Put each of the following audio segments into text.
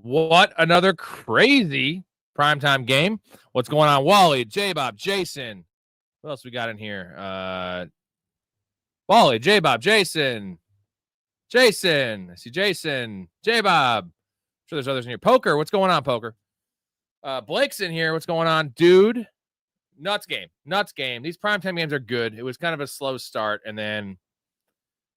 What another crazy primetime game. What's going on? Wally, J-Bob, Jason. What else we got in here? Wally, J-Bob, Jason. Jason. I see Jason. J-Bob. I'm sure there's others in here. Poker. What's going on, Poker? Blake's in here. What's going on? Dude. Nuts game. These primetime games are good. It was kind of a slow start, and then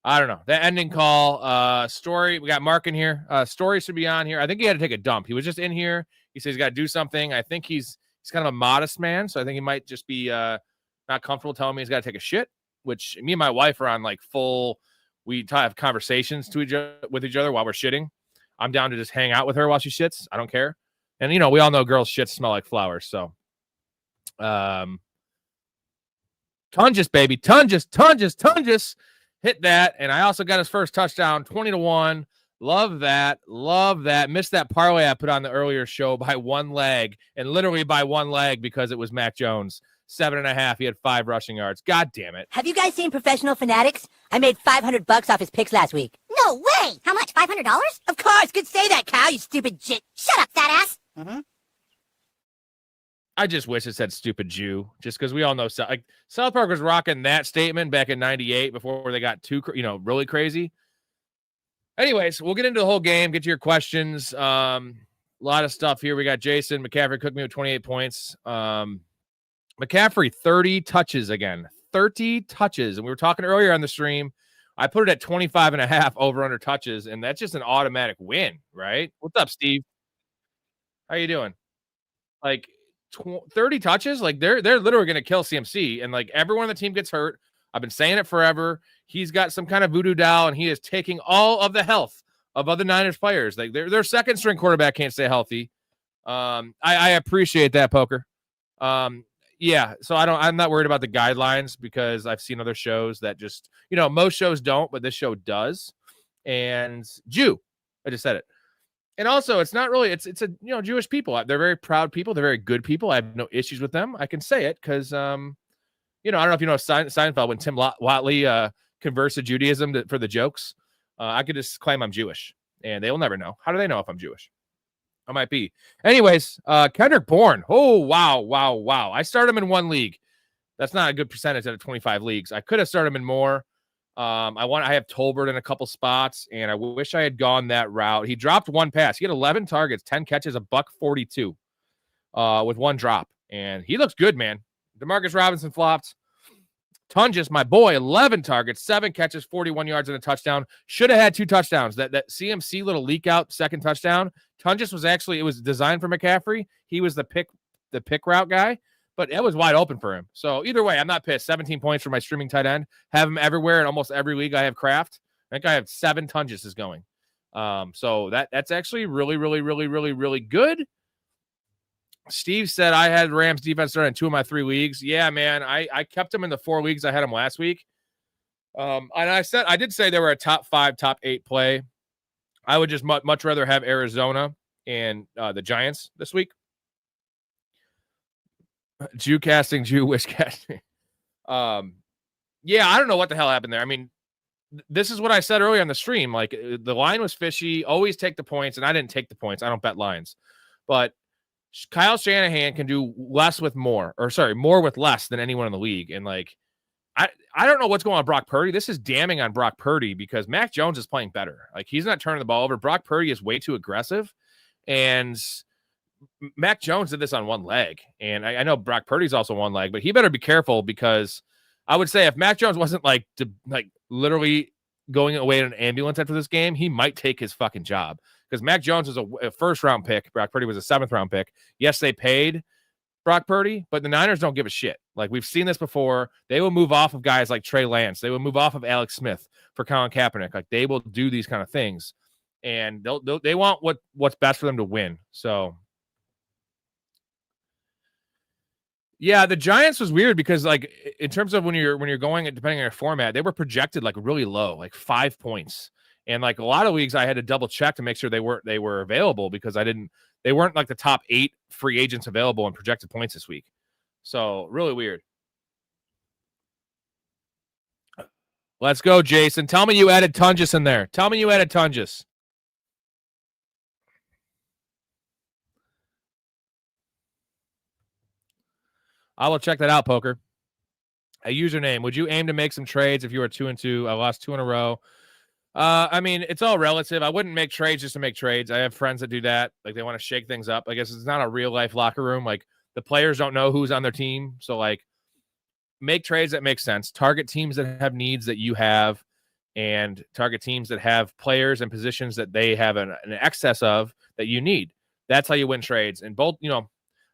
I don't know. The ending call, Storey. We got Mark in here. Storey should be on here. I think he had to take a dump. He was just in here. He says he's got to do something. I think he's kind of a modest man, so I think he might just be not comfortable telling me he's got to take a shit, which me and my wife are on like full. We have conversations with each other while we're shitting. I'm down to just hang out with her while she shits. I don't care. And, we all know girls' shits smell like flowers, so. Tungus, baby. Tungus. Hit that, and I also got his first touchdown, 20-1. Love that. Missed that parlay I put on the earlier show by one leg, and literally by one leg because it was Mac Jones. 7.5. He had 5 rushing yards. God damn it. Have you guys seen Professional Fanatics? I made $500 off his picks last week. No way! How much? $500? Of course. Good say that, Kyle, you stupid jit. Shut up, fat ass. Mm-hmm. I just wish it said stupid Jew, just because we all know South Park was rocking that statement back in 98 before they got too, really crazy. Anyways, we'll get into the whole game, get to your questions. A lot of stuff here. We got Jason McCaffrey cooked me with 28 points. McCaffrey, 30 touches again, 30 touches. And we were talking earlier on the stream. I put it at 25.5 over under touches, and that's just an automatic win, right? What's up, Steve? How you doing? 30 touches, they're literally going to kill CMC, and everyone on the team gets hurt. I've been saying it forever. He's got some kind of voodoo doll, and he is taking all of the health of other Niners players. Their second string quarterback can't stay healthy. I appreciate that, Poker. Yeah, so I'm not worried about the guidelines because I've seen other shows that just, most shows don't, but this show does. And Jew, I just said it. And also, it's not really, it's a, Jewish people. They're very proud people. They're very good people. I have no issues with them. I can say it because, I don't know if you know Seinfeld, when Tim Watley converts to Judaism for the jokes, I could just claim I'm Jewish, and they will never know. How do they know if I'm Jewish? I might be. Anyways, Kendrick Bourne. Oh, wow. I started him in one league. That's not a good percentage out of 25 leagues. I could have started him in more. I have Tolbert in a couple spots, and I wish I had gone that route. He dropped one pass. He had 11 targets, 10 catches, $142 with one drop, and he looks good, man. Demarcus Robinson flopped. Tungus, my boy, 11 targets, 7 catches, 41 yards, and a touchdown. Should have had 2 touchdowns. That CMC little leak out second touchdown. Tungus it was designed for McCaffrey. He was the pick route guy. But it was wide open for him. So either way, I'm not pissed. 17 points for my streaming tight end. Have him everywhere in almost every league I have Kraft. I think I have 7 Tunguses going. So that's actually really, really, really, really, really good. Steve said I had Rams defense started in 2 of my 3 leagues. Yeah, man. I kept him in the 4 leagues I had him last week. And I did say they were a top 5, top 8 play. I would just much rather have Arizona and the Giants this week. Jew casting, Jew wish casting. Yeah, I don't know what the hell happened there. I mean, this is what I said earlier on the stream. The line was fishy. Always take the points, and I didn't take the points. I don't bet lines. But Kyle Shanahan can do less with more, more with less than anyone in the league. And I don't know what's going on with Brock Purdy. This is damning on Brock Purdy because Mac Jones is playing better. He's not turning the ball over. Brock Purdy is way too aggressive, and Mac Jones did this on one leg, and I know Brock Purdy's also one leg, but he better be careful because I would say if Mac Jones wasn't literally going away in an ambulance after this game, he might take his fucking job because Mac Jones is a first-round pick. Brock Purdy was a 7th-round pick. Yes, they paid Brock Purdy, but the Niners don't give a shit. We've seen this before. They will move off of guys like Trey Lance. They will move off of Alex Smith for Colin Kaepernick. They will do these kind of things, and they want what's best for them to win. So. Yeah, the Giants was weird because in terms of when you're going, depending on your format, they were projected really low, 5 points. And a lot of leagues I had to double check to make sure they were available because they weren't the top 8 free agents available in projected points this week. So really weird. Let's go, Jason. Tell me you added Tungus in there. Tell me you added Tungus. I will check that out, Poker. A username. Would you aim to make some trades if you were 2-2? I lost 2 in a row. I mean, it's all relative. I wouldn't make trades just to make trades. I have friends that do that. Like, they want to shake things up. I guess it's not a real life locker room. Like, the players don't know who's on their team. So, like, make trades that make sense. Target teams that have needs that you have, and target teams that have players and positions that they have an excess of that you need. That's how you win trades. And both,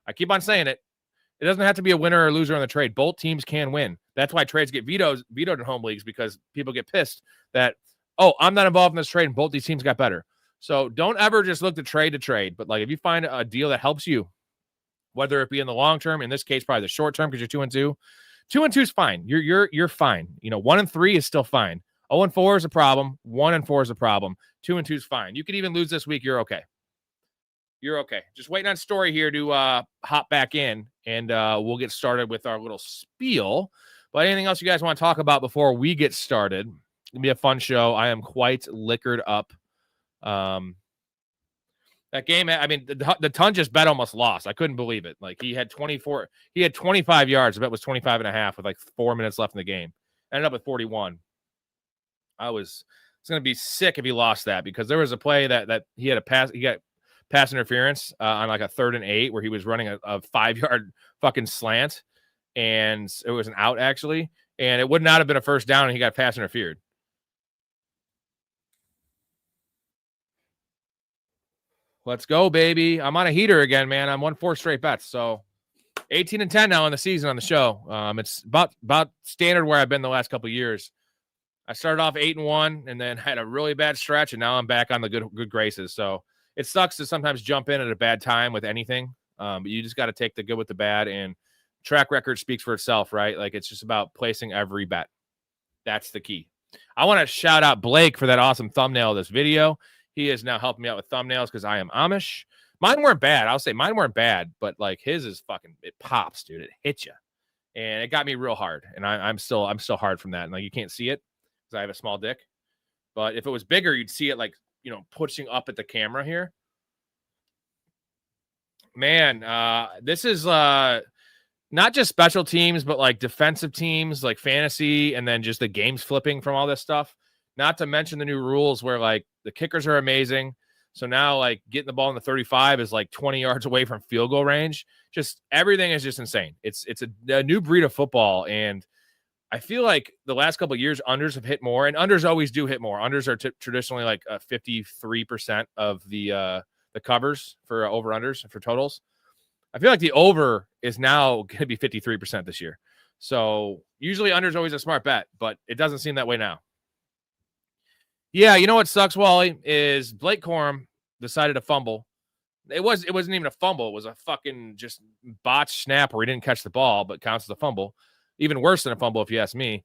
I keep on saying it. It doesn't have to be a winner or loser on the trade. Both teams can win. That's why trades get vetoed in home leagues, because people get pissed that, oh, I'm not involved in this trade, and both these teams got better. So don't ever just look to trade. But, like, if you find a deal that helps you, whether it be in the long term, in this case, probably the short term, because you're 2-2. 2-2 is fine. You're fine. 1-3 is still fine. 0-4 is a problem. 1-4 is a problem. 2-2 is fine. You could even lose this week. You're okay. You're okay. Just waiting on Story here to hop back in, and we'll get started with our little spiel. But anything else you guys want to talk about before we get started? It's going to be a fun show. I am quite liquored up. That game, I mean, the ton just bet almost lost. I couldn't believe it. Like, he had 25 yards. The bet was 25.5 with like 4 minutes left in the game. Ended up with 41. It's going to be sick if he lost that, because there was a play that he had he got pass interference on like a 3rd and 8 where he was running a 5-yard fucking slant, and it was an out actually, and it would not have been a first down, and he got pass interfered. Let's go, baby. I'm on a heater again, man. I'm 1-4 straight bets. So 18-10 now on the season on the show. It's about standard where I've been the last couple of years. I started off 8-1 and then had a really bad stretch, and now I'm back on the good graces. So it sucks to sometimes jump in at a bad time with anything. But you just got to take the good with the bad, and track record speaks for itself, right? Like, it's just about placing every bet. That's the key. I want to shout out Blake for that awesome thumbnail of this video. He is now helping me out with thumbnails because I am Amish. Mine weren't bad. I'll say mine weren't bad, but like, his is fucking, it pops, dude. It hits you. And it got me real hard. And I'm still hard from that. And like, you can't see it because I have a small dick. But if it was bigger, you'd see it like, pushing up at the camera here. Man, this is not just special teams, but like defensive teams, like fantasy, and then just the games flipping from all this stuff. Not to mention the new rules where like the kickers are amazing. So now like getting the ball in the 35 is like 20 yards away from field goal range. Just everything is just insane. It's a new breed of football. And I feel like the last couple of years, unders have hit more, and unders always do hit more. Unders are traditionally like 53% of the covers for over-unders for totals. I feel like the over is now going to be 53% this year. So usually under is always a smart bet, but it doesn't seem that way now. Yeah, you know what sucks, Wally, is Blake Corum decided to fumble. It wasn't even a fumble. It was a fucking just botched snap where he didn't catch the ball, but counts as a fumble. Even worse than a fumble, if you ask me.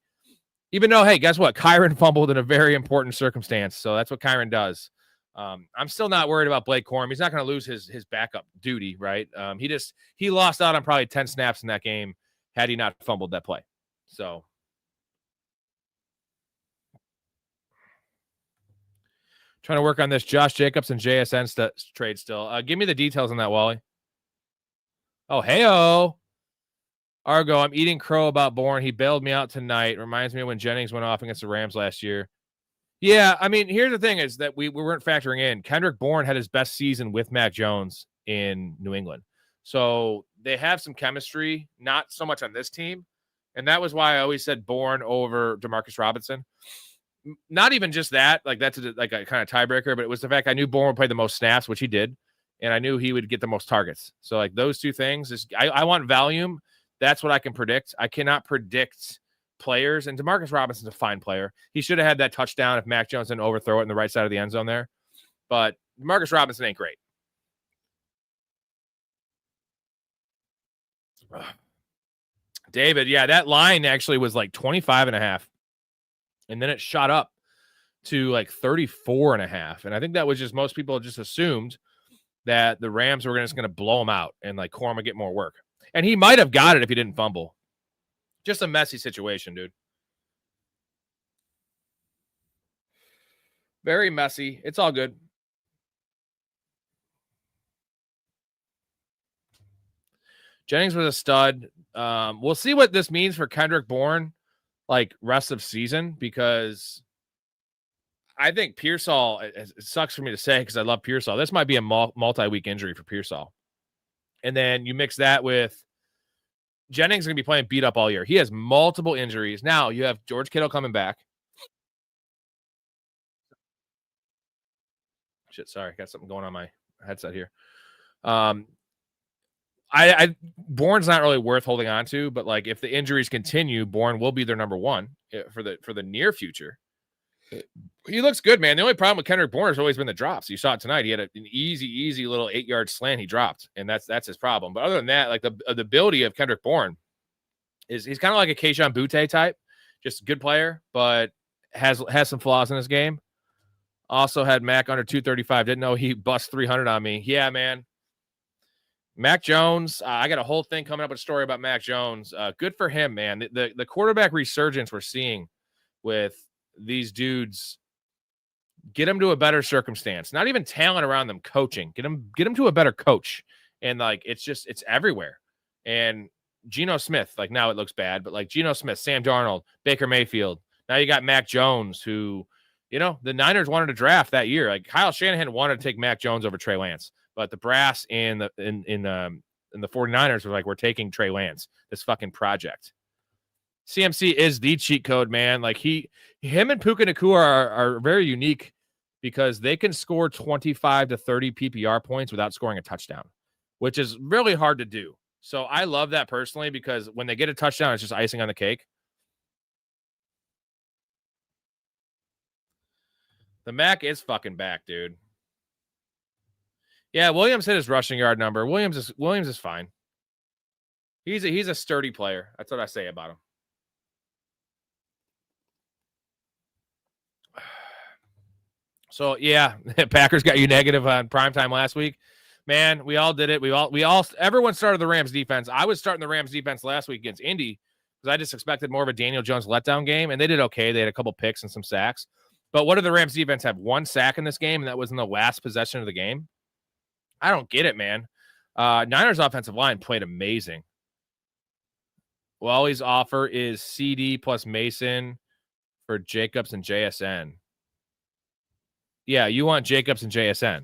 Even though, hey, guess what? Kyron fumbled in a very important circumstance, so that's what Kyron does. I'm still not worried about Blake Corum. He's not going to lose his backup duty, right? He lost out on probably 10 snaps in that game had he not fumbled that play. So trying to work on this Josh Jacobs and JSN trade still. Give me the details on that, Wally. Oh, hey-o. Argo, I'm eating crow about Bourne. He bailed me out tonight. Reminds me of when Jennings went off against the Rams last year. Yeah, I mean, here's the thing is that we weren't factoring in. Kendrick Bourne had his best season with Mac Jones in New England. So they have some chemistry, not so much on this team. And that was why I always said Bourne over Demarcus Robinson. Not even just that, like that's a kind of tiebreaker, but it was the fact I knew Bourne would play the most snaps, which he did. And I knew he would get the most targets. So like those two things, I want volume. That's what I can predict. I cannot predict players, and Demarcus Robinson's a fine player. He should have had that touchdown if Mac Jones didn't overthrow it in the right side of the end zone there. But Demarcus Robinson ain't great. David, yeah, that line actually was like 25.5. And then it shot up to like 34.5. And I think that was just most people just assumed that the Rams were just going to blow him out and like Corum would get more work. And he might have got it if he didn't fumble. Just a messy situation, dude. Very messy. It's all good. Jennings was a stud. We'll see what this means for Kendrick Bourne, like rest of season, because I think Pearsall, it sucks for me to say because I love Pearsall. This might be a multi-week injury for Pearsall. And then you mix that with Jennings going to be playing beat up all year. He has multiple injuries. Now you have George Kittle coming back. Shit, sorry. Got something going on my headset here. Bourne's not really worth holding on to, but like if the injuries continue, Bourne will be their number one for the near future. He looks good, man. The only problem with Kendrick Bourne has always been the drops. You saw it tonight. He had an easy little 8-yard slant he dropped, and that's his problem. But other than that, like the ability of Kendrick Bourne is he's kind of like a Kayshon Boutte type, just a good player, but has some flaws in his game. Also had Mac under 235. Didn't know he bust 300 on me. Yeah, man. Mac Jones, I got a whole thing coming up with a story about Mac Jones. Good for him, man. The quarterback resurgence we're seeing with these dudes, get them to a better circumstance. Not even talent around them, coaching. Get them to a better coach. And like it's everywhere. And Geno Smith, like now it looks bad, but like Geno Smith, Sam Darnold, Baker Mayfield. Now you got Mac Jones, who, you know, the Niners wanted to draft that year. Like Kyle Shanahan wanted to take Mac Jones over Trey Lance. But the brass in the 49ers were like, we're taking Trey Lance, this fucking project. CMC is the cheat code, man. Like him and Puka Nacua are very unique because they can score 25 to 30 PPR points without scoring a touchdown, which is really hard to do. So I love that personally because when they get a touchdown, it's just icing on the cake. The Mac is fucking back, dude. Yeah, Williams hit his rushing yard number. Williams is fine. He's a sturdy player. That's what I say about him. So yeah, Packers got you negative on primetime last week. Man, we all did it. Everyone started the Rams defense. I was starting the Rams defense last week against Indy because I just expected more of a Daniel Jones letdown game, and they did okay. They had a couple picks and some sacks. But what did the Rams defense have? 1 sack in this game, and that was in the last possession of the game. I don't get it, man. Niners offensive line played amazing. Wally's offer is CD plus Mason for Jacobs and JSN. Yeah, you want Jacobs and JSN.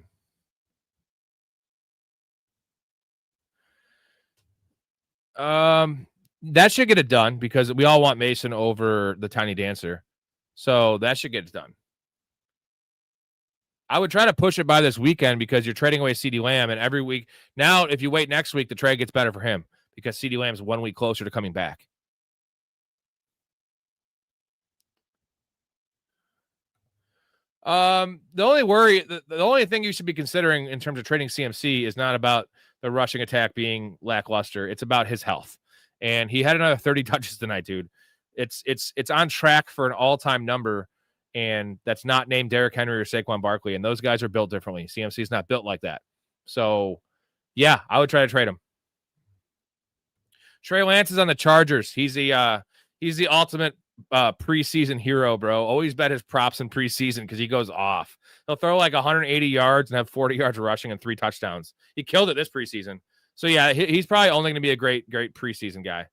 That should get it done because we all want Mason over the Tiny Dancer. So that should get it done. I would try to push it by this weekend because you're trading away CeeDee Lamb, and every week now, if you wait next week, the trade gets better for him because CeeDee Lamb's 1 week closer to coming back. The only thing you should be considering in terms of trading CMC is not about the rushing attack being lackluster. It's about his health, and he had another 30 touches tonight, dude. It's on track for an all-time number. And that's not named Derrick Henry or Saquon Barkley. And those guys are built differently. CMC is not built like that. So, yeah, I would try to trade him. Trey Lance is on the Chargers. He's the ultimate preseason hero, bro. Always bet his props in preseason because he goes off. He'll throw like 180 yards and have 40 yards of rushing and 3 touchdowns. He killed it this preseason. So, yeah, he's probably only going to be a great preseason guy.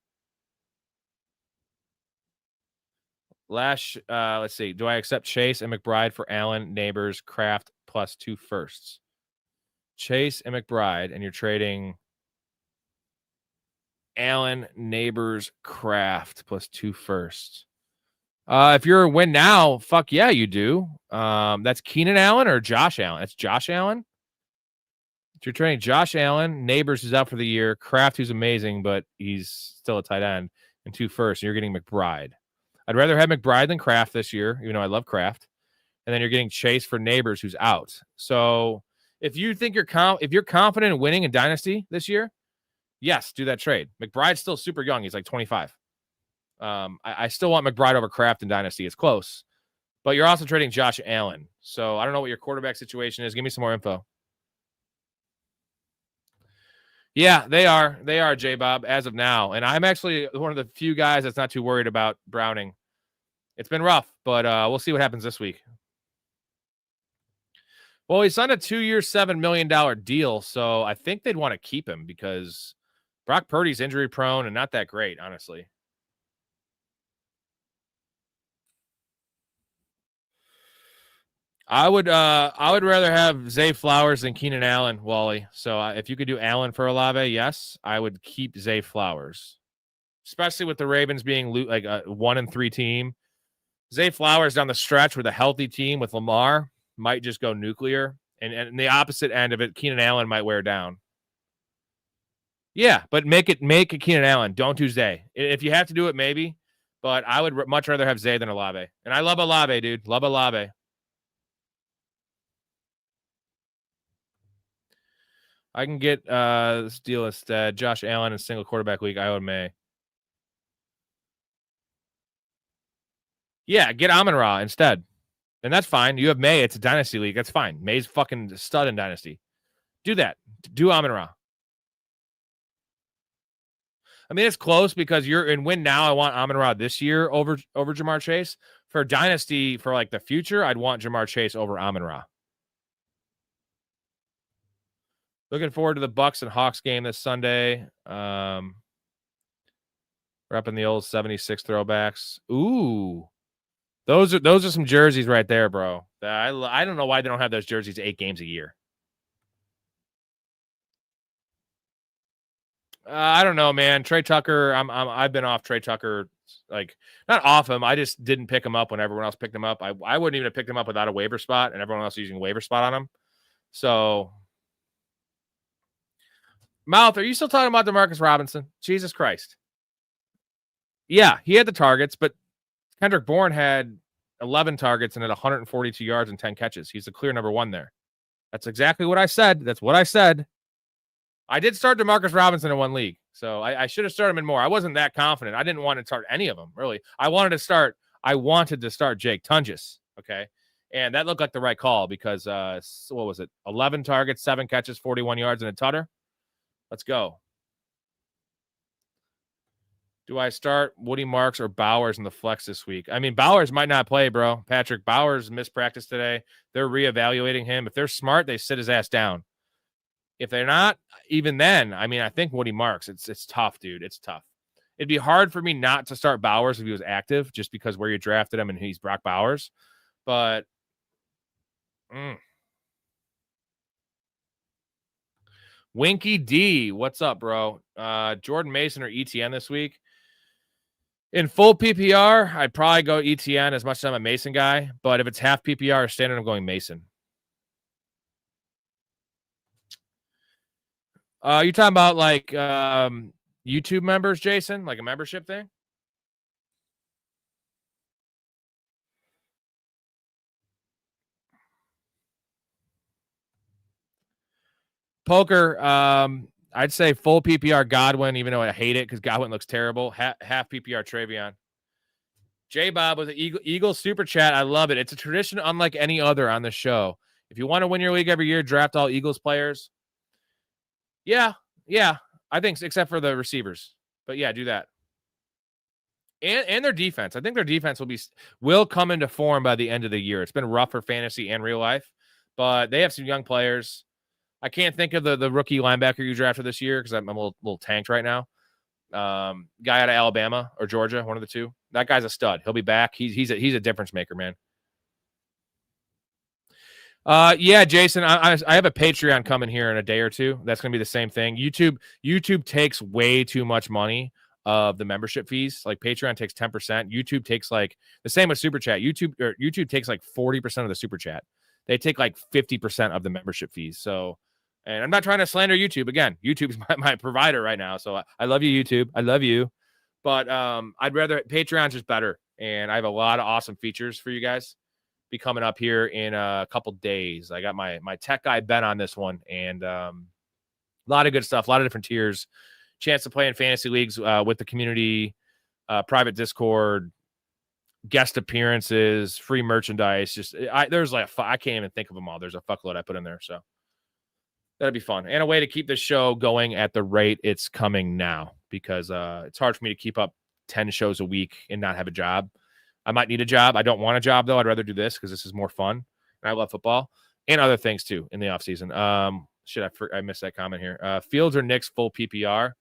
Let's see. Do I accept Chase and McBride for Allen, Neighbors, Kraft plus 2 firsts? Chase and McBride, and you're trading Allen, Neighbors, Kraft plus 2 firsts. If you're a win now, fuck yeah, you do. That's Keenan Allen or Josh Allen? It's Josh Allen. If you're trading Josh Allen, Neighbors who's out for the year, Kraft who's amazing, but he's still a tight end, and 2 firsts. You're getting McBride. I'd rather have McBride than Kraft this year, even though I love Kraft. And then you're getting Chase for Neighbors, who's out. So if you think you're confident in winning in Dynasty this year, yes, do that trade. McBride's still super young. He's like 25. I still want McBride over Kraft in Dynasty. It's close. But you're also trading Josh Allen. So I don't know what your quarterback situation is. Give me some more info. Yeah, they are. They are, J-Bob, as of now. And I'm actually one of the few guys that's not too worried about Browning. It's been rough, but we'll see what happens this week. Well, he signed a 2-year, $7 million deal, so I think they'd want to keep him because Brock Purdy's injury prone and not that great, honestly. I would rather have Zay Flowers than Keenan Allen, Wally. So if you could do Allen for Olave, yes, I would keep Zay Flowers, especially with the Ravens being like a 1-3 team. Zay Flowers down the stretch with a healthy team with Lamar might just go nuclear, and the opposite end of it, Keenan Allen might wear down. Yeah, but make it Keenan Allen. Don't do Zay. If you have to do it, maybe. But I would much rather have Zay than Olave. And I love Olave, dude. Love Olave. I can get this deal instead. Josh Allen in single quarterback league. I own May. Yeah, get Amon-Ra instead. And that's fine. You have May. It's a dynasty league. That's fine. May's fucking stud in dynasty. Do that. Do Amon-Ra. I mean, it's close because you're in win now. I want Amon-Ra this year over Jamar Chase. For dynasty, for like the future, I'd want Jamar Chase over Amon-Ra. Looking forward to the Bucks and Hawks game this Sunday. Repping the old 76 throwbacks. Ooh. Those are some jerseys right there, bro. I don't know why they don't have those jerseys 8 games a year. I don't know, man. Trey Tucker, I've been off Trey Tucker, like not off him. I just didn't pick him up when everyone else picked him up. I wouldn't even have picked him up without a waiver spot, and everyone else using a waiver spot on him. So, Mouth, are you still talking about Demarcus Robinson? Jesus Christ. Yeah, he had the targets, but Kendrick Bourne had 11 targets and had 142 yards and 10 catches. He's the clear number 1 there. That's exactly what I said. That's what I said. I did start Demarcus Robinson in 1 league, so I should have started him in more. I wasn't that confident. I didn't want to start any of them, really. I wanted to start Jake Tunges, okay? And that looked like the right call because, what was it? 11 targets, 7 catches, 41 yards, and a tutter. Let's go. Do I start Woody Marks or Bowers in the flex this week? I mean, Bowers might not play, bro. Patrick Bowers missed practice today. They're reevaluating him. If they're smart, they sit his ass down. If they're not, even then, I mean, I think Woody Marks, it's tough, dude. It's tough. It'd be hard for me not to start Bowers if he was active, just because where you drafted him and he's Brock Bowers. But Winky D, what's up, bro? Jordan Mason or ETN this week? In full PPR, I'd probably go ETN as much as I'm a Mason guy. But if it's half PPR or standard, I'm going Mason. You talking about like YouTube members, Jason? Like a membership thing? Poker, I'd say full PPR Godwin, even though I hate it because Godwin looks terrible. Half PPR Travion. J Bob with the Eagle super chat. I love it. It's a tradition unlike any other on the show. If you want to win your league every year, draft all Eagles players. Yeah. I think except for the receivers. But yeah, do that. And their defense. I think their defense will come into form by the end of the year. It's been rough for fantasy and real life, but they have some young players. I can't think of the rookie linebacker you drafted this year because I'm a little tanked right now. Guy out of Alabama or Georgia, one of the two. That guy's a stud. He'll be back. He's a difference maker, man. Yeah, Jason, I have a Patreon coming here in a day or two. That's going to be the same thing. YouTube takes way too much money of the membership fees. Like Patreon takes 10%. YouTube takes like the same with Super Chat. YouTube takes like 40% of the Super Chat. They take like 50% of the membership fees. So, and I'm not trying to slander YouTube. Again, YouTube's my provider right now. So I love you, YouTube. I love you. But I'd rather Patreon's just better. And I have a lot of awesome features for you guys. Be coming up here in a couple days. I got my tech guy Ben on this one, and a lot of good stuff, a lot of different tiers, chance to play in fantasy leagues with the community, private Discord, guest appearances, free merchandise. There's like I can't even think of them all. There's a fuckload I put in there, so that'd be fun and a way to keep the show going at the rate it's coming now, because it's hard for me to keep up 10 shows a week and not have a job. I might need a job. I don't want a job, though. I'd rather do this because this is more fun. And I love football and other things, too, in the offseason. I missed that comment here. Fields or Knicks full PPR?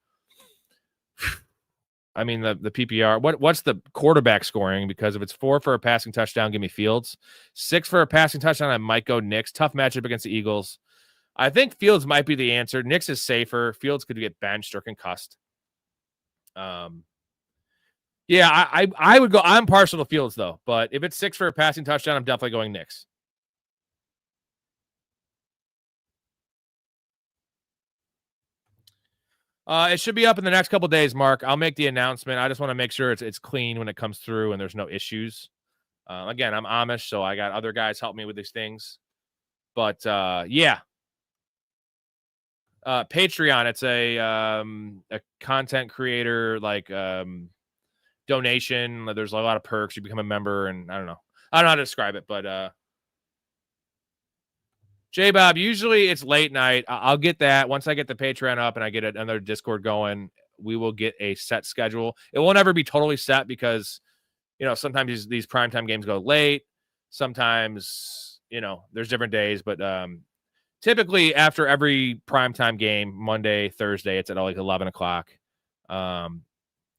I mean, the PPR. What's the quarterback scoring? Because if it's 4 for a passing touchdown, give me Fields. 6 for a passing touchdown, I might go Knicks. Tough matchup against the Eagles. I think Fields might be the answer. Knicks is safer. Fields could get benched or concussed. Yeah, I would go. I'm partial to Fields though, but if it's 6 for a passing touchdown, I'm definitely going Knicks. It should be up in the next couple days, Mark. I'll make the announcement. I just want to make sure it's clean when it comes through and there's no issues. Again, I'm Amish, so I got other guys help me with these things. But yeah. Patreon, it's a content creator like donation. There's a lot of perks. You become a member, and I don't know how to describe it, but J-Bob, usually it's late night. I'll get that. Once I get the Patreon up and I get another Discord going, we will get a set schedule. It won't ever be totally set because, sometimes these primetime games go late. Sometimes, there's different days. But typically after every primetime game, Monday, Thursday, it's at like 11 o'clock.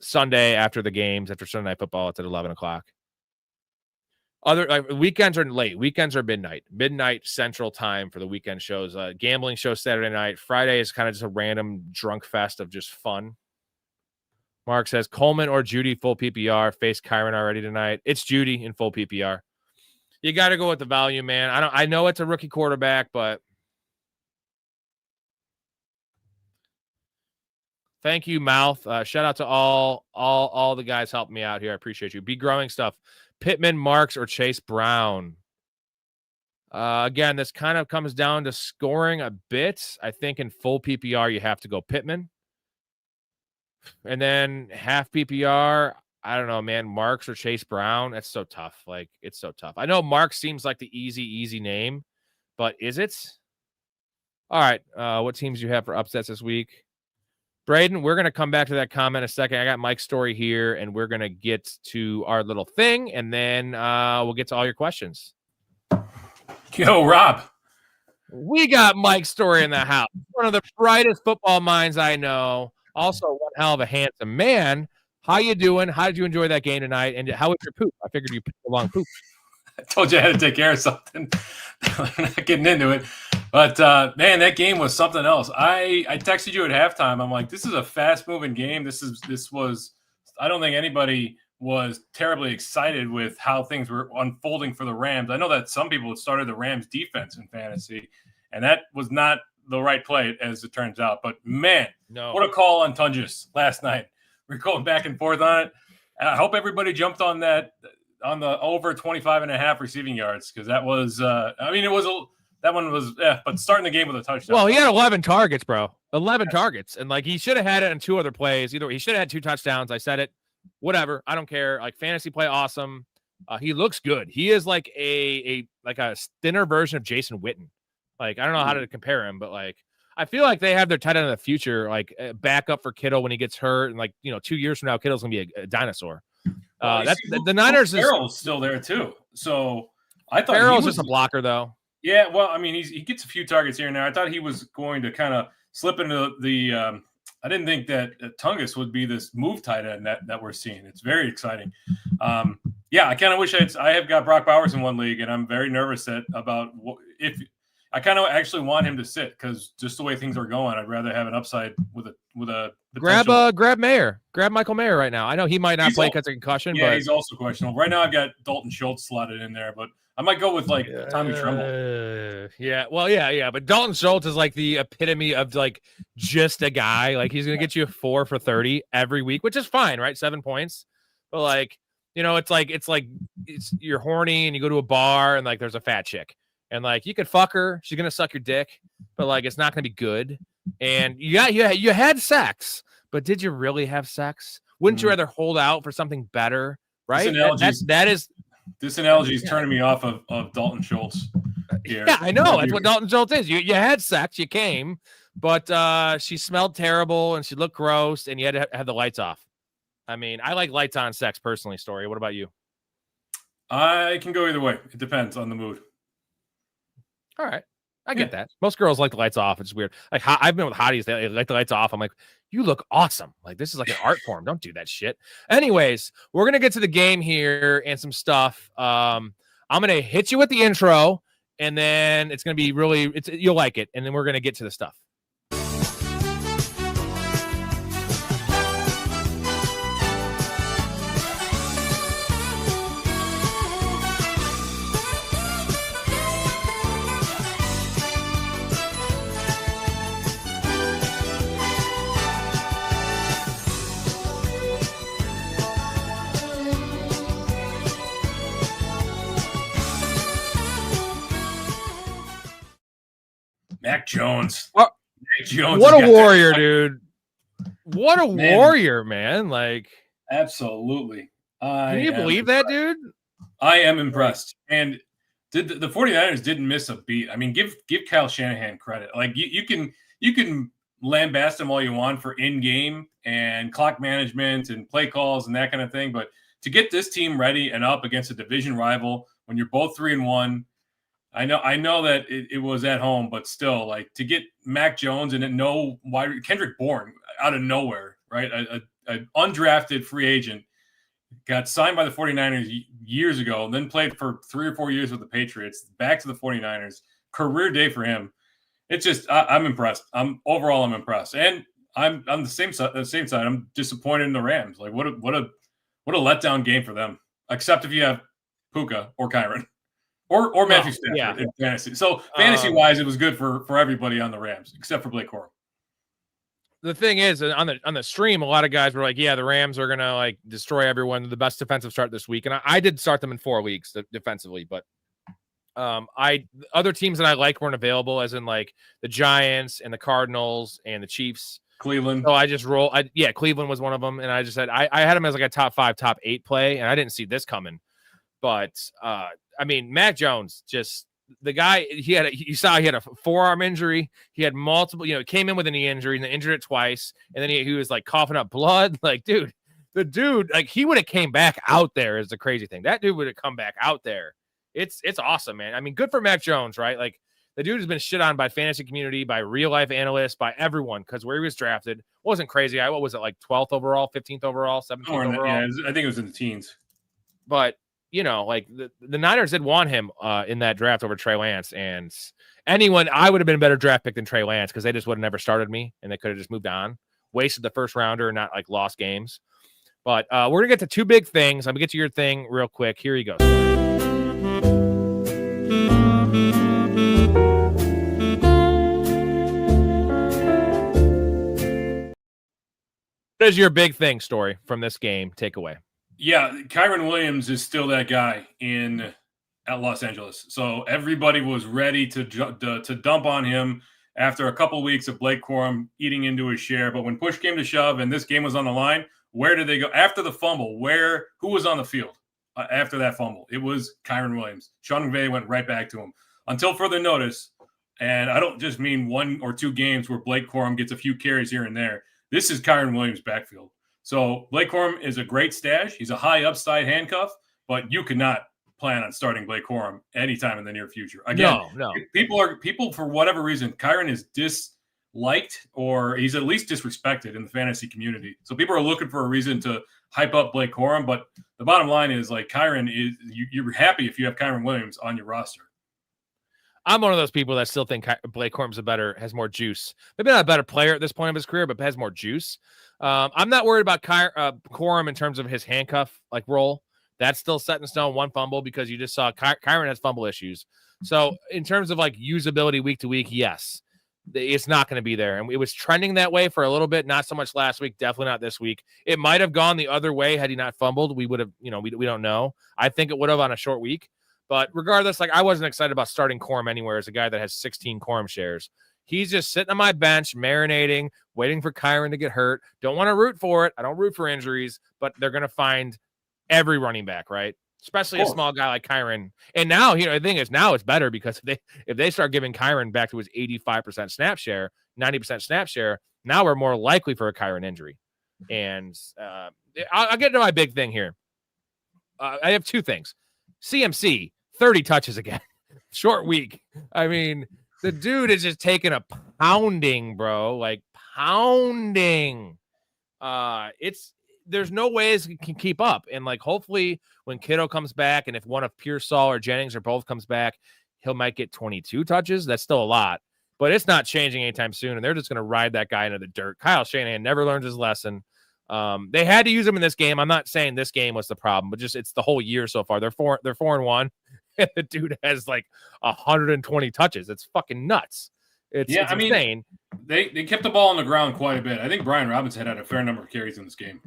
Sunday after the games, after Sunday Night Football, it's at 11 o'clock. Other weekends are late. Weekends are midnight Central Time for the weekend shows. Gambling show Saturday night. Friday is kind of just a random drunk fest of just fun. Mark says Coleman or Judy full PPR. Face Kyron already tonight. It's Judy in full PPR. You got to go with the value, man. I know it's a rookie quarterback, but thank you, Mouth. Shout out to all the guys helping me out here. I appreciate you. Be growing stuff. Pittman, Marks, or Chase Brown. Again, this kind of comes down to scoring a bit. I think in full PPR, you have to go Pittman. And then half PPR, I don't know, man, Marks or Chase Brown. That's so tough. It's so tough. I know Marks seems like the easy name, but is it? All right. What teams do you have for upsets this week? Braden, we're going to come back to that comment in a second. I got Mike Storey here, and we're going to get to our little thing, and then we'll get to all your questions. Yo, Rob. We got Mike Storey in the house. One of the brightest football minds I know. Also, one hell of a handsome man. How you doing? How did you enjoy that game tonight? And how was your poop? I figured you picked a long poop. I told you I had to take care of something. I'm not getting into it. But, man, that game was something else. I texted you at halftime. I'm like, this is a fast-moving game. This was – I don't think anybody was terribly excited with how things were unfolding for the Rams. I know that some people had started the Rams defense in fantasy, and that was not the right play, as it turns out. But, man, What a call on Tungus last night. We're going back and forth on it. And I hope everybody jumped on that – on the over 25.5 receiving yards, because that was that one was but starting the game with a touchdown. Well, he had 11 targets, bro. 11 targets. And he should have had it in 2 other plays. Either he should have had 2 touchdowns. I said it. Whatever. I don't care. Fantasy play awesome. He looks good. He is like a thinner version of Jason Witten. I don't know how to compare him, but I feel like they have their tight end of the future, backup for Kittle when he gets hurt. And 2 years from now, Kittle's gonna be a dinosaur. That's the Niners. Farrell's still there too, so I thought Farrell's just a blocker, though. Yeah, well, I mean, he gets a few targets here and there. I thought he was going to kind of slip into the. I didn't think that Tungus would be this move tight end that we're seeing. It's very exciting. Yeah, I kind of wish I have got Brock Bowers in one league, and I'm very nervous about if I kind of actually want him to sit, because just the way things are going, I'd rather have an upside with a grab Mayer, grab Michael Mayer right now. I know he might not play because of concussion, but he's also questionable right now. I've got Dalton Schultz slotted in there, but I might go with Tommy Tremble. Yeah, but Dalton Schultz is the epitome of just a guy. He's gonna get you 4 for 30 every week, which is fine, right? 7 points, but it's you're horny and you go to a bar and there's a fat chick. And you could fuck her, she's gonna suck your dick, but it's not gonna be good. And you had sex, but did you really have sex? Wouldn't you rather hold out for something better, right? This analogy is turning me off of Dalton Schultz here. Yeah, I know. That's what Dalton Schultz is. You had sex, you came, but she smelled terrible and she looked gross, and you had to have the lights off. I mean, I like lights on sex personally. Story. What about you? I can go either way. It depends on the mood. All right. I get that. Most girls like the lights off. It's weird. Like I've been with hotties. They like the lights off. I'm like, you look awesome. Like this is like an art form. Don't do that shit. Anyways, we're going to get to the game here and some stuff. I'm going to hit you with the intro and then it's going to be you'll like it. And then we're going to get to the stuff. Mac Jones. Mac Jones. What a warrior, dude. What a warrior, man. Like, absolutely. Can you believe that, dude? I am impressed. And the 49ers didn't miss a beat. I mean, give Kyle Shanahan credit. Like you can lambast him all you want for in-game and clock management and play calls and that kind of thing. But to get this team ready and up against a division rival when you're both 3-1, I know that it was at home, but still, like to get Mac Jones and then know why Kendrick Bourne out of nowhere, right? An undrafted free agent got signed by the 49ers years ago, and then played for 3 or 4 years with the Patriots, back to the 49ers. Career day for him. It's just I'm impressed. I'm impressed, and I'm the same side. I'm disappointed in the Rams. Like what a letdown game for them. Except if you have Puka or Kyren. Or Matthew Stafford in fantasy. So fantasy-wise, it was good for everybody on the Rams, except for Blake Corum. The thing is, on the stream, a lot of guys were like, yeah, the Rams are going to like destroy everyone. The best defensive start this week. And I did start them in 4 weeks defensively, but other teams that I like weren't available, as in like the Giants and the Cardinals and the Chiefs. Cleveland. So I just Cleveland was one of them. And I just said, I had them as like a top 5, top 8 play. And I didn't see this coming. But I mean, Mac Jones, just the guy, you saw he had a forearm injury. He had multiple, came in with a knee injury and then injured it twice. And then he was like coughing up blood. Like, the dude, like he would have came back out there is the crazy thing. That dude would have come back out there. It's awesome, man. I mean, good for Mac Jones, right? Like the dude has been shit on by fantasy community, by real life analysts, by everyone. Cause where he was drafted wasn't crazy. What was it? Like 12th overall, 15th overall, 17th overall. Yeah, I think it was in the teens, but like the Niners did want him in that draft over Trey Lance, and I would have been a better draft pick than Trey Lance because they just would have never started me and they could have just moved on, wasted the first rounder, not like lost games. But we're going to get to 2 big things. I'm going to get to your thing real quick. Here you go. What is your big thing story from this game takeaway? Yeah, Kyren Williams is still that guy at Los Angeles. So everybody was ready to dump on him after a couple of weeks of Blake Corum eating into his share. But when push came to shove and this game was on the line, where did they go after the fumble? Who was on the field after that fumble? It was Kyren Williams. Sean McVay went right back to him until further notice. And I don't just mean 1 or 2 games where Blake Corum gets a few carries here and there. This is Kyren Williams' backfield. So Blake Corum is a great stash. He's a high upside handcuff, but you cannot plan on starting Blake Corum anytime in the near future. Again, no. People for whatever reason, Kyren is disliked or he's at least disrespected in the fantasy community. So people are looking for a reason to hype up Blake Corum, but the bottom line is like Kyren is you're happy if you have Kyren Williams on your roster. I'm one of those people that still think Blake Corum's has more juice. Maybe not a better player at this point of his career, but has more juice. I'm not worried about Corum in terms of his handcuff like role. That's still set in stone. 1 fumble because you just saw Kyren has fumble issues. So in terms of like usability week to week, yes, it's not going to be there. And it was trending that way for a little bit. Not so much last week. Definitely not this week. It might have gone the other way had he not fumbled. We would have, we don't know. I think it would have on a short week. But regardless, like I wasn't excited about starting Corum anywhere as a guy that has 16 Corum shares. He's just sitting on my bench, marinating, waiting for Kyren to get hurt. Don't want to root for it. I don't root for injuries, but they're going to find every running back, right? Especially a small guy like Kyren. And now, the thing is, now it's better because if they start giving Kyren back to his 85% snap share, 90% snap share, now we're more likely for a Kyren injury. And I'll get to my big thing here. I have 2 things. CMC, 30 touches again. Short week. I mean, The dude is just taking a pounding, bro. Like pounding. There's no ways he can keep up. And like hopefully when Kittle comes back, and if one of Pearsall or Jennings or both comes back, he might get 22 touches. That's still a lot, but it's not changing anytime soon. And they're just going to ride that guy into the dirt. Kyle Shanahan never learns his lesson. They had to use him in this game. I'm not saying this game was the problem, but just it's the whole year so far. They're 4-1. And the dude has like 120 touches. It's fucking nuts. It's insane. They kept the ball on the ground quite a bit. I think Brian Robinson had a fair number of carries in this game.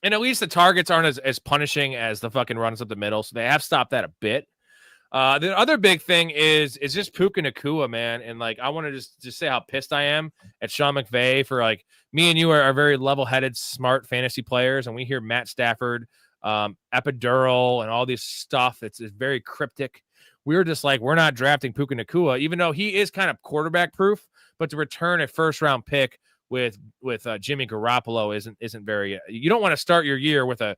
And at least the targets aren't as punishing as the fucking runs up the middle. So they have stopped that a bit. The other big thing is just Puka Nacua, man. And like, I want to just say how pissed I am at Sean McVay for like, me and you are very level-headed, smart fantasy players. And we hear Matt Stafford, epidural and all this stuff. It's very cryptic. We're just like, we're not drafting Puka Nacua, even though he is kind of quarterback proof, but to return a first round pick with Jimmy Garoppolo isn't very, you don't want to start your year with a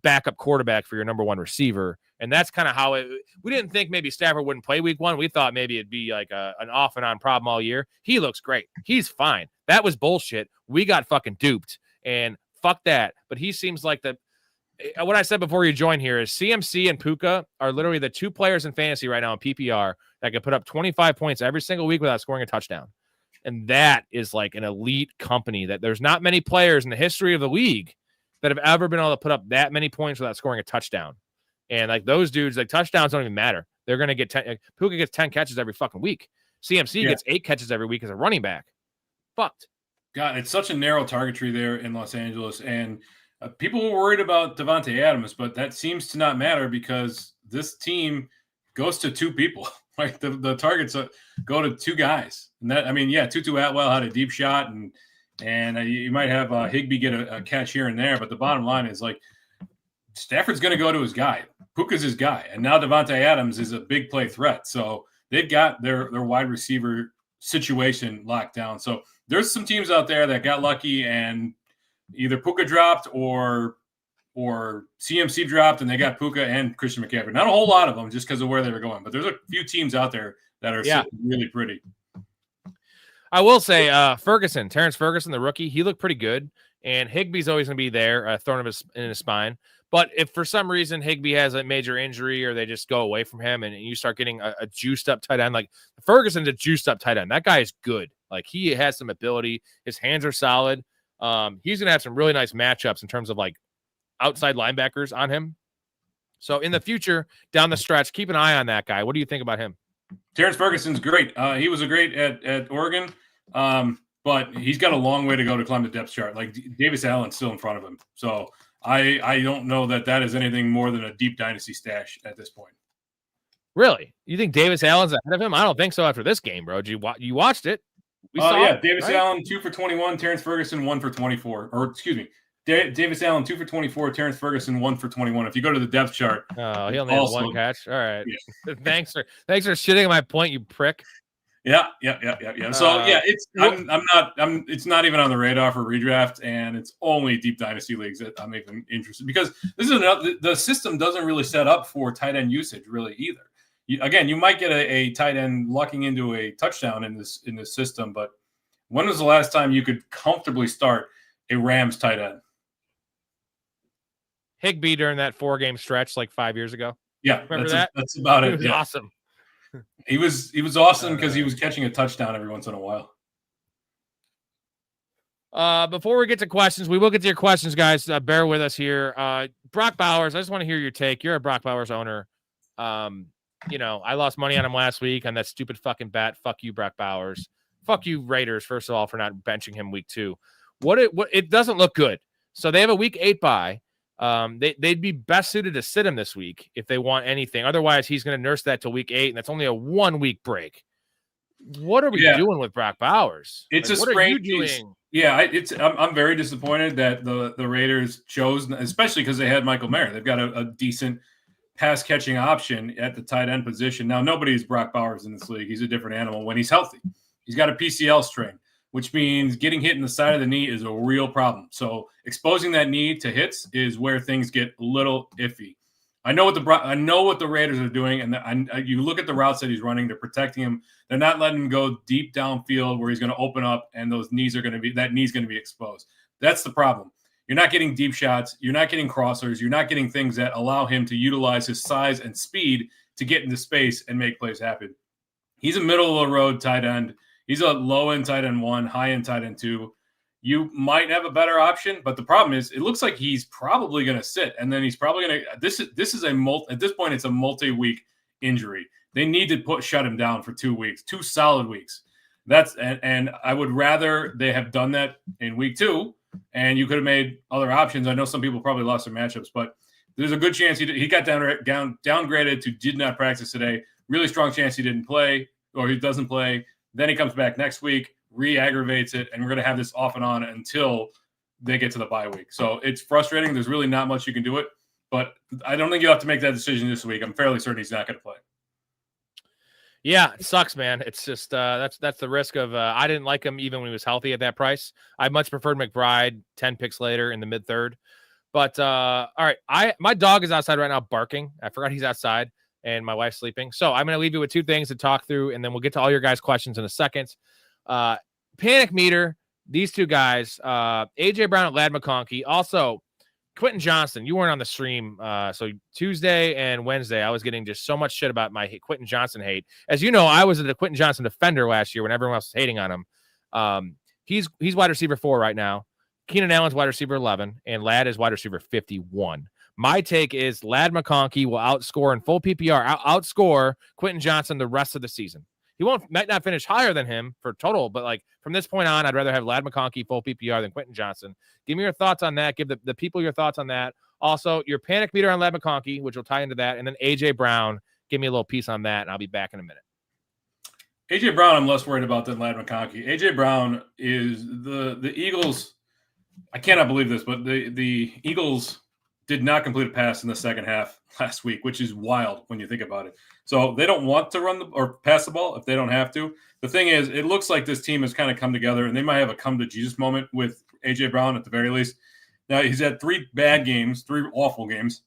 backup quarterback for your number one receiver. And that's kind of how we didn't think maybe Stafford wouldn't play week one. We thought maybe it'd be like an off and on problem all year. He looks great. He's fine. That was bullshit. We got fucking duped and fuck that. But he seems like what I said before you joined here is CMC and Puka are literally the two players in fantasy right now in PPR that can put up 25 points every single week without scoring a touchdown. And that is like an elite company that there's not many players in the history of the league that have ever been able to put up that many points without scoring a touchdown. And like those dudes, like touchdowns don't even matter. They're going to get 10. Puka gets 10 catches every fucking week. CMC gets 8 catches every week as a running back. Fucked. God, it's such a narrow target tree there in Los Angeles. And people were worried about Devontae Adams, but that seems to not matter because this team goes to two people. Like the targets go to two guys. And that, I mean, yeah, Tutu Atwell had a deep shot, and you might have Higbee get a catch here and there. But the bottom line is like Stafford's going to go to his guy. Puka's his guy, and now Devontae Adams is a big play threat. So they've got their wide receiver situation locked down. So there's some teams out there that got lucky and either Puka dropped or CMC dropped, and they got Puka and Christian McCaffrey. Not a whole lot of them just because of where they were going, but there's a few teams out there that are really pretty. I will say Terrence Ferguson, the rookie, he looked pretty good, and Higbee's always going to be there, throwing in his spine. But if for some reason Higbee has a major injury or they just go away from him and you start getting a juiced up tight end, like Ferguson's a juiced up tight end. That guy is good. Like he has some ability. His hands are solid. He's going to have some really nice matchups in terms of like outside linebackers on him. So in the future, down the stretch, keep an eye on that guy. What do you think about him? Terrence Ferguson's great. He was a great at Oregon, but he's got a long way to go to climb the depth chart. Like Davis Allen's still in front of him. So I don't know that is anything more than a deep dynasty stash at this point. Really? You think Davis Allen's ahead of him? I don't think so after this game, bro. You watched it. We saw it, Davis Allen 2 for 21, Terrence Ferguson 1 for 24. Or excuse me, Davis Allen 2 for 24, Terrence Ferguson 1 for 21. If you go to the depth chart, he only had one catch. All right. Yeah. Thanks for shitting on my point, you prick. Yeah. So it's not even on the radar for redraft, and it's only deep dynasty leagues that I'm even interested because this is the system doesn't really set up for tight end usage really either. You might get a tight end lucking into a touchdown in this system, but when was the last time you could comfortably start a Rams tight end? Higbee during that 4-game stretch like 5 years ago. Yeah, remember that? That's about it. It was awesome. He was awesome because he was catching a touchdown every once in a while. Before we get to questions, we will get to your questions, guys. Bear with us here. Brock Bowers, I just want to hear your take. You're a Brock Bowers owner. I lost money on him last week on that stupid fucking bet. Fuck you, Brock Bowers. Fuck you, Raiders, first of all, for not benching him week 2. It doesn't look good. So they have a week 8 bye. They'd be best suited to sit him this week if they want anything. Otherwise, he's going to nurse that till week 8, and that's only a 1-week break. What are we doing with Brock Bowers? It's like, a what strange. Are you doing? Yeah, I'm very disappointed that the Raiders chose, especially because they had Michael Mayer. They've got a decent pass catching option at the tight end position. Now, nobody's Brock Bowers in this league. He's a different animal when he's healthy. He's got a PCL strain, which means getting hit in the side of the knee is a real problem. So exposing that knee to hits is where things get a little iffy. I know what the Raiders are doing, and you look at the routes that he's running. They're protecting him. They're not letting him go deep downfield where he's going to open up, and that knee's going to be exposed. That's the problem. You're not getting deep shots. You're not getting crossers. You're not getting things that allow him to utilize his size and speed to get into space and make plays happen. He's a middle-of-the-road tight end. He's a low-end tight end 1, high-end tight end 2. You might have a better option, but the problem is it looks like he's probably going to sit, and then he's probably going to – this is at this point, it's a multi-week injury. They need to shut him down for 2 weeks, 2 solid weeks. And I would rather they have done that in week 2, and you could have made other options. I know some people probably lost their matchups, but there's a good chance he got downgraded to did not practice today. Really strong chance he didn't play or he doesn't play. Then he comes back next week, re-aggravates it, and we're going to have this off and on until they get to the bye week. So it's frustrating. There's really not much you can do it, but I don't think you'll have to make that decision this week. I'm fairly certain he's not going to play. Yeah, it sucks, man. It's just that's the risk of I didn't like him even when he was healthy at that price. I much preferred McBride 10 picks later in the mid-third. But all right, my dog is outside right now barking. I forgot he's outside, and my wife's sleeping. So I'm going to leave you with 2 things to talk through, and then we'll get to all your guys' questions in a second. Panic meter, these 2 guys, AJ Brown and Lad McConkey. Also, Quentin Johnson, you weren't on the stream. So Tuesday and Wednesday, I was getting just so much shit about my Quentin Johnson hate. As you know, I was a Quentin Johnson defender last year when everyone else was hating on him. He's wide receiver 4 right now. Keenan Allen's wide receiver 11, and Lad is wide receiver 51. My take is Lad McConkey will outscore in full PPR, outscore Quentin Johnson the rest of the season. He might not finish higher than him for total, but like from this point on, I'd rather have Lad McConkey full PPR than Quentin Johnson. Give me your thoughts on that. Give the people your thoughts on that. Also, your panic meter on Lad McConkey, which will tie into that, and then AJ Brown. Give me a little piece on that, and I'll be back in a minute. AJ Brown, I'm less worried about than Lad McConkey. AJ Brown is the Eagles. I cannot believe this, but the Eagles did not complete a pass in the second half last week, which is wild when you think about it. So they don't want to run or pass the ball if they don't have to. The thing is, it looks like this team has kind of come together, and they might have a come to Jesus moment with AJ Brown at the very least. Now he's had 3 bad games, 3 awful games,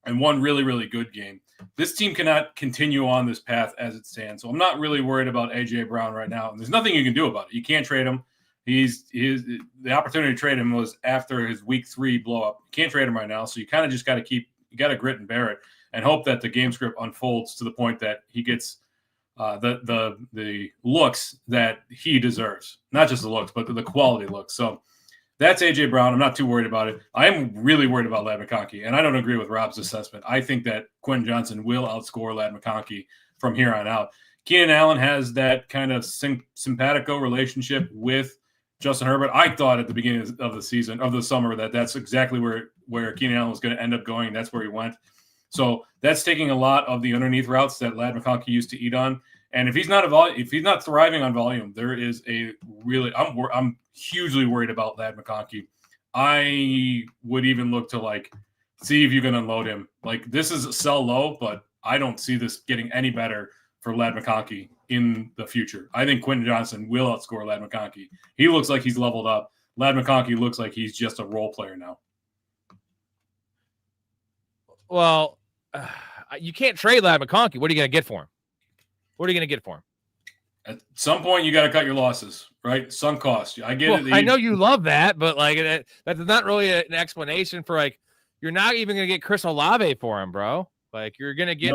and 1 really, really good game. This team cannot continue on this path as it stands. So I'm not really worried about AJ Brown right now. And there's nothing you can do about it. You can't trade him. The opportunity to trade him was after his week 3 blow up. You can't trade him right now. So you kind of just got to grit and bear it and hope that the game script unfolds to the point that he gets the looks that he deserves. Not just the looks, but the quality looks. So that's AJ Brown. I'm not too worried about it. I am really worried about Lad McConkey, and I don't agree with Rob's assessment. I think that Quentin Johnson will outscore Lad McConkey from here on out. Keenan Allen has that kind of simpatico relationship with Justin Herbert. I thought at the beginning of the summer, that's exactly where Keenan Allen was going to end up going. That's where he went. So that's taking a lot of the underneath routes that Lad McConkey used to eat on. And if he's not thriving on volume, there is I'm hugely worried about Lad McConkey. I would even look to see if you can unload him. This is a sell low, but I don't see this getting any better for Lad McConkey in the future. I think Quentin Johnson will outscore Lad McConkey. He looks like he's leveled up. Lad McConkey looks like he's just a role player now. Well, you can't trade Lad McConkey. What are you going to get for him? At some point, you got to cut your losses, right? Sunk cost. I get it. I know you love that, but that's not really an explanation for you're not even going to get Chris Olave for him, bro. You're going to get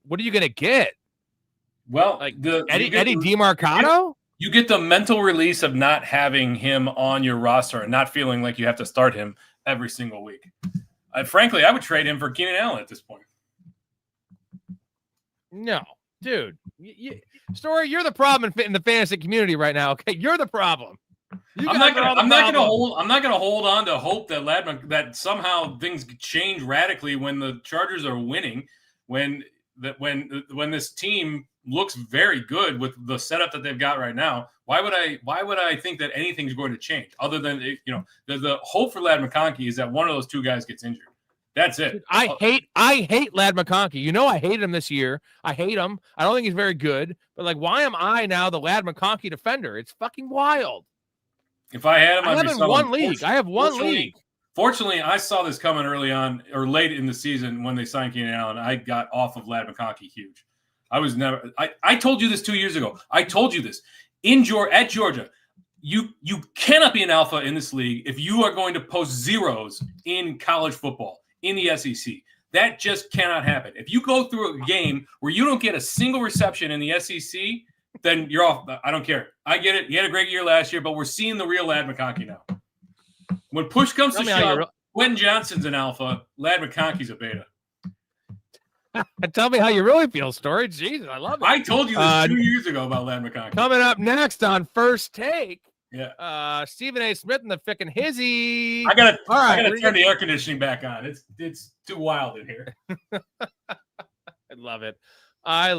what are you going to get? Well, Eddie DeMarcado? You get the mental release of not having him on your roster and not feeling like you have to start him every single week. Frankly, I would trade him for Keenan Allen at this point. No, dude. Story, you're the problem in the fantasy community right now. Okay, you're the problem. I'm not gonna hold on to hope that that somehow things change radically when the Chargers are winning. When this team looks very good with the setup that they've got right now, why would I think that anything's going to change other than the hope for Lad McConkey is that one of those 2 guys gets injured. That's it. I hate Lad McConkey. I hated him this year. I hate him. I don't think he's very good. But why am I now the Lad McConkey defender? It's fucking wild. If I had him, I have one league. Fortunately, I saw this coming early on or late in the season when they signed Keenan Allen. I got off of Ladd McConkey huge. I told you this 2 years ago. I told you this at Georgia. You cannot be an alpha in this league if you are going to post zeros in college football in the SEC. That just cannot happen. If you go through a game where you don't get a single reception in the SEC, then you're off. I don't care. I get it. He had a great year last year, but we're seeing the real Ladd McConkey now. When push comes to shove, Quentin Johnston's an alpha. Ladd McConkey's a beta. Tell me how you really feel, Storey. Jesus, I love it. I told you this 2 years ago about Ladd McConkey. Coming up next on First Take. Yeah. Stephen A. Smith and the fickin' hizzy. I gotta turn the air conditioning back on. It's too wild in here. I love it. All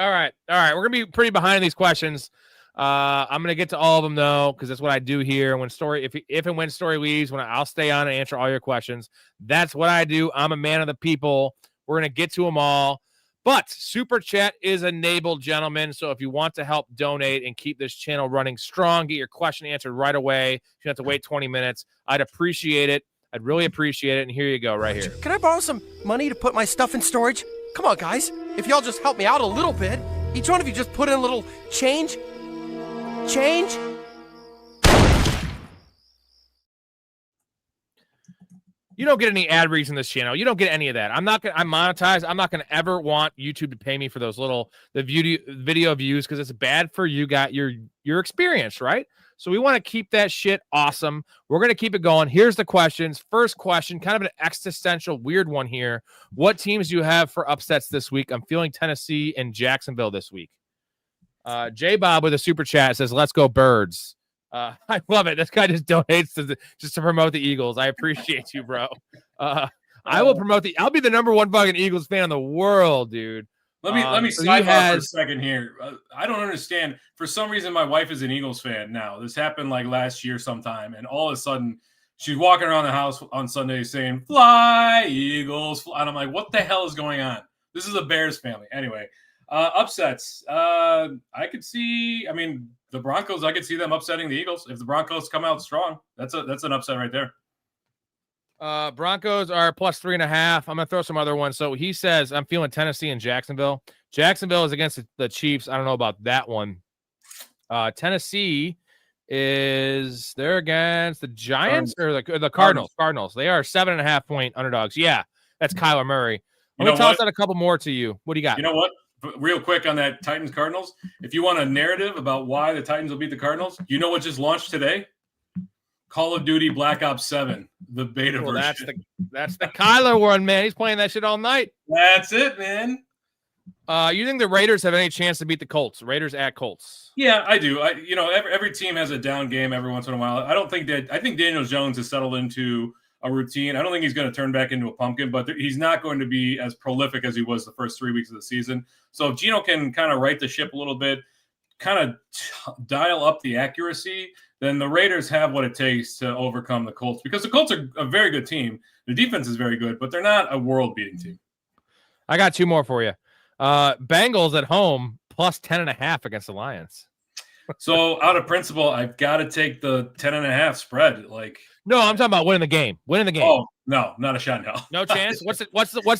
right. We're gonna be pretty behind these questions. I'm gonna get to all of them though, because that's what I do here. When Storey, if and when Storey leaves, I'll stay on and answer all your questions. That's what I do. I'm a man of the people. We're gonna get to them all. But Super Chat is enabled, gentlemen. So if you want to help donate and keep this channel running strong, get your question answered right away. You don't have to wait 20 minutes. I'd appreciate it. I'd really appreciate it. And here you go, right here. Can I borrow some money to put my stuff in storage? Come on, guys. If y'all just help me out a little bit. Each one of you just put in a little change. You don't get any ad reads in this channel. You don't get any of that. I'm monetized. I'm not going to ever want YouTube to pay me for those the video views because it's bad for you. Got your experience, right? So we want to keep that shit awesome. We're going to keep it going. Here's the questions. First question, kind of an existential weird one here. What teams do you have for upsets this week? I'm feeling Tennessee and Jacksonville this week. J Bob with a super chat says, "Let's go Birds." I love it. This guy just donates to promote the Eagles. I appreciate you, bro. I will promote I'll be the number one fucking Eagles fan in the world, dude. Let me sidebar for a second here. I don't understand. For some reason, my wife is an Eagles fan now. This happened like last year sometime, and all of a sudden, she's walking around the house on Sunday saying, "Fly, Eagles!" Fly. And I'm like, "What the hell is going on?" This is a Bears family. Anyway, upsets. I could see. I mean, the Broncos. I could see them upsetting the Eagles if the Broncos come out strong. That's an upset right there. Broncos are plus 3.5. I'm gonna throw some other ones. So he says I'm feeling Tennessee and Jacksonville. Jacksonville is against the Chiefs. I don't know about that one. Tennessee they're against the Giants or the Cardinals. Cardinals. They are 7.5 point underdogs. Yeah, that's Kyler Murray. Let me toss out a couple more to you. What do you got? You know what? Real quick on that Titans Cardinals. If you want a narrative about why the Titans will beat the Cardinals, you know what just launched today? Call of Duty Black Ops 7, the beta version. That's the Kyler one, man. He's playing that shit all night. That's it, man. You think the Raiders have any chance to beat the Colts? Raiders at Colts. Yeah, I do. Every team has a down game every once in a while. I think Daniel Jones has settled into a routine. I don't think he's going to turn back into a pumpkin, but he's not going to be as prolific as he was the first 3 weeks of the season. So if Geno can kind of right the ship a little bit, kind of dial up the accuracy, then the Raiders have what it takes to overcome the Colts, because the Colts are a very good team. The defense is very good, but they're not a world-beating team. I got two more for you. Bengals at home plus 10.5 against the Lions. So out of principle, I've got to take the 10.5 spread. No, I'm talking about winning the game. Oh no, not a shot in hell. No chance. What's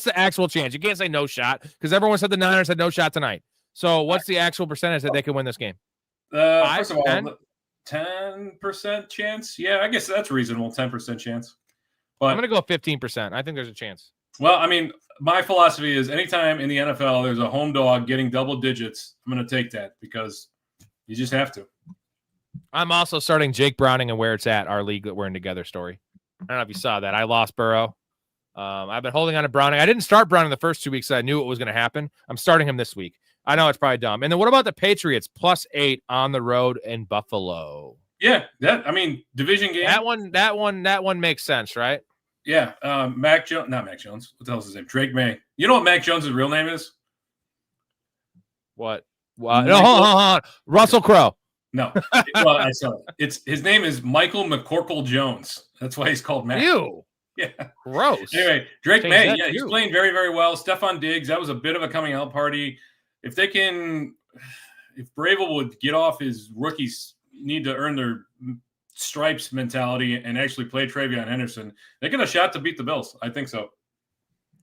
the actual chance? You can't say no shot because everyone said the Niners had no shot tonight. So what's the actual percentage that they could win this game? First of all, 10% chance. Yeah, I guess that's reasonable. 10% chance. But I'm going to go 15%. I think there's a chance. Well, I mean, my philosophy is anytime in the NFL there's a home dog getting double digits, I'm going to take that because you just have to. I'm also starting Jake Browning and Where It's At, our league that we're in together story. I don't know if you saw that. I lost Burrow. I've been holding on to Browning. I didn't start Browning the first 2 weeks. So I knew what was going to happen. I'm starting him this week. I know it's probably dumb. And then what about the Patriots? Plus 8 on the road in Buffalo. Yeah, division game. That one makes sense, right? Yeah. Not Mac Jones. What the hell is his name? Drake May. You know what Mac Jones' real name is? What? No, hold on. Russell Crowe. No. Well, I saw it. His name is Michael McCorkle Jones. That's why he's called Mac. Ew. Yeah. Gross. Anyway, Drake May. Yeah, he's playing very, very well. Stephon Diggs. That was a bit of a coming out party. If Bravel would get off his rookies need to earn their stripes mentality and actually play Travion Henderson, they get a shot to beat the Bills. I think so.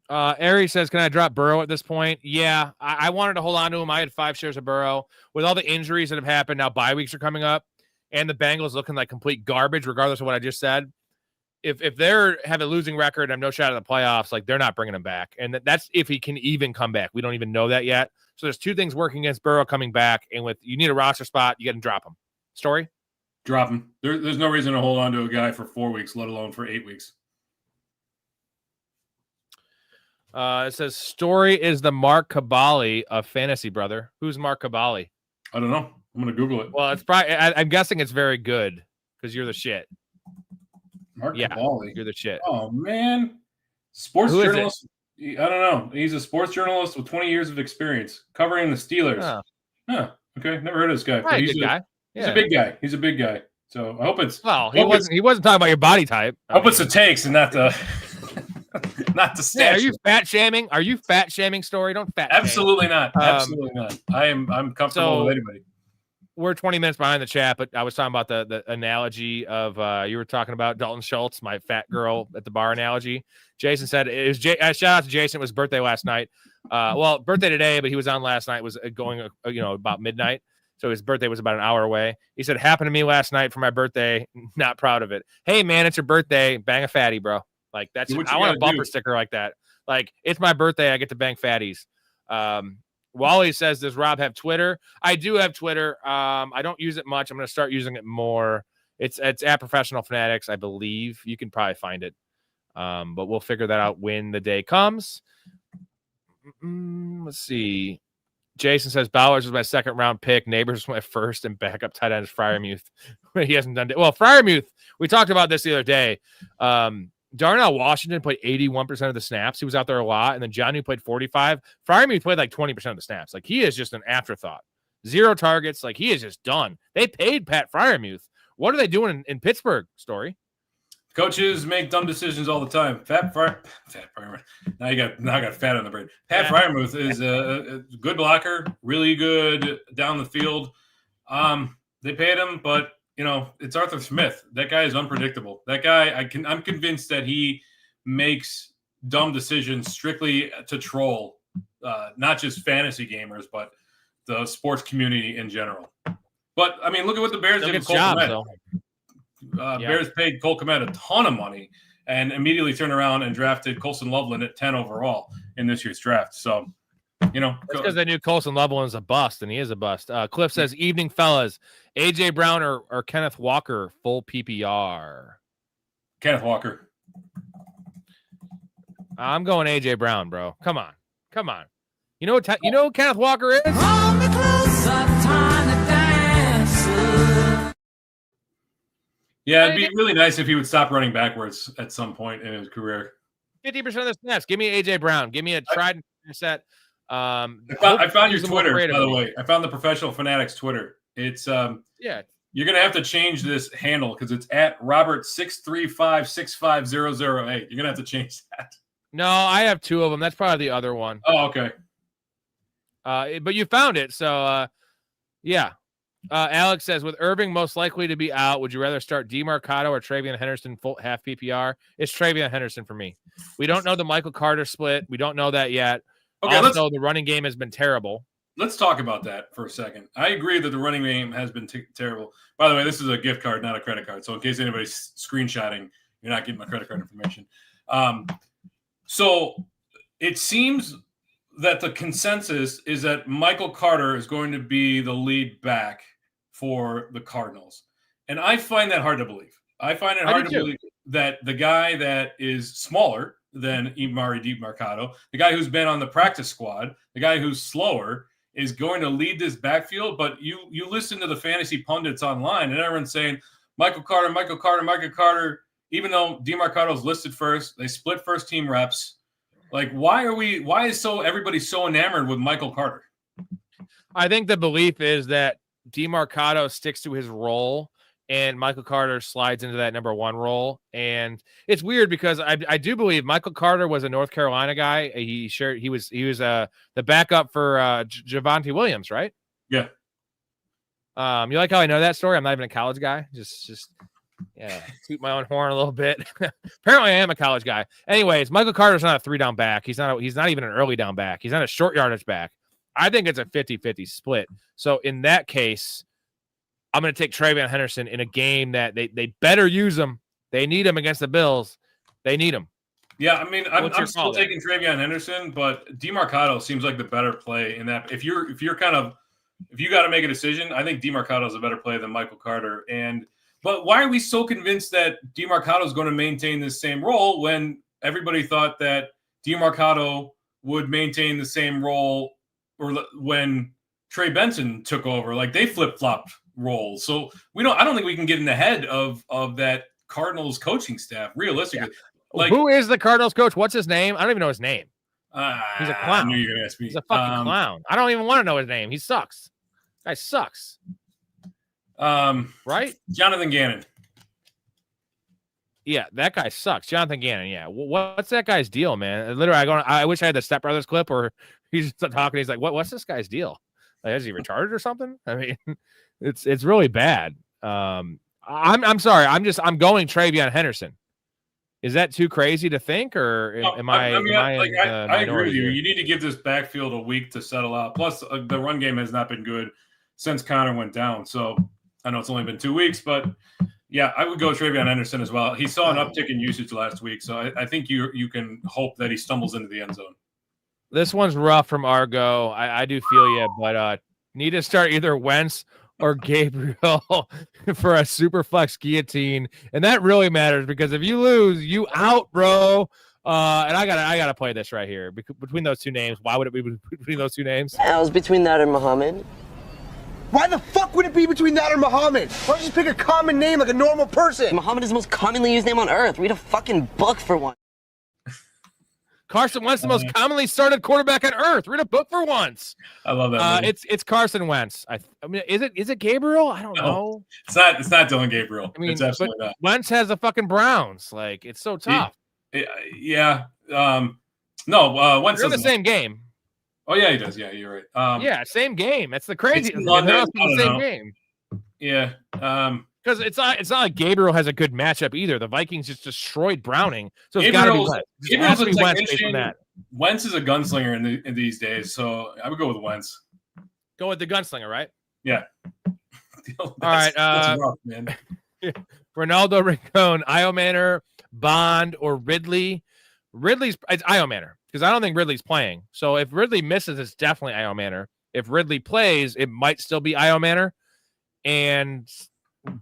Ari says, can I drop Burrow at this point? Yeah, I wanted to hold on to him. I had 5 shares of Burrow. With all the injuries that have happened, now bye weeks are coming up, and the Bengals looking like complete garbage, regardless of what I just said. If they're have a losing record and have no shot at the playoffs, like they're not bringing him back. And that's if he can even come back. We don't even know that yet. So there's 2 things working against Burrow coming back. And with you need a roster spot, you got to drop him. Story? Drop him. There's no reason to hold on to a guy for 4 weeks, let alone for 8 weeks. It says Story is the Mark Cabali of fantasy, brother. Who's Mark Cabali? I don't know. I'm going to Google it. Well, it's probably, I'm guessing it's very good because you're the shit. Mark Cabali. You're the shit. Oh, man. Sports journalist. I don't know. He's a sports journalist with 20 years of experience covering the Steelers. Huh. Okay. Never heard of this guy. Right, good guy. He's a big guy. He's a big guy. So I hope it's. Well, he wasn't talking about your body type. I hope it's the takes and not the. Not the stature. Yeah, are you fat shaming? Are you fat shaming, Story? Don't fat shame. Absolutely not. Absolutely not. I'm comfortable with anybody. We're 20 minutes behind the chat, but I was talking about the analogy of you were talking about Dalton Schultz, my fat girl at the bar analogy. Jason said it was shout out to Jason. It was birthday last night. Well, birthday today, but he was on last night. Was going about midnight. So his birthday was about an hour away. He said, happened to me last night for my birthday. Not proud of it. Hey man, it's your birthday. Bang a fatty, bro. Like that's I want a bumper sticker like that. Like it's my birthday, I get to bang fatties. Wally says, does Rob have Twitter? I do have Twitter. I don't use it much. I'm going to start using it more. It's at Professional Fanatics, I believe. You can probably find it. But we'll figure that out when the day comes. Let's see. Jason says Bowers was my 2nd round pick. Neighbors was my 1st, and backup tight end is Freiermuth. He hasn't done it. Well, Freiermuth, we talked about this the other day. Darnell Washington played 81% of the snaps. He was out there a lot. And then Johnny played 45. Freiermuth played like 20% of the snaps. Like he is just an afterthought. 0 targets. Like he is just done. They paid Pat Freiermuth. What are they doing in Pittsburgh, Story? Coaches make dumb decisions all the time. Fat Freiermuth. Now I got fat on the brain. Pat Freiermuth is a good blocker, really good down the field. They paid him, but it's Arthur Smith. That guy is unpredictable. That guy, I'm convinced that he makes dumb decisions strictly to troll, not just fantasy gamers, but the sports community in general. But I mean, look at what the Bears did with Cole Kmet. Bears paid Cole Kmet a ton of money and immediately turned around and drafted Colson Loveland at 10 overall in this year's draft. So. That's because they knew Colson Loveland was a bust, and he is a bust. Cliff says, evening, fellas. A.J. Brown or Kenneth Walker, full PPR? Kenneth Walker. I'm going A.J. Brown, bro. Come on. You know who Kenneth Walker is? Yeah, it'd be really nice if he would stop running backwards at some point in his career. 50% of the snaps. Give me A.J. Brown. Give me a tried and set. I found your Twitter, by the way. I found the Professional Fanatics Twitter. It's you're gonna have to change this handle because it's at Robert635-65008. You're gonna have to change that. No, I have 2 of them. That's probably the other one. Oh, okay. But you found it, so yeah. Alex says, with Irving most likely to be out, would you rather start DeMarcado or Travion Henderson full half PPR? It's Travion Henderson for me. We don't know the Michael Carter split. We don't know that yet. Okay, also, the running game has been terrible. Let's talk about that for a second. I agree that the running game has been terrible. By the way, this is a gift card, not a credit card. So in case anybody's screenshotting, you're not getting my credit card information. So it seems that the consensus is that Michael Carter is going to be the lead back for the Cardinals. And I find that hard to believe. I find it hard to believe that the guy that is smaller than Emari DeMarcado, the guy who's been on the practice squad, the guy who's slower, is going to lead this backfield. But you listen to the fantasy pundits online, and everyone's saying, Michael Carter, even though DeMarcado's listed first, they split first-team reps. Like, why is everybody so enamored with Michael Carter? I think the belief is that DeMarcado sticks to his role and Michael Carter slides into that number 1 role. And it's weird because I do believe Michael Carter was a North Carolina guy. He was the backup for Javonte Williams, right? Yeah. You like how I know that story? I'm not even a college guy. Just Yeah, toot my own horn a little bit. Apparently, I am a college guy. Anyways, Michael Carter's not a 3-down back. He's not even an early down back. He's not a short yardage back. I think it's a 50-50 split. So in that case, I'm going to take TreVeyon Henderson in a game that they better use him. They need him against the Bills. They need him. Yeah, I mean, I'm still taking TreVeyon Henderson, but DeMarcado seems like the better play in that. If you got to make a decision, I think DeMarcado is a better play than Michael Carter. But why are we so convinced that DeMarcado is going to maintain this same role when everybody thought that DeMarcado would maintain the same role or when Trey Benson took over? Like they flip-flopped roles. So I don't think we can get in the head of that Cardinals coaching staff realistically. Yeah. Like, who is the Cardinals coach? What's his name? I don't even know his name. He's a clown. I knew you were going to ask me. He's a fucking clown. I don't even want to know his name. He sucks. Guy sucks. Right? Jonathan Gannon. Yeah, that guy sucks. Jonathan Gannon. Yeah. What's that guy's deal, man? Literally, I wish I had the Step Brothers clip where he's talking. He's like, what's this guy's deal? Like, is he retarded or something? I mean, it's really bad. I'm sorry. I'm going TreVeyon Henderson. Is that too crazy to think, or am I? I agree with you. You need to give this backfield a week to settle out. Plus, the run game has not been good since Connor went down. So I know it's only been 2 weeks, but yeah, I would go TreVeyon Henderson as well. He saw an uptick in usage last week, so I think you can hope that he stumbles into the end zone. This one's rough from Argo. I do feel you, but need to start either Wentz or Gabriel for a super flex guillotine, and that really matters because if you lose, you out, bro. And I gotta play this right here between those two names. Why would it be between those two names? I was between that and Muhammad. Why the fuck would it be between that and Muhammad? Why don't you just pick a common name like a normal person? Muhammad is the most commonly used name on earth. Read a fucking book for one. Carson Wentz, the most commonly started quarterback on earth. Read a book for once. I love that. It's Carson Wentz. I mean, is it Gabriel? I don't know. It's not Dylan Gabriel. I mean, it's absolutely not. Wentz has the fucking Browns. Like, it's so tough. Yeah. No. Wentz. They're in the same game. Oh yeah, he does. Yeah, you're right. Yeah, same game. That's the crazy. It's the same game. Yeah. Because it's not like Gabriel has a good matchup either. The Vikings just destroyed Browning, so it's got to be Wentz. Gabriel's a technician. Wentz is a gunslinger in these days, so I would go with Wentz. Go with the gunslinger, right? Yeah. All right. That's rough, man. Ronaldo, Rincon, Io Manor, Bond, or Ridley. It's Io Manor because I don't think Ridley's playing. So if Ridley misses, it's definitely Io Manor. If Ridley plays, it might still be Io Manor. And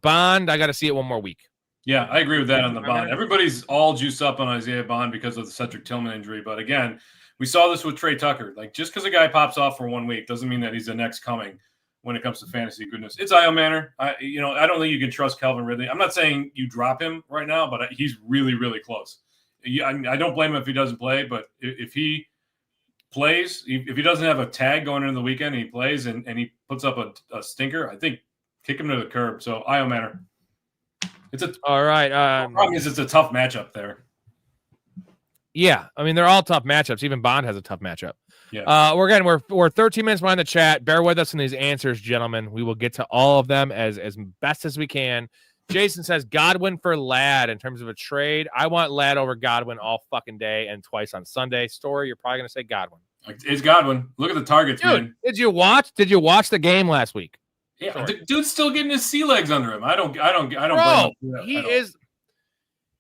Bond, I got to see it one more week. Yeah, I agree with that on the Bond. Everybody's all juiced up on Isaiah Bond because of the Cedric Tillman injury. But again, we saw this with Trey Tucker. Like, just because a guy pops off for 1 week doesn't mean that he's the next coming when it comes to fantasy goodness. It's Io Manor. I don't think you can trust Calvin Ridley. I'm not saying you drop him right now, but he's really, really close. I don't blame him if he doesn't play, but if he plays, if he doesn't have a tag going into the weekend, and he plays and he puts up a stinker, I think kick him to the curb. So Io Manor. All right. The problem is it's a tough matchup there. Yeah, I mean they're all tough matchups. Even Bond has a tough matchup. Yeah. We're 13 minutes behind the chat. Bear with us in these answers, gentlemen. We will get to all of them as best as we can. Jason says Godwin for Ladd in terms of a trade. I want Ladd over Godwin all fucking day and twice on Sunday. Story, you're probably gonna say Godwin. It's Godwin. Look at the targets, dude, man. Did you watch the game last week? Yeah, the dude's still getting his sea legs under him. I don't Bro, blame him.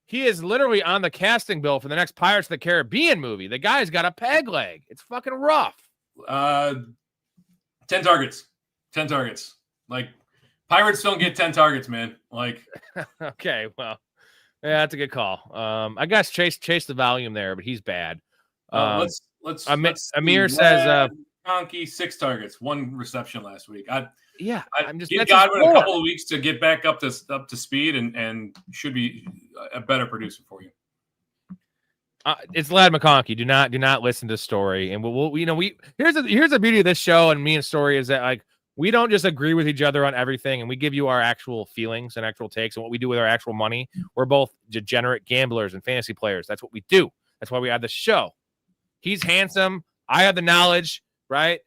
He is literally on the casting bill for the next Pirates of the Caribbean movie. The guy's got a peg leg. It's fucking rough. 10 targets. 10 targets. Like, Pirates don't get 10 targets, man. Like, okay, well, yeah, that's a good call. I guess chase the volume there, but he's bad. Let's Amir says Conkey 6 targets, 1 reception last week. I'm just give Godwin a couple of weeks to get back up to speed and should be a better producer for you. It's Ladd McConkey. Do not listen to Story. And here's the beauty of this show and me and Story is that like we don't just agree with each other on everything, and we give you our actual feelings and actual takes and what we do with our actual money. We're both degenerate gamblers and fantasy players. That's what we do. That's why we have the show. He's handsome. I have the knowledge, right?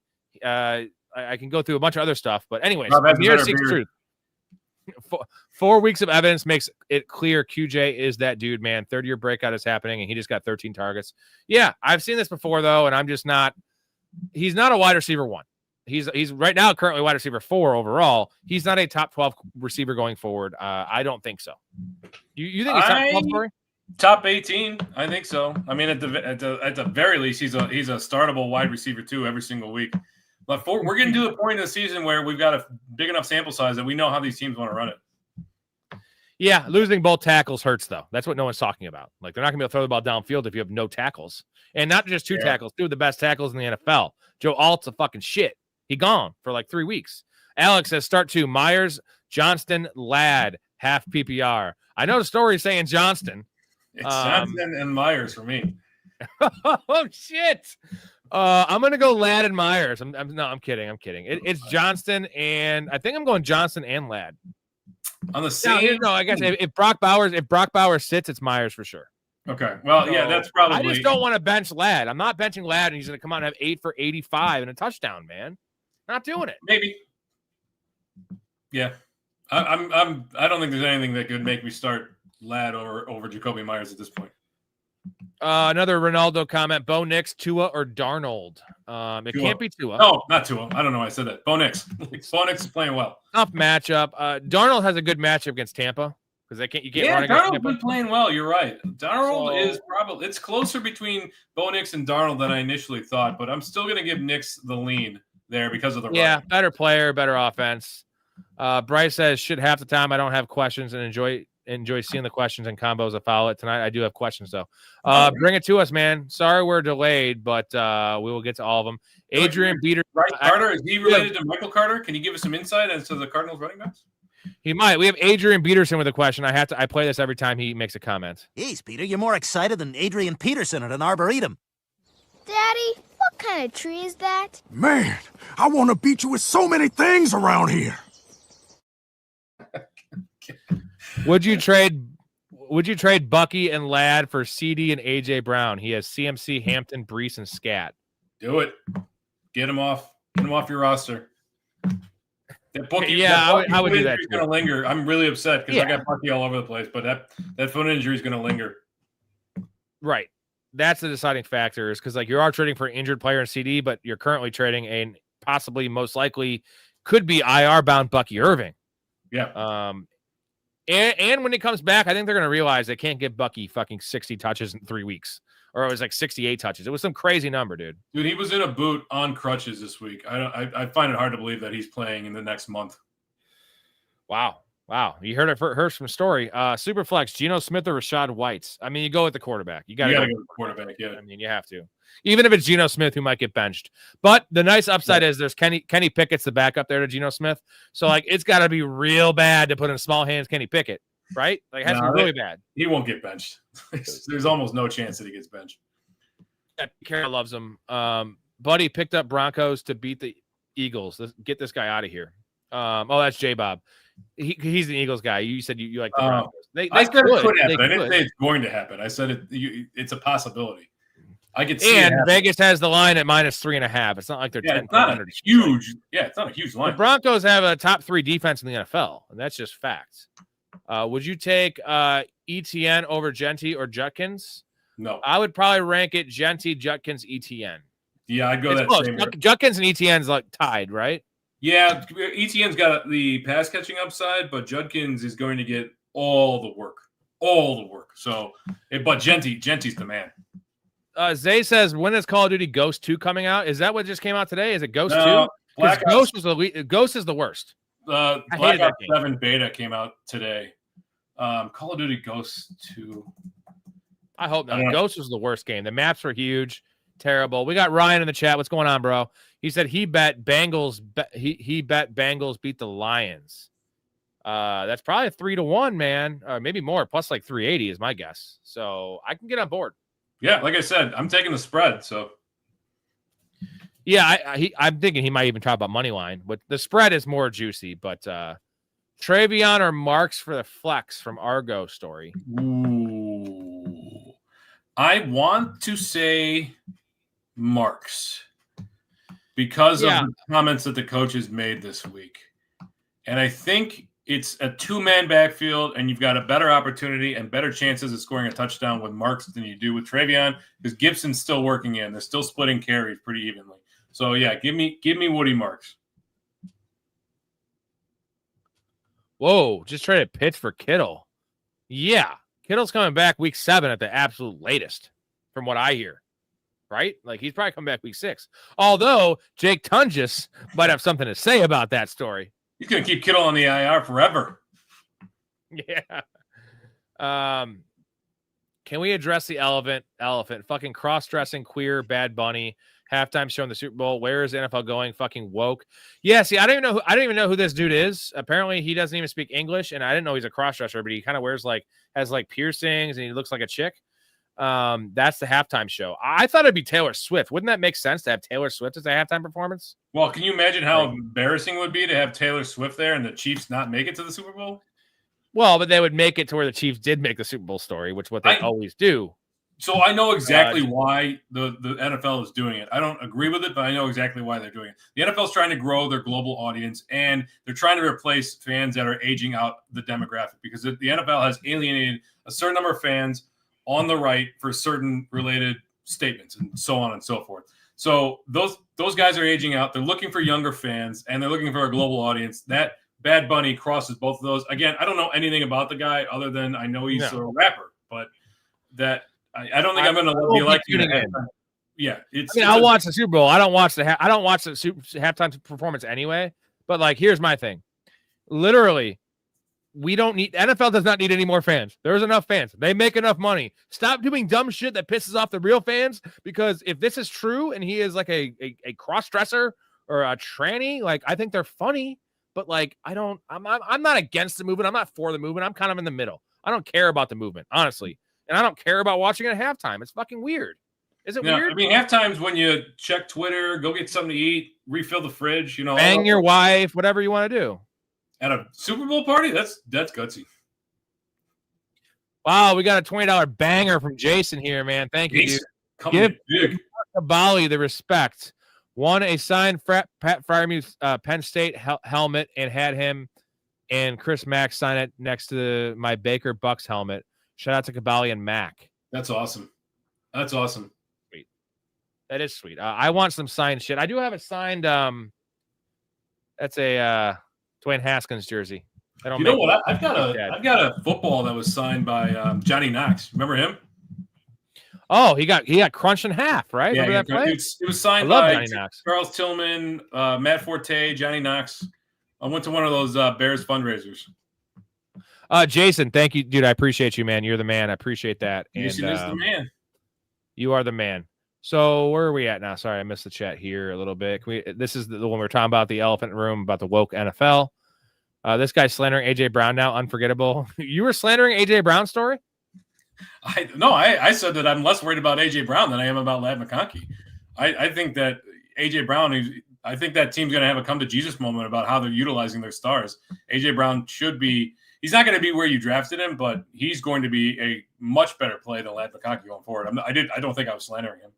I can go through a bunch of other stuff, but anyways, Amir seeks truth. 4 weeks of evidence makes it clear QJ is that dude, man. Third-year breakout is happening, and he just got 13 targets. Yeah, I've seen this before, though, and I'm just not – he's not a wide receiver 1. He's right now currently wide receiver 4 overall. He's not a top 12 receiver going forward. I don't think so. You think he's top 12, Corey? Top 18, I think so. I mean, at the very least, he's a startable wide receiver 2 every single week. But we're getting to the point in the season where we've got a big enough sample size that we know how these teams want to run it. Yeah, losing both tackles hurts, though. That's what no one's talking about. Like, they're not going to be able to throw the ball downfield if you have no tackles. And not just 2 tackles, 2 of the best tackles in the NFL. Joe Alt's a fucking shit. He gone for like 3 weeks. Alex says, start 2. Myers, Johnston, Ladd, half PPR. I know the story is saying Johnston. It's Johnston and Myers for me. Oh, shit. I'm going to go Ladd and Myers. I'm kidding. It's Johnston, and I think I'm going Johnston and Ladd. On the same. No, I guess if Brock Bowers sits, it's Myers for sure. Okay. Well, So, yeah, that's probably. I just don't want to bench Ladd. I'm not benching Ladd, and he's going to come out and have 8 for 85 and a touchdown, man. Not doing it. Maybe. Yeah. I don't think there's anything that could make me start Ladd over Jacoby Myers at this point. Another Ronaldo comment. Bo Nix, Tua, or Darnold? It Tua. can't be Tua. No, not Tua. I don't know why I said that. Bo Nix. Bo Nix is playing well. Tough matchup. Darnold has a good matchup against Tampa because you can't run against Darnold's Tampa. been playing well. You're right. Darnold is probably – it's closer between Bo Nix and Darnold than I initially thought, but I'm still going to give Nix the lean there because of the run. Better player, better offense. Bryce says, shit, half the time I don't have questions and enjoy seeing the questions and combos that follow it. Tonight I do have questions, though. Bring it to us, man. Sorry we're delayed, but we will get to all of them. Adrian Beater. Bryce Carter, is he related to Michael Carter? Can you give us some insight as to the Cardinals running backs? He might. We have Adrian Peterson with a question. I play this every time he makes a comment. Jeez, Peter, you're more excited than Adrian Peterson at an arboretum. Daddy, what kind of tree is that? Man, I want to beat you with so many things around here. Would you trade Bucky and Ladd for CD and AJ Brown? He has CMC, Hampton, Brees, and Scat. Do it. Get him off. Get him off your roster. That Bucky, I would do that. Going to linger. I'm really upset because I got Bucky all over the place, but that foot injury is going to linger. Right. That's the deciding factor, is because like you are trading for an injured player in CD, but you're currently trading a possibly, most likely, could be IR bound Bucky Irving. Yeah. And when he comes back, I think they're going to realize they can't give Bucky fucking 60 touches in 3 weeks. Or it was like 68 touches. It was some crazy number, dude. Dude, he was in a boot on crutches this week. I find it hard to believe that he's playing in the next month. Wow. You heard it first from Story. Superflex, Geno Smith or Rashad White? I mean, you go with the quarterback. You got to go with the quarterback, yeah. I mean, you have to. Even if it's Geno Smith who might get benched. But the nice upside is there's Kenny Pickett's the backup there to Geno Smith. So, like, it's got to be real bad to put in small hands Kenny Pickett, right? Like, it has to be really bad. He won't get benched. There's almost no chance that he gets benched. Yeah, Carol loves him. Buddy picked up Broncos to beat the Eagles. Get this guy out of here. That's J-Bob. He's an Eagles guy. You said you like the Broncos. I said it could happen. I didn't say it's going to happen. I said it's a possibility. I could see. And Vegas has the line at -3.5. It's not like they're 10. It's not a huge. Yeah, it's not a huge line. The Broncos have a top 3 defense in the NFL, and that's just facts. Would you take ETN over Genty or Judkins? No. I would probably rank it Genty, Judkins, ETN. Yeah, I'd go it's that close. same. Judkins and ETN's like tied, right? Yeah, ETN's got the pass catching upside, but Judkins is going to get all the work. So, but Genty's the man. Zay says, when is Call of Duty Ghost 2 coming out? Is that what just came out today? Is it Ghost 2? Ghost is the worst. Black Ops 7 beta came out today. Call of Duty Ghost 2. I hope not. Ghost was the worst game. The maps were huge, terrible. We got Ryan in the chat. What's going on, bro? He said he bet Bengals. He bet Bengals beat the Lions. That's probably a 3-1, man. Maybe more. Plus like 380 is my guess. So I can get on board. Yeah, like I said, I'm taking the spread. So yeah, I'm thinking he might even talk about money line, but the spread is more juicy. But Travion or Marks for the flex from Argo Story. Ooh, I want to say Marks because of the comments that the coaches made this week, and I think it's a two-man backfield, and you've got a better opportunity and better chances of scoring a touchdown with Marks than you do with Travion, because Gibson's still working in. They're still splitting carries pretty evenly. So, yeah, give me Woody Marks. Whoa, just try to pitch for Kittle. Yeah, Kittle's coming back week 7 at the absolute latest, from what I hear. Right? Like, he's probably coming back week 6. Although, Jake Tungus might have something to say about that story. He's going to keep Kittle on the IR forever. Yeah. Can we address the elephant? Fucking cross-dressing queer Bad Bunny halftime show in the Super Bowl. Where is the NFL going? Fucking woke. Yeah, see, I don't even know who this dude is. Apparently, he doesn't even speak English, and I didn't know he's a cross-dresser, but he kind of has piercings, and he looks like a chick. That's the halftime show. I thought it'd be Taylor Swift. Wouldn't that make sense to have Taylor Swift as a halftime performance? Well, can you imagine how embarrassing it would be to have Taylor Swift there and the Chiefs not make it to the Super Bowl? Well, but they would make it to where the Chiefs did make the Super Bowl story, which is what they always do. So I know exactly why the NFL is doing it. I don't agree with it, but I know exactly why they're doing it. The NFL is trying to grow their global audience, and they're trying to replace fans that are aging out the demographic, because the NFL has alienated a certain number of fans on the right for certain related statements and so on and so forth. So those guys are aging out. They're looking for younger fans, and they're looking for a global audience. That Bad Bunny crosses both of those. Again, I don't know anything about the guy other than I know he's a rapper, but that I don't think I'm going to be like you. Yeah, I'll watch the Super Bowl. I don't watch the halftime performance anyway. But like, here's my thing. Literally, NFL does not need any more fans. There's enough fans. They make enough money. Stop doing dumb shit that pisses off the real fans, because if this is true and he is like a cross-dresser or a tranny, like, I think they're funny, but like, I'm not against the movement. I'm not for the movement. I'm kind of in the middle. I don't care about the movement, honestly. And I don't care about watching it at halftime. It's fucking weird. Is it weird? I mean, halftime's when you check Twitter, go get something to eat, refill the fridge, bang your wife, whatever you want to do. At a Super Bowl party? That's gutsy. Wow, we got a $20 banger from Jason here, man. Thank you, dude. Give Bali the respect. Won a signed Pat Fryermuth Penn State helmet and had him and Chris Mack sign it next to my Baker Bucks helmet. Shout out to Kabali and Mac. That's awesome. That's awesome. Sweet. That is sweet. I want some signed shit. I do have it signed. That's a Dwayne Haskins jersey. You know what? I've got a football that was signed by Johnny Knox. Remember him? Oh, he got crunched in half, right? Yeah, remember that play? It was signed by Charles Tillman, Matt Forte, Johnny Knox. I went to one of those Bears fundraisers. Jason, thank you, dude. I appreciate you, man. You're the man. I appreciate that. Jason is the man. You are the man. So where are we at now? Sorry, I missed the chat here a little bit. This is the one we're talking about, the elephant room, about the woke NFL. This guy's slandering AJ Brown now. Unforgettable. You were slandering AJ Brown story? I said that I'm less worried about AJ Brown than I am about Ladd McConkey. I think that AJ Brown, I think that team's going to have a come to Jesus moment about how they're utilizing their stars. AJ Brown he's not going to be where you drafted him, but he's going to be a much better play than Ladd McConkey going forward. I don't think I was slandering him.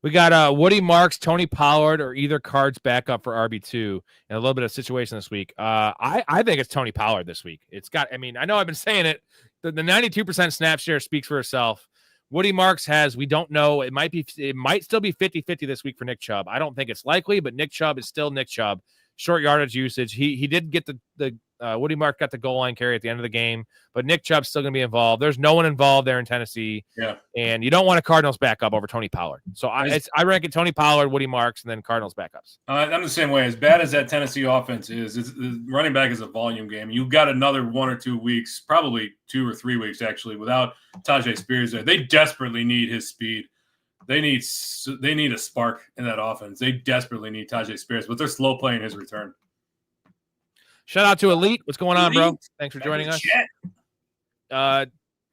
We got Woody Marks, Tony Pollard, or either Cards back up for RB2, and a little bit of situation this week. I think it's Tony Pollard this week. I know I've been saying it. The 92% snap share speaks for itself. Woody Marks we don't know. It might still be 50-50 this week for Nick Chubb. I don't think it's likely, but Nick Chubb is still Nick Chubb. Short yardage usage. He did get the Woody Marks got the goal line carry at the end of the game, but Nick Chubb's still going to be involved. There's no one involved there in Tennessee. Yeah. And you don't want a Cardinals backup over Tony Pollard. So I rank it Tony Pollard, Woody Marks, and then Cardinals backups. I'm the same way. As bad as that Tennessee offense is, running back is a volume game. You've got another 1 or 2 weeks, probably 2 or 3 weeks actually, without Tajay Spears there. They desperately need his speed. They need a spark in that offense. They desperately need Tajay Spears, but they're slow playing his return. Shout out to Elite. What's going on, bro? Thanks for joining us.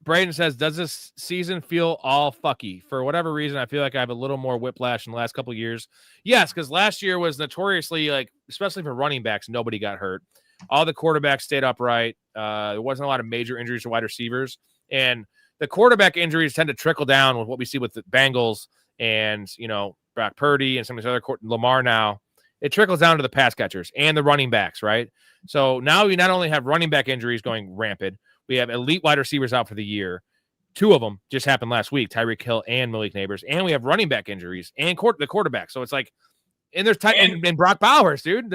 Braden says, does this season feel all fucky? For whatever reason, I feel like I have a little more whiplash in the last couple of years. Yes, because last year was notoriously, especially for running backs, nobody got hurt. All the quarterbacks stayed upright. There wasn't a lot of major injuries to wide receivers. And the quarterback injuries tend to trickle down with what we see with the Bengals and, Brock Purdy and some of these other Lamar now. it trickles down to the pass catchers and the running backs, right? So now we not only have running back injuries going rampant, we have elite wide receivers out for the year. 2 of them just happened last week, Tyreek Hill and Malik Neighbors, and we have running back injuries and the quarterback. So it's like, and there's and Brock Bowers, dude,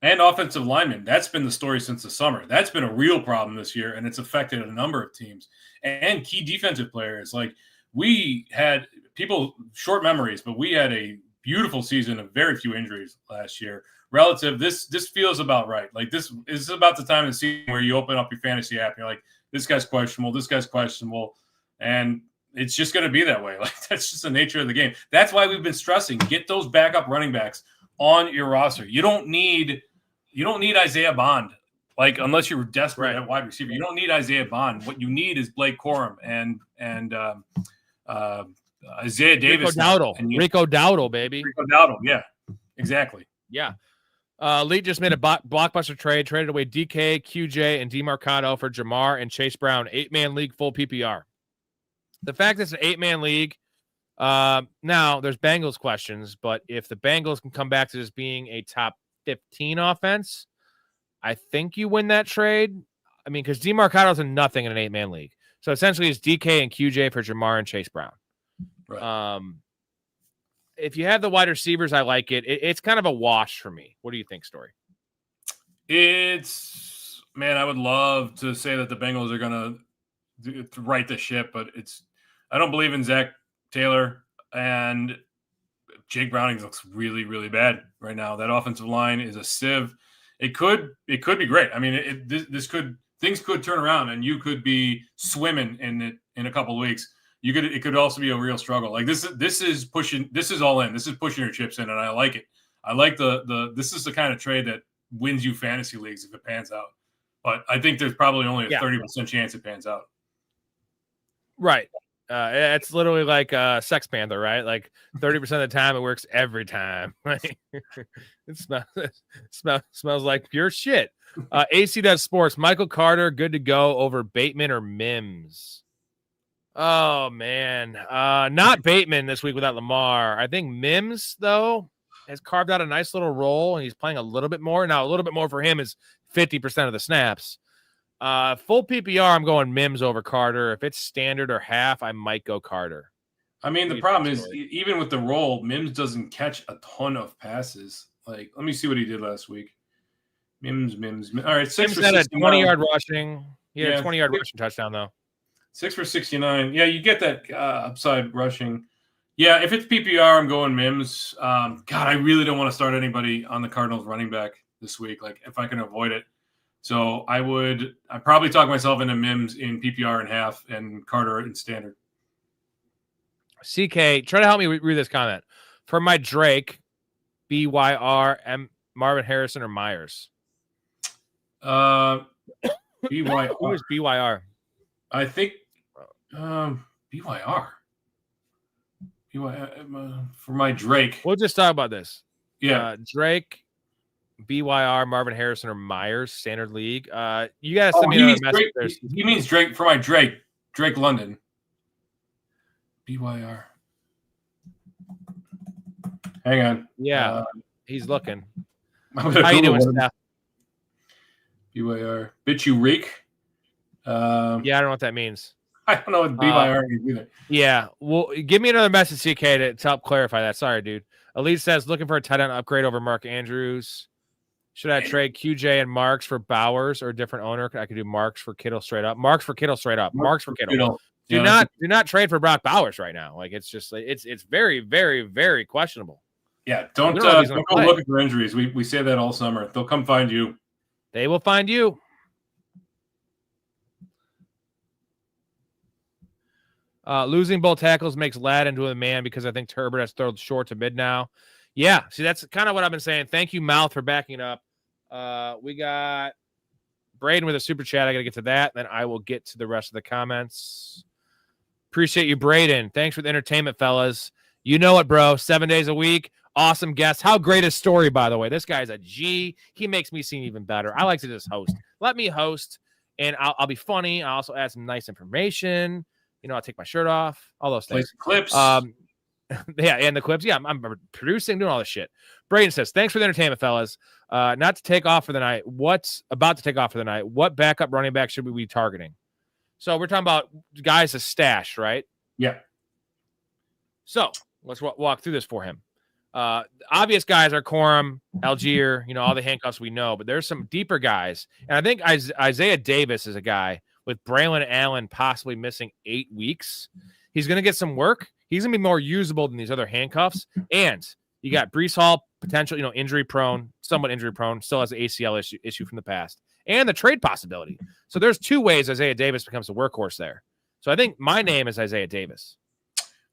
and offensive linemen. That's been the story since the summer. That's been a real problem this year, and it's affected a number of teams and key defensive players. Like, we had people short memories, but we had a beautiful season of very few injuries last year. This feels about right. Like, this is about the time of the season where you open up your fantasy app and you're like, this guy's questionable, and it's just going to be that way. Like, that's just the nature of the game. That's why we've been stressing, get those backup running backs on your roster. You don't need Isaiah Bond, like, unless you're desperate at wide receiver. You don't need Isaiah Bond. What you need is Blake Corum and Isaiah Davis. Rico Dowdle, baby. Rico Dowdle, yeah, exactly. Yeah. Elite just made a blockbuster trade, traded away DK, QJ, and DeMarcado for Jamar and Chase Brown, 8-man league, full PPR. The fact that it's an 8-man league, now there's Bengals questions, but if the Bengals can come back to this being a top 15 offense, I think you win that trade. I mean, because DeMarcado's a nothing in an 8-man league. So essentially it's DK and QJ for Jamar and Chase Brown. Right. If you have the wide receivers, I like it. It's kind of a wash for me. What do you think, Story? I would love to say that the Bengals are going to right the ship, but I don't believe in Zach Taylor, and Jake Browning looks really, really bad right now. That offensive line is a sieve. It could be great. I mean, things could turn around, and you could be swimming in a couple of weeks. It could also be a real struggle. Like, this is pushing. This is all in. This is pushing your chips in, and I like it. I like this is the kind of trade that wins you fantasy leagues if it pans out. But I think there's probably only a 30% chance it pans out. Right. It's literally like Sex Panther, right? Like 30% of the time, it works every time. It smells like pure shit. AC Does Sports. Michael Carter, good to go over Bateman or Mims. Oh, man. Not Bateman this week without Lamar. I think Mims, though, has carved out a nice little role, and he's playing a little bit more. Now, a little bit more for him is 50% of the snaps. Full PPR, I'm going Mims over Carter. If it's standard or half, I might go Carter. I mean, the problem is, even with the role, Mims doesn't catch a ton of passes. Like, let me see what he did last week. Mims. All right, 6 for 69. 20-yard rushing. He had a 20-yard rushing touchdown, though. 6 for 69. Yeah, you get that upside rushing. Yeah, if it's PPR, I'm going Mims. God, I really don't want to start anybody on the Cardinals running back this week, like, if I can avoid it. So I'd probably talk myself into Mims in PPR in half and Carter in standard. CK, try to help me read this comment. For my Drake, BYR, Marvin Harrison or Myers? BYR. Who is BYR? I think BYR. For my Drake. We'll just talk about this. Yeah. Drake, BYR, Marvin Harrison or Myers, standard league. You got to send me another message. He means Drake for my Drake London. BYR. Hang on. Yeah, he's looking. How you doing, Steph? BYR. Bitch, you reek. Yeah, I don't know what that means. I don't know what BYR is either. Yeah, well, give me another message, CK, to help clarify that. Sorry, dude. Elite says, looking for a tight end upgrade over Mark Andrews. Should I trade QJ and Marks for Bowers or a different owner? I could do Marks for Kittle straight up. Marks for Kittle straight up. Marks for Kittle. Do not trade for Brock Bowers right now. Like, it's just it's very, very, very questionable. Yeah, don't go looking for injuries. We say that all summer. They'll come find you. They will find you. Losing both tackles makes Ladd into a man because I think Turbert has thrown short to mid now. Yeah, see, that's kind of what I've been saying. Thank you, Mouth, for backing up. We got Braden with a super chat. I got to get to that. Then I will get to the rest of the comments. Appreciate you, Braden. Thanks for the entertainment, fellas. You know it, bro. 7 days a week. Awesome guest. How great a story, by the way. This guy's a G. He makes me seem even better. I like to just host. Let me host, and I'll be funny. I'll also add some nice information. You know, I'll take my shirt off. All those things. Clips. Yeah, and the clips. Yeah, I'm producing, doing all this shit. Braden says, thanks for the entertainment, fellas. Not to take off for the night. What's about to take off for the night? What backup running back should we be targeting? So we're talking about guys to stash, right? Yeah. So let's walk through this for him. Obvious guys are Corum, Algier, all the handcuffs we know, but there's some deeper guys. And I think Isaiah Davis is a guy with Braylon Allen possibly missing 8 weeks. He's going to get some work. He's going to be more usable than these other handcuffs. And you got Breece Hall, potential, injury prone, somewhat injury prone, still has an ACL issue from the past, and the trade possibility. So there's 2 ways Isaiah Davis becomes a workhorse there. So I think my name is Isaiah Davis.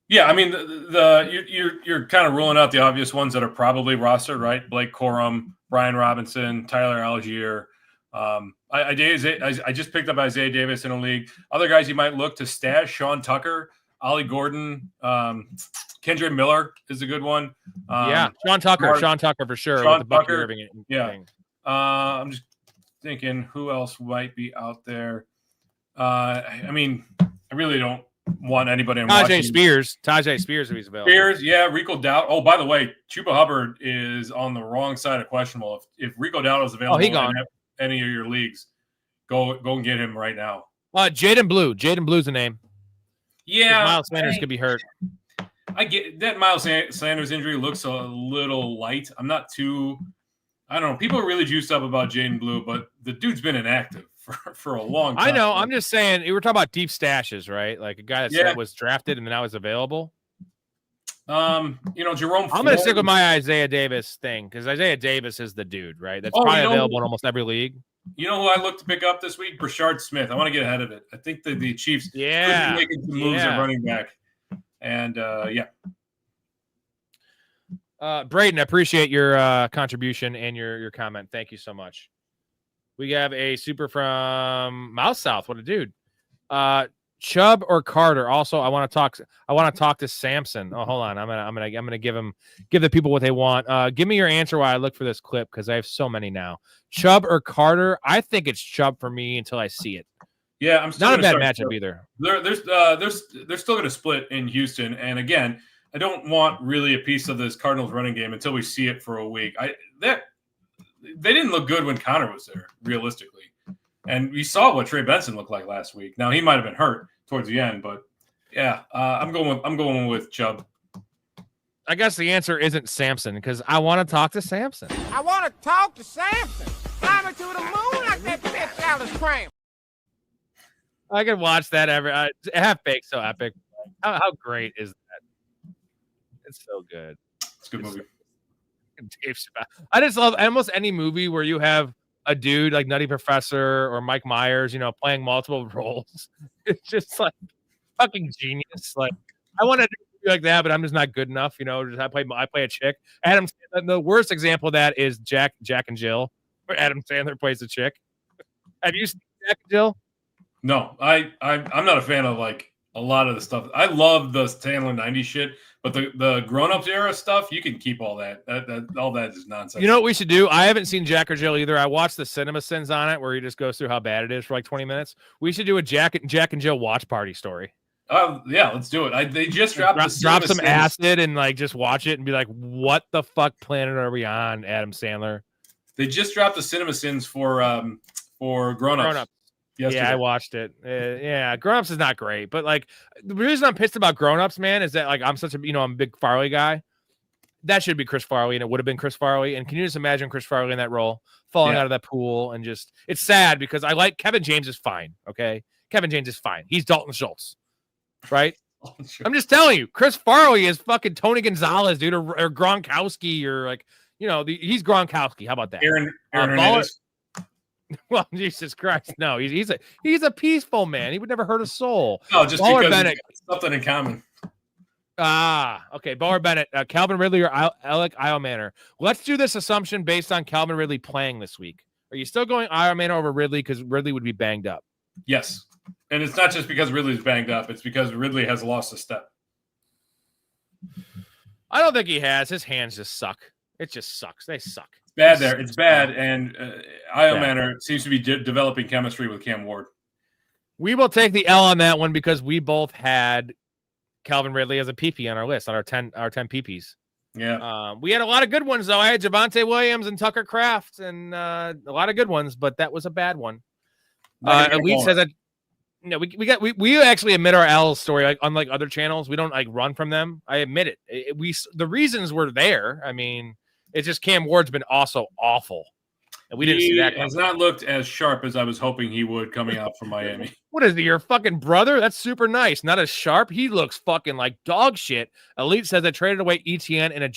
Yeah, I mean, you're kind of ruling out the obvious ones that are probably rostered, right? Blake Corum, Brian Robinson, Tyler Algier. I just picked up Isaiah Davis in a league. Other guys you might look to stash: Sean Tucker, Ollie Gordon, Kendra Miller is a good one. Sean Tucker for sure. Sean with the Bucky Tucker, Irving thing. I'm just thinking who else might be out there. I mean, I really don't want anybody in Tajay Spears if he's available. Rico Dowd. Oh, by the way, Chuba Hubbard is on the wrong side of questionable. If Rico Dowd is available he gone. in any of your leagues, go and get him right now. Jaden Blue's the name. Yeah, Miles Sanders could be hurt. I get that Miles Sanders injury looks a little light. I'm not too. I don't know. People are really juiced up about Jaden Blue, but the dude's been inactive for a long time. I know. I'm just saying, we were talking about deep stashes, right? Like a guy that was drafted and now is available. Jerome. I'm going to stick with my Isaiah Davis thing because Isaiah Davis is the dude, right? That's probably available in almost every league. You know who I look to pick up this week? Brashard Smith. I want to get ahead of it. I think the Chiefs could be making some moves at running back. And Braden, I appreciate your contribution and your comment. Thank you so much. We have a super from Mouse South. What a dude. Chubb or Carter. Also, I want to talk to Samson. Oh, hold on. I'm gonna give the people what they want. Give me your answer while I look for this clip because I have so many now. Chubb or Carter? I think it's Chubb for me until I see it. Yeah, I'm still not a bad matchup either. They're still going to split in Houston, and again, I don't want really a piece of this Cardinals running game until we see it for a week. They didn't look good when Connor was there, realistically, and we saw what Trey Benson looked like last week. Now he might have been hurt towards the end, but yeah, I'm going with Chubb. I guess the answer isn't Samson because I want to talk to Samson. I want to talk to Samson. Climbing to the moon like that bitch Alice Cram. I can watch that every. Half Baked so epic. How great is that? It's so good. It's a good movie. I just love almost any movie where you have a dude like Nutty Professor or Mike Myers, playing multiple roles. It's just like fucking genius. Like I want to do like that, but I'm just not good enough. Just I play a chick. The worst example of that is Jack and Jill, where Adam Sandler plays a chick. Have you seen Jack and Jill? No, I'm not a fan of like a lot of the stuff. I love the Sandler 90s shit, but the grown-ups era stuff, you can keep all that. All that is nonsense. You know what we should do? I haven't seen Jack or Jill either. I watched the Cinema Sins on it where he just goes through how bad it is for like 20 minutes. We should do a Jack and Jill watch party story. Yeah, let's do it. They just drop some acid and like just watch it and be like, what the fuck planet are we on, Adam Sandler? They just dropped the Cinema Sins for grown-ups. Yesterday. Yeah, I watched it. Grown Ups is not great, but like the reason I'm pissed about Grown Ups, man, is that like I'm a big Farley guy. That should be Chris Farley, and it would have been Chris Farley. And can you just imagine Chris Farley in that role, falling out of that pool, and just it's sad because I like Kevin James is fine. Okay, Kevin James is fine. He's Dalton Schultz, right? I'm just telling you, Chris Farley is fucking Tony Gonzalez, dude, or Gronkowski, or like he's Gronkowski. How about that? Aaron Hernandez. Well, Jesus Christ, no, he's a peaceful man. He would never hurt a soul. No, just Baller because Bennett. Something in common. Okay, Baller Bennett, Calvin Ridley or Alec Iomanor. Let's do this assumption based on Calvin Ridley playing this week. Are you still going Iomanor over Ridley because Ridley would be banged up? Yes, and it's not just because Ridley's banged up. It's because Ridley has lost a step. I don't think he has. His hands just suck. It just sucks. They suck. Bad there. It's bad, and Iomanor seems to be developing chemistry with Cam Ward. We will take the L on that one because we both had Calvin Ridley as a PP on our list, on our 10 PPs. Yeah. We had a lot of good ones, though. I had Javonte Williams and Tucker Kraft and a lot of good ones, but that was a bad one. Elite says that we actually admit our L's story, like unlike other channels. We don't like run from them. I admit it. The reasons were there. I mean, it's just Cam Ward's been also awful. And we didn't see that. He has not looked as sharp as I was hoping he would coming out from Miami. What is he, your fucking brother? That's super nice. Not as sharp. He looks fucking like dog shit. Elite says I traded away ETN and a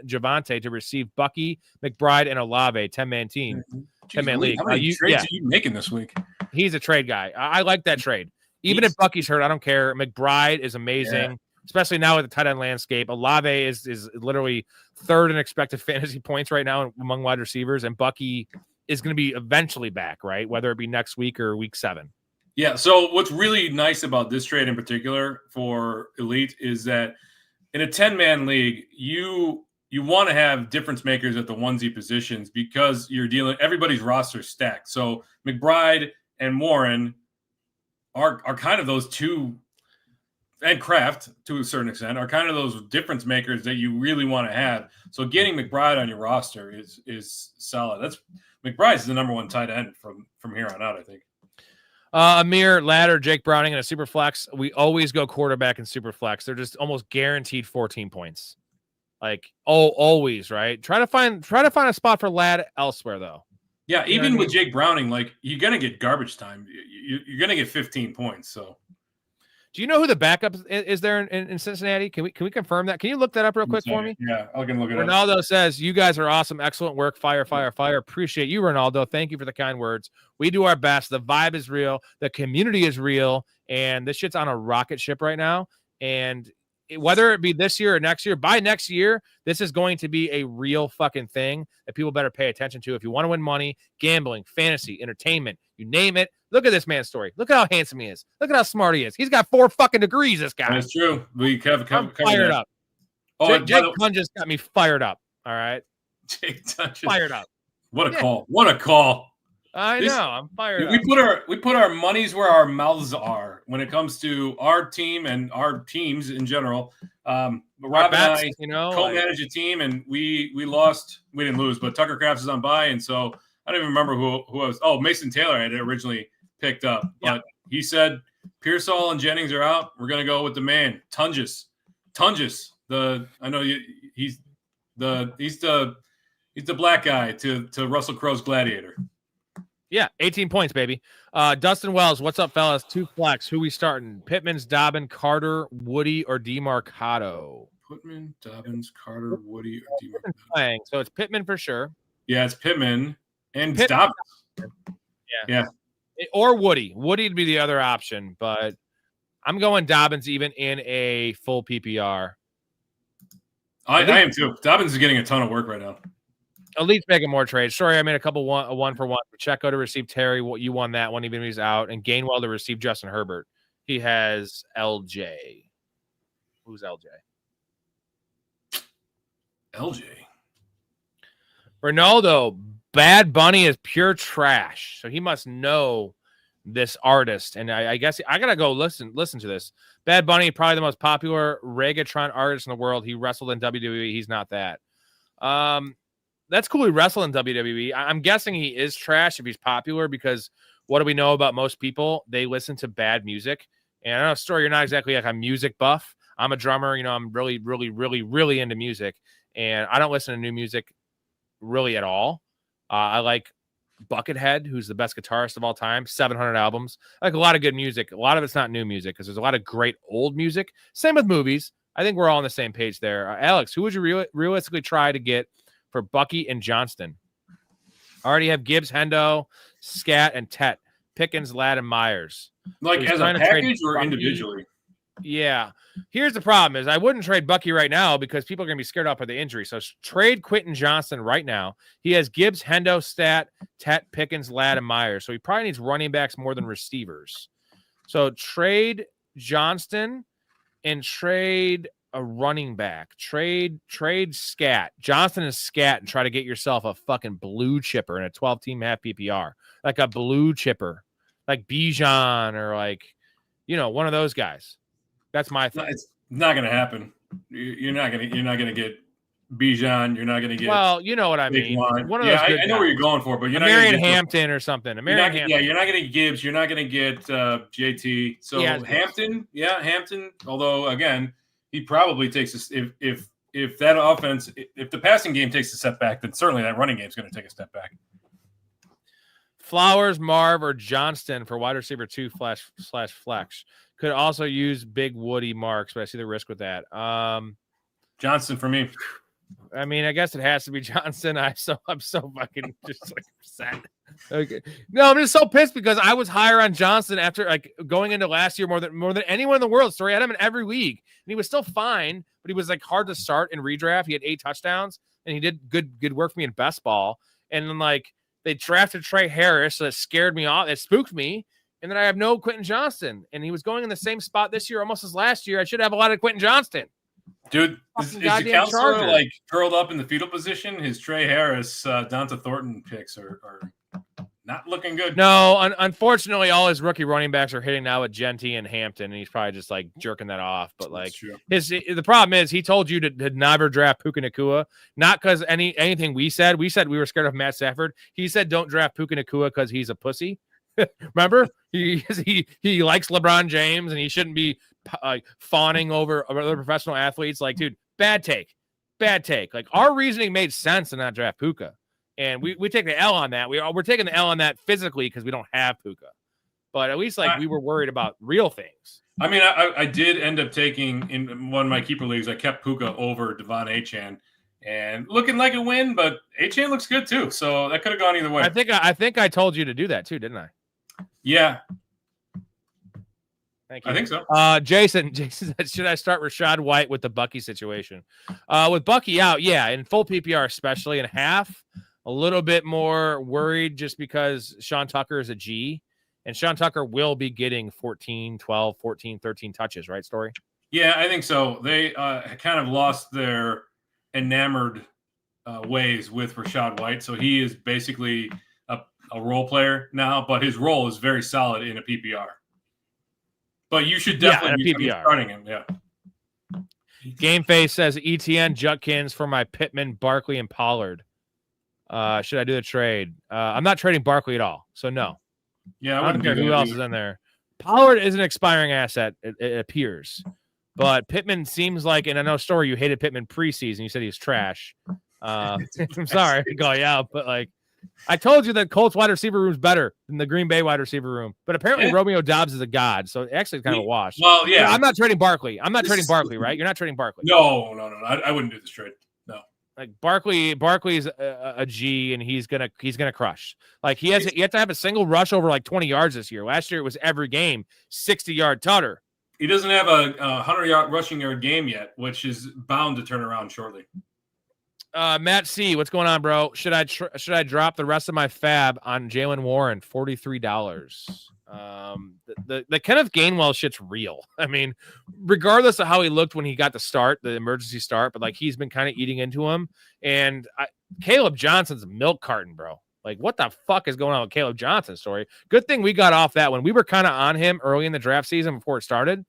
Javonte to receive Bucky, McBride, and Olave, 10-man team. 10-man league. How many trades are you making this week? He's a trade guy. I like that trade. Even if Bucky's hurt, I don't care. McBride is amazing, especially now with the tight end landscape. Olave is literally third in expected fantasy points right now among wide receivers, and Bucky is going to be eventually back, right? Whether it be next week or week 7. Yeah. So what's really nice about this trade in particular for Elite is that in a 10-man league, you want to have difference makers at the onesie positions because you're dealing everybody's roster stacked. So McBride and Warren are kind of those two, and Kraft to a certain extent are kind of those difference makers that you really want to have. So getting McBride on your roster is solid. McBride's the number one tight end from here on out, I think. Amir, Ladder, Jake Browning, and a super flex. We always go quarterback and super flex. They're just almost guaranteed 14 points. Like always, right? Try to find a spot for Lad elsewhere, though. Yeah, even with Jake Browning, like you're gonna get garbage time. You're gonna get 15 points. So, do you know who the backup is there in Cincinnati? Can we confirm that? Can you look that up real quick for me? Yeah, I can look it up. Ronaldo says, "You guys are awesome, excellent work, fire, fire, fire. Appreciate you, Ronaldo. Thank you for the kind words. We do our best. The vibe is real. The community is real, and this shit's on a rocket ship right now. And whether it be this year or next year, by next year, this is going to be a real fucking thing that people better pay attention to. If you want to win money, gambling, fantasy, entertainment, you name it. Look at this man's story. Look at how handsome he is. Look at how smart he is. He's got 4 fucking degrees, this guy. That's true. We have fired up. Jake Dunn just got me fired up. All right. Jake Dunn fired up. What a call. What a call. I know. I'm fired up. We put our monies where our mouths are when it comes to our team and our teams in general. Rob and I co-manage a team, and we lost. We didn't lose, but Tucker Kraft is on bye, and so I don't even remember who I was. Oh, Mason Taylor I had originally picked up, but he said Pearsall and Jennings are out. We're gonna go with the man Tunges. He's the black guy to Russell Crowe's Gladiator. Yeah, 18 points, baby. Dustin Wells, what's up, fellas? 2 flex. Who we starting? Pittman's, Dobbin, Carter, Woody, or DeMarcado? Pittman, Dobbins, Carter, Woody, or DeMarcado. Playing, so it's Pittman for sure. Yeah, it's Pittman and Dobbins. Yeah. Or Woody. Woody would be the other option, but I'm going Dobbins even in a full PPR. I am too. Dobbins is getting a ton of work right now. Elite's making more trades. Sorry, I made a one for one. Pacheco to receive Terry. You won that one, even if he's out. And Gainwell to receive Justin Herbert. He has LJ. Who's LJ? Ronaldo. Bad Bunny is pure trash. So he must know this artist. And I guess I got to go listen to this. Bad Bunny, probably the most popular reggaeton artist in the world. He wrestled in WWE. He's not that. That's cool. He wrestled in WWE. I'm guessing he is trash if he's popular because what do we know about most people? They listen to bad music. And I know, Story, you're not exactly like a music buff. I'm a drummer. I'm really, really, really, really into music. And I don't listen to new music really at all. I like Buckethead, who's the best guitarist of all time, 700 albums. I like a lot of good music. A lot of it's not new music because there's a lot of great old music. Same with movies. I think we're all on the same page there. Alex, who would you realistically try to get for Bucky and Johnston? I already have Gibbs, Hendo, Scat, and Tet. Pickens, Ladd, and Myers. Like as a package or individually? Yeah. Here's the problem is I wouldn't trade Bucky right now because people are going to be scared off of the injury. So trade Quentin Johnston right now. He has Gibbs, Hendo, Stat, Tet, Pickens, Ladd, and Myers. So he probably needs running backs more than receivers. So trade Johnston and trade a running back. Trade Scat. Johnston and Scat and try to get yourself a fucking blue chipper in a 12-team half PPR. Like a blue chipper. Like Bijan or like, one of those guys. That's my thing. Not going to happen. You're not going to get Bijan. You're not going to get. Well, you know what I mean. One of those. I know where you're going for, but you're not Marion going to get Hampton or something. Hampton. Yeah, you're not going to get Gibbs. You're not going to get JT. So Hampton, Hampton. Although again, he probably takes this if that offense, if the passing game takes a step back, then certainly that running game is going to take a step back. Flowers, Marv, or Johnston for wide receiver 2 / flex. Could also use big woody marks, but I see the risk with that. Johnston for me. I mean, I guess it has to be Johnston. I'm so fucking just like upset. Okay. No, I'm just so pissed because I was higher on Johnston after like going into last year more than anyone in the world. Story, I had him in every league, and he was still fine, but he was like hard to start in redraft. He had 8 touchdowns, and he did good work for me in best ball. And then like they drafted Trey Harris, so that scared me off. It spooked me. And then I have no Quentin Johnston, and he was going in the same spot this year, almost as last year. I should have a lot of Quentin Johnston. Dude, is the counselor like curled up in the fetal position? His Trey Harris, Donta Thornton picks are not looking good. No, unfortunately, all his rookie running backs are hitting now with Genty and Hampton, and he's probably just like jerking that off. But like, the problem is he told you to never draft Puka Nacua, not because anything we said. We said we were scared of Matt Stafford. He said don't draft Puka Nacua because he's a pussy. Remember, he likes LeBron James, and he shouldn't be fawning over other professional athletes. Like, dude, bad take. Like, our reasoning made sense to not draft Puka, and we take the L on that. We're taking the L on that physically because we don't have Puka, but at least like we were worried about real things. I mean, I did end up taking in one of my keeper leagues. I kept Puka over Devon Achane. And looking like a win, but Achane looks good too. So that could have gone either way. I think I told you to do that too, didn't I? Yeah. Thank you. I think so. Jason said, should I start Rachaad White with the Bucky situation? With Bucky out, yeah, in full PPR, especially in half, a little bit more worried just because Sean Tucker is a G, and Sean Tucker will be getting 14, 12, 14, 13 touches, right, Story? Yeah, I think so. They kind of lost their enamored ways with Rachaad White. So he is basically a role player now, but his role is very solid in a PPR. But you should definitely be starting him. Yeah. Game Face says ETN Jutkins for my Pittman, Barkley, and Pollard. Should I do the trade? I'm not trading Barkley at all. So no. Yeah, I don't care who else is in there. Pollard is an expiring asset, it appears. But Pittman seems like, and I know, Story, you hated Pittman preseason. You said he was trash. I'm sorry to call you out, but like, I told you that Colts wide receiver room is better than the Green Bay wide receiver room. But apparently Romeo Doubs is a god, so actually it's kind of a wash. Well, yeah. I'm not trading Barkley. I'm not trading Barkley, right? You're not trading Barkley. No. I wouldn't do this trade. No. Like Barkley's a G, and he's gonna crush. Like you have to have a single rush over like 20 yards this year. Last year it was every game 60-yard tutter. He doesn't have a 100-yard rushing yard game yet, which is bound to turn around shortly. Matt C, what's going on, bro? Should I drop the rest of my fab on Jalen Warren? $43. The Kenneth Gainwell shit's real. I mean, regardless of how he looked when he got the emergency start, but like he's been kind of eating into him. And Caleb Johnson's a milk carton, bro. Like, what the fuck is going on with Caleb Johnson, Story? Good thing we got off that one. We were kind of on him early in the draft season before it started,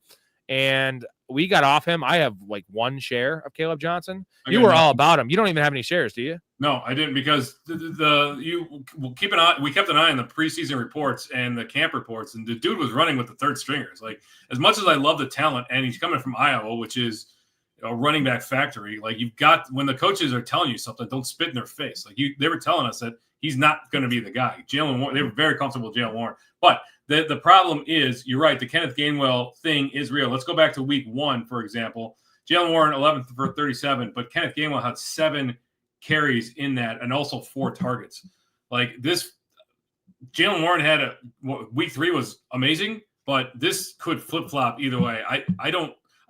and we got off him. I have like 1 share of Caleb Johnson. You were all about him. You don't even have any shares, do you? No, I didn't, because we kept an eye on the preseason reports and the camp reports, and the dude was running with the third stringers. Like, as much as I love the talent, and he's coming from Iowa, which is a running back factory. Like, you've got, when the coaches are telling you something, don't spit in their face. Like, they were telling us that he's not going to be the guy. Jalen Warren, they were very comfortable with Jalen Warren. But the problem is, you're right, the Kenneth Gainwell thing is real. Let's go back to week 1, for example. Jalen Warren, 11 for 37, but Kenneth Gainwell had 7 carries in that and also 4 targets. Like, this, Jalen Warren had week 3 was amazing, but this could flip-flop either way. I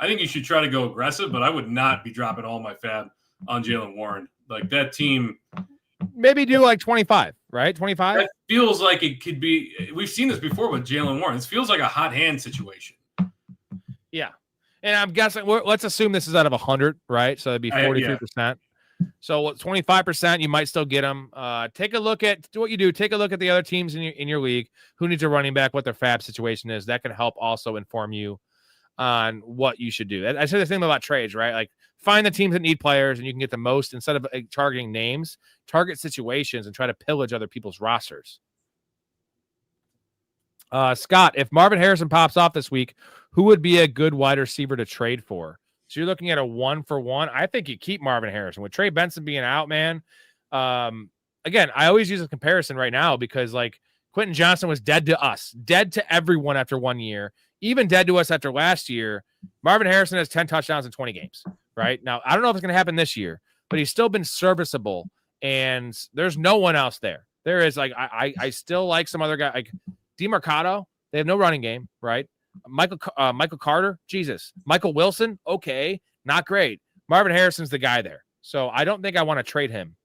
think you should try to go aggressive, but I would not be dropping all my fab on Jalen Warren. Like, that team, maybe do like 25, right? 25? That feels like it could be. We've seen this before with Jalen Warren. This feels like a hot hand situation. Yeah. And I'm guessing, let's assume this is out of 100, right? So it'd be 43%. Yeah. So 25%, you might still get them. Take a look at what you do. Take a look at the other teams in your league who needs a running back, what their fab situation is. That can help also inform you on what you should do. I said the thing about trades, right? Like find the teams that need players and you can get the most instead of targeting names, target situations and try to pillage other people's rosters. Scott, if Marvin Harrison pops off this week, who would be a good wide receiver to trade for? So you're looking at a 1-for-1. I think you keep Marvin Harrison with Trey Benson being out, man. Again, I always use a comparison right now because like Quentin Johnson was dead to us, dead to everyone after 1 year, even dead to us after last year. Marvin Harrison has 10 touchdowns in 20 games, right? Now, I don't know if it's going to happen this year, but he's still been serviceable, and there's no one else there. There is like, I still like some other guy, like DeMarcado. They have no running game, right? Michael Carter, Jesus. Michael Wilson, okay, not great. Marvin Harrison's the guy there. So I don't think I want to trade him.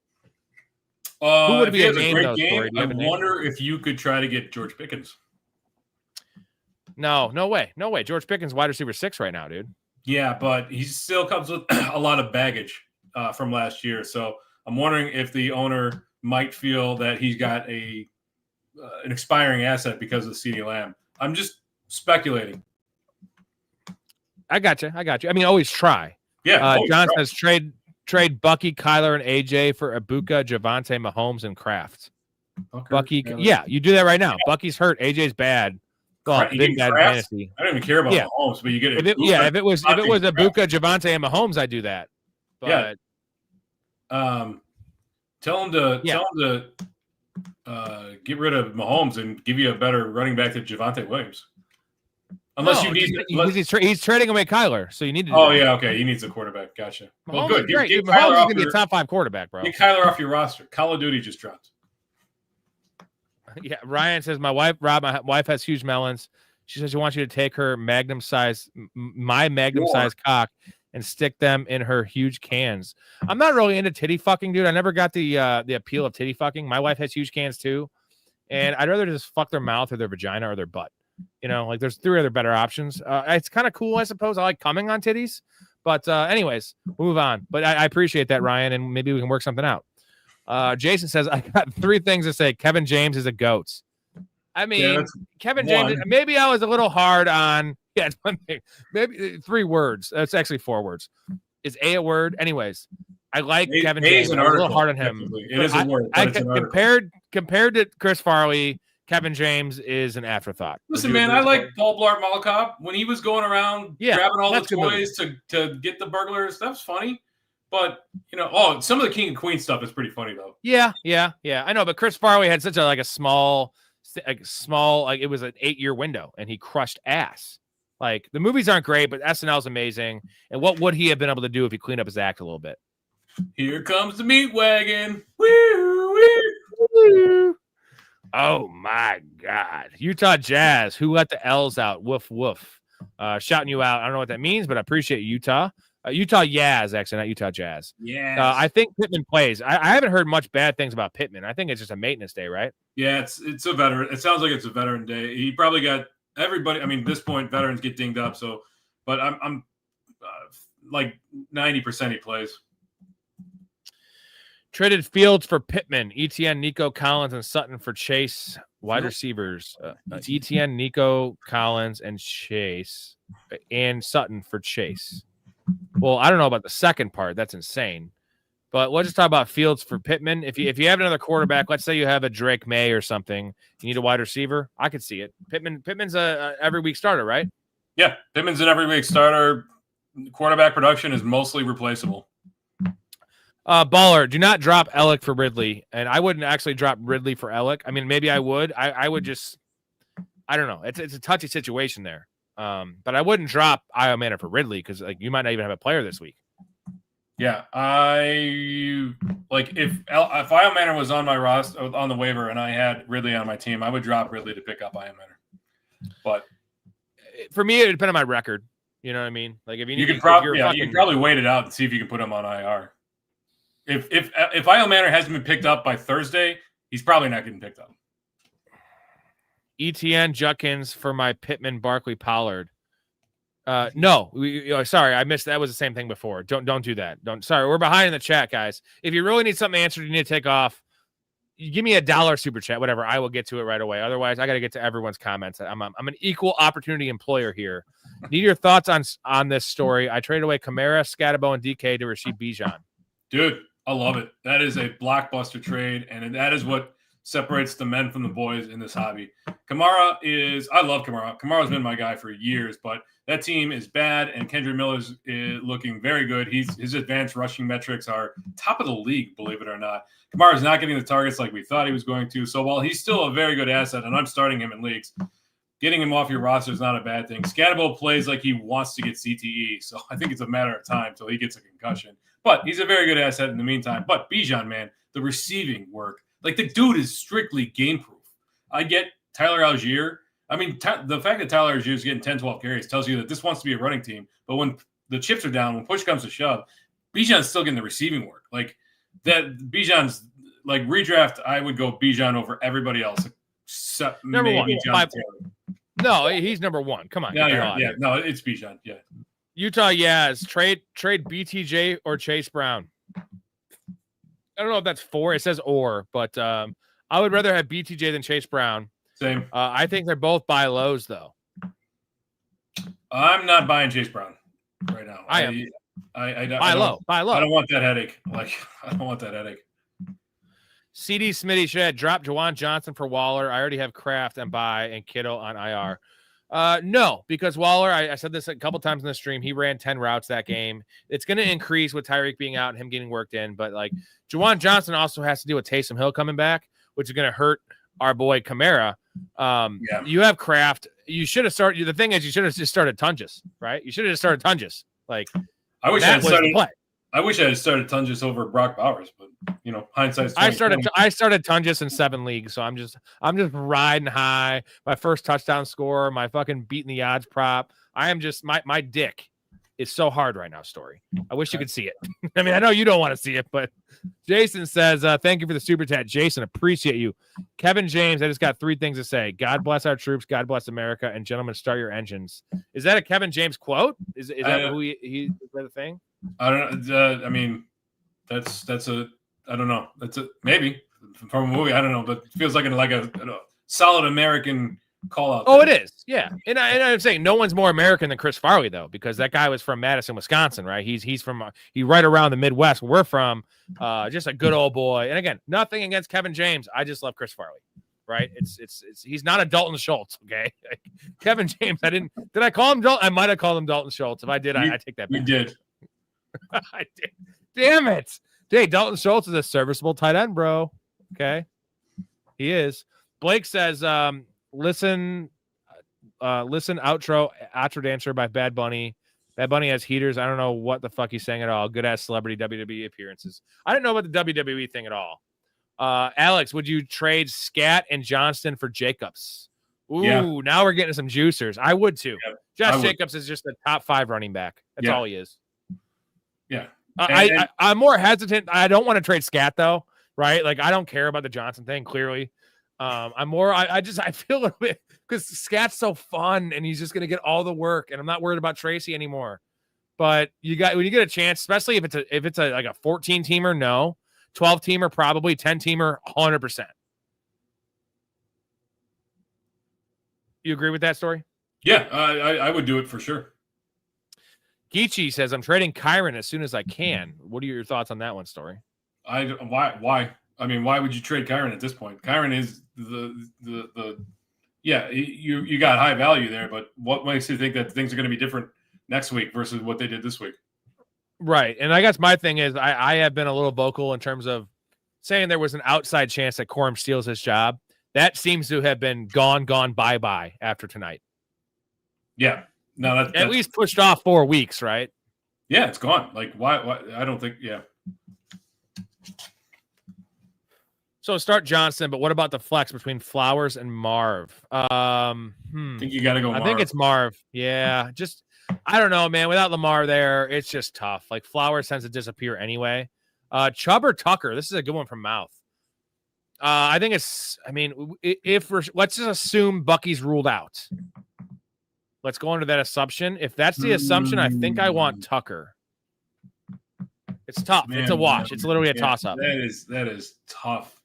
Who would be a name, though, Story? I wonder if you could try to get George Pickens. No way. George Pickens, wide receiver 6 right now, dude. Yeah, but he still comes with a lot of baggage from last year. So I'm wondering if the owner might feel that he's got an expiring asset because of CeeDee Lamb. I'm just speculating. I got you. I mean, always try. Yeah. John says trade Bucky, Kyler, and AJ for Ibuka, Javonte, Mahomes, and Kraft. Bucky, yeah, you do that right now. Bucky's hurt. AJ's bad. Well, big bad fantasy. I don't even care about Mahomes, but you get it. If it was Ibuka, Javonte, and Mahomes, I'd do that. But tell him to get rid of Mahomes and give you a better running back to Javonte Williams. Unless you need, he's trading away Kyler, so you need to. Okay, he needs a quarterback. Gotcha. Well, good. Mahomes is going to be a top 5 quarterback, bro. Get Kyler off your roster. Call of Duty just dropped. Yeah, Ryan says my wife has huge melons. She says she wants you to take her magnum size cock and stick them in her huge cans. I'm not really into titty fucking, dude. I never got the appeal of titty fucking. My wife has huge cans too, and I'd rather just fuck their mouth or their vagina or their butt. You know, like there's 3 other better options. It's kind of cool, I suppose. I like coming on titties, but anyways, we'll move on. But I appreciate that, Ryan, and maybe we can work something out. Jason says, I got 3 things to say. Kevin James is a goat. I mean, Kevin James, maybe I was a little hard on, it's one thing. Maybe 3 words. That's actually 4 words. Is a word? Anyways, I like Kevin James. I'm a little hard on him. It is a word. Compared to Chris Farley, Kevin James is an afterthought. Listen, man, I like Paul Blart Mall Cop. When he was going around grabbing all the toys to get the burglars, that was funny. But, some of the King and Queen stuff is pretty funny, though. Yeah. I know, but Chris Farley had such a small, it was an 8-year window, and he crushed ass. Like, the movies aren't great, but SNL's amazing. And what would he have been able to do if he cleaned up his act a little bit? Here comes the meat wagon. Woo, woo, woo. Oh, my God. Utah Jazz, who let the L's out? Woof, woof. Shouting you out. I don't know what that means, but I appreciate you, Utah. Utah Jazz, actually, not Utah Jazz. Yeah. I think Pittman plays. I haven't heard much bad things about Pittman. I think it's just a maintenance day, right? Yeah, it's a veteran. It sounds like it's a veteran day. He probably got everybody. I mean, at this point, veterans get dinged up. So, but I'm like 90% he plays. Traded Fields for Pittman, ETN, Nico Collins, and Sutton for Chase. Wide receivers, ETN, Nico Collins, and Chase, and Sutton for Chase. Well, I don't know about the second part. That's insane. But let's just talk about Fields for Pittman. If you have another quarterback, let's say you have a Drake May or something, you need a wide receiver. I could see it. Pittman's a every week starter, right? Yeah, Pittman's an every week starter. Quarterback production is mostly replaceable. Baller, do not drop Ellick for Ridley. And I wouldn't actually drop Ridley for Ellick. I mean, maybe I would. I would just, I don't know. It's a touchy situation there. But I wouldn't drop Io Manor for Ridley because you might not even have a player this week. Yeah, I like if Io Manor was on my roster on the waiver and I had Ridley on my team, I would drop Ridley to pick up Io Manor. But for me, it would depend on my record. You know what I mean? Like if you could probably wait it out and see if you can put him on IR. If Io Manor hasn't been picked up by Thursday, he's probably not getting picked up. ETN Judkins for my Pittman Barkley Pollard. No, sorry, I missed. That was the same thing before. Don't do that. Sorry, we're behind in the chat, guys. If you really need something answered, you need to take off. you give me $1 super chat, whatever, I will get to it right away. Otherwise, I got to get to everyone's comments. I'm an equal opportunity employer here. Need your thoughts on this story. I traded away Kamara, Scatterbo, and DK to receive Bijan. Dude, I love it. That is a blockbuster trade, and that is what separates the men from the boys in this hobby. I love Kamara. Kamara's been my guy for years, but that team is bad, and Kendrick Miller's looking very good. His advanced rushing metrics are top of the league, believe it or not. Kamara's not getting the targets like we thought he was going to. So while he's still a very good asset, and I'm starting him in leagues, getting him off your roster is not a bad thing. Scatterbo plays like he wants to get CTE, so I think it's a matter of time till he gets a concussion. But he's a very good asset in the meantime. But Bijan, man, the receiving work, like the dude is strictly game proof. I get Tyler Algier. I mean, the fact that Tyler Algier is getting 10, 12 carries tells you that this wants to be a running team. But when the chips are down, when push comes to shove, Bijan's still getting the receiving work. Like that, Bijan's like redraft. I would go Bijan over everybody else. Except Number maybe one. Taylor. No, he's number one. Come on. No, it's Bijan. Yeah. Utah, trade BTJ or Chase Brown. I don't know if that's for. It says or, but I would rather have BTJ than Chase Brown. Same. I think they're both buy lows, though. I'm not buying Chase Brown right now. I am. Buy low. I don't want that headache. I don't want that headache. CD Smitty should have dropped Juwan Johnson for Waller. I already have Kraft and buy and Kittle on IR. No, because Waller, I said this a couple times in the stream, he ran 10 routes that game. It's going to increase with Tyreek being out and him getting worked in. But like Juwan Johnson also has to deal with Taysom Hill coming back, which is going to hurt our boy Kamara. You have Kraft. You should have started. The thing is, you should have just started Tunges, right? You should have just started Tunges. Like I wish I had started Tunges over Brock Bowers, but hindsight's 2020. I started Tunges in 7 leagues, so I'm just riding high. My first touchdown score, my fucking beating the odds prop. I am just my dick is so hard right now, Story. I wish you could see it. I mean, I know you don't want to see it, but Jason says, thank you for the super chat. Jason, appreciate you. Kevin James, I just got 3 things to say. God bless our troops. God bless America. And gentlemen, start your engines. Is that a Kevin James quote? Is that who he is that a thing? I don't know. I mean, that's a, I don't know. That's a, maybe from a movie. I don't know, but it feels like a solid American call out. Oh, it is. Yeah. And I'm saying no one's more American than Chris Farley, though, because that guy was from Madison, Wisconsin, right? He's from right around the Midwest where we're from. Just a good old boy. And again, nothing against Kevin James. I just love Chris Farley, right? It's he's not a Dalton Schultz. Okay. Kevin James. Did I call him Dalton? I might have called him Dalton Schultz. If I did, I take that back. You did. I did. Damn it. Hey, Dalton Schultz is a serviceable tight end, bro. Okay. He is. Blake says, listen, outro dancer by Bad Bunny. Bad Bunny has heaters. I don't know what the fuck he's saying at all. Good ass celebrity WWE appearances. I didn't know about the WWE thing at all. Alex, would you trade Scat and Johnston for Jacobs? Ooh, yeah. Now we're getting some juicers. I would too. Yeah, Josh Jacobs is just a top 5 running back. That's all he is. Yeah. I'm more hesitant. I don't want to trade Scat though, right? Like I don't care about the Johnson thing. Clearly, I'm more. I feel a little bit because Scat's so fun and he's just gonna get all the work, and I'm not worried about Tracy anymore. But when you get a chance, especially if it's a like a 14 teamer, no, 12 teamer, probably 10 teamer, 100%. You agree with that Story? Yeah, I would do it for sure. Geechee says, I'm trading Kyron as soon as I can. What are your thoughts on that one, Story? Why? I mean, why would you trade Kyron at this point? Kyron is you got high value there, but what makes you think that things are going to be different next week versus what they did this week? Right. And I guess my thing is I have been a little vocal in terms of saying there was an outside chance that Corum steals his job. That seems to have been gone, bye-bye after tonight. Yeah. No, that's at least pushed off 4 weeks, right? Yeah, it's gone. Like, why? I don't think. Yeah. So start Johnson, but what about the flex between Flowers and Marv? I think you got to go. I think it's Marv. Yeah, just I don't know, man. Without Lamar there, it's just tough. Like Flowers tends to disappear anyway. Chubb or Tucker? This is a good one from Mouth. I think it's. I mean, let's just assume Bucky's ruled out. Let's go into that assumption. If that's the assumption, I think I want Tucker. It's tough. Man, it's a wash. It's literally a toss-up. That is tough.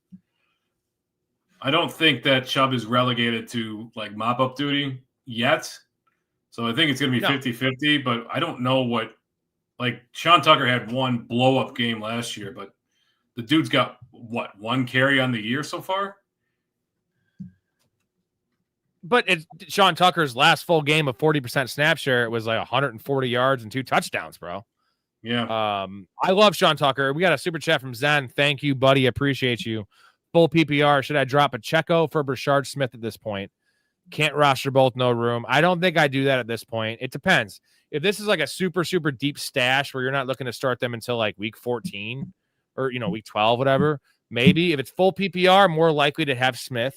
I don't think that Chubb is relegated to like mop-up duty yet. So I think it's going to be 50-50, but I don't know what – like Sean Tucker had one blow-up game last year, but the dude's got, what, one carry on the year so far? But it's Sean Tucker's last full game of 40% snap share. It was like 140 yards and 2 touchdowns, bro. Yeah. I love Sean Tucker. We got a super chat from Zen. Thank you, buddy. Appreciate you. Full PPR. Should I drop Pacheco for Brashard Smith at this point? Can't roster both, no room. I don't think I do that at this point. It depends. If this is like a super, super deep stash where you're not looking to start them until like week 14 or, week 12, whatever, maybe. If it's full PPR, more likely to have Smith.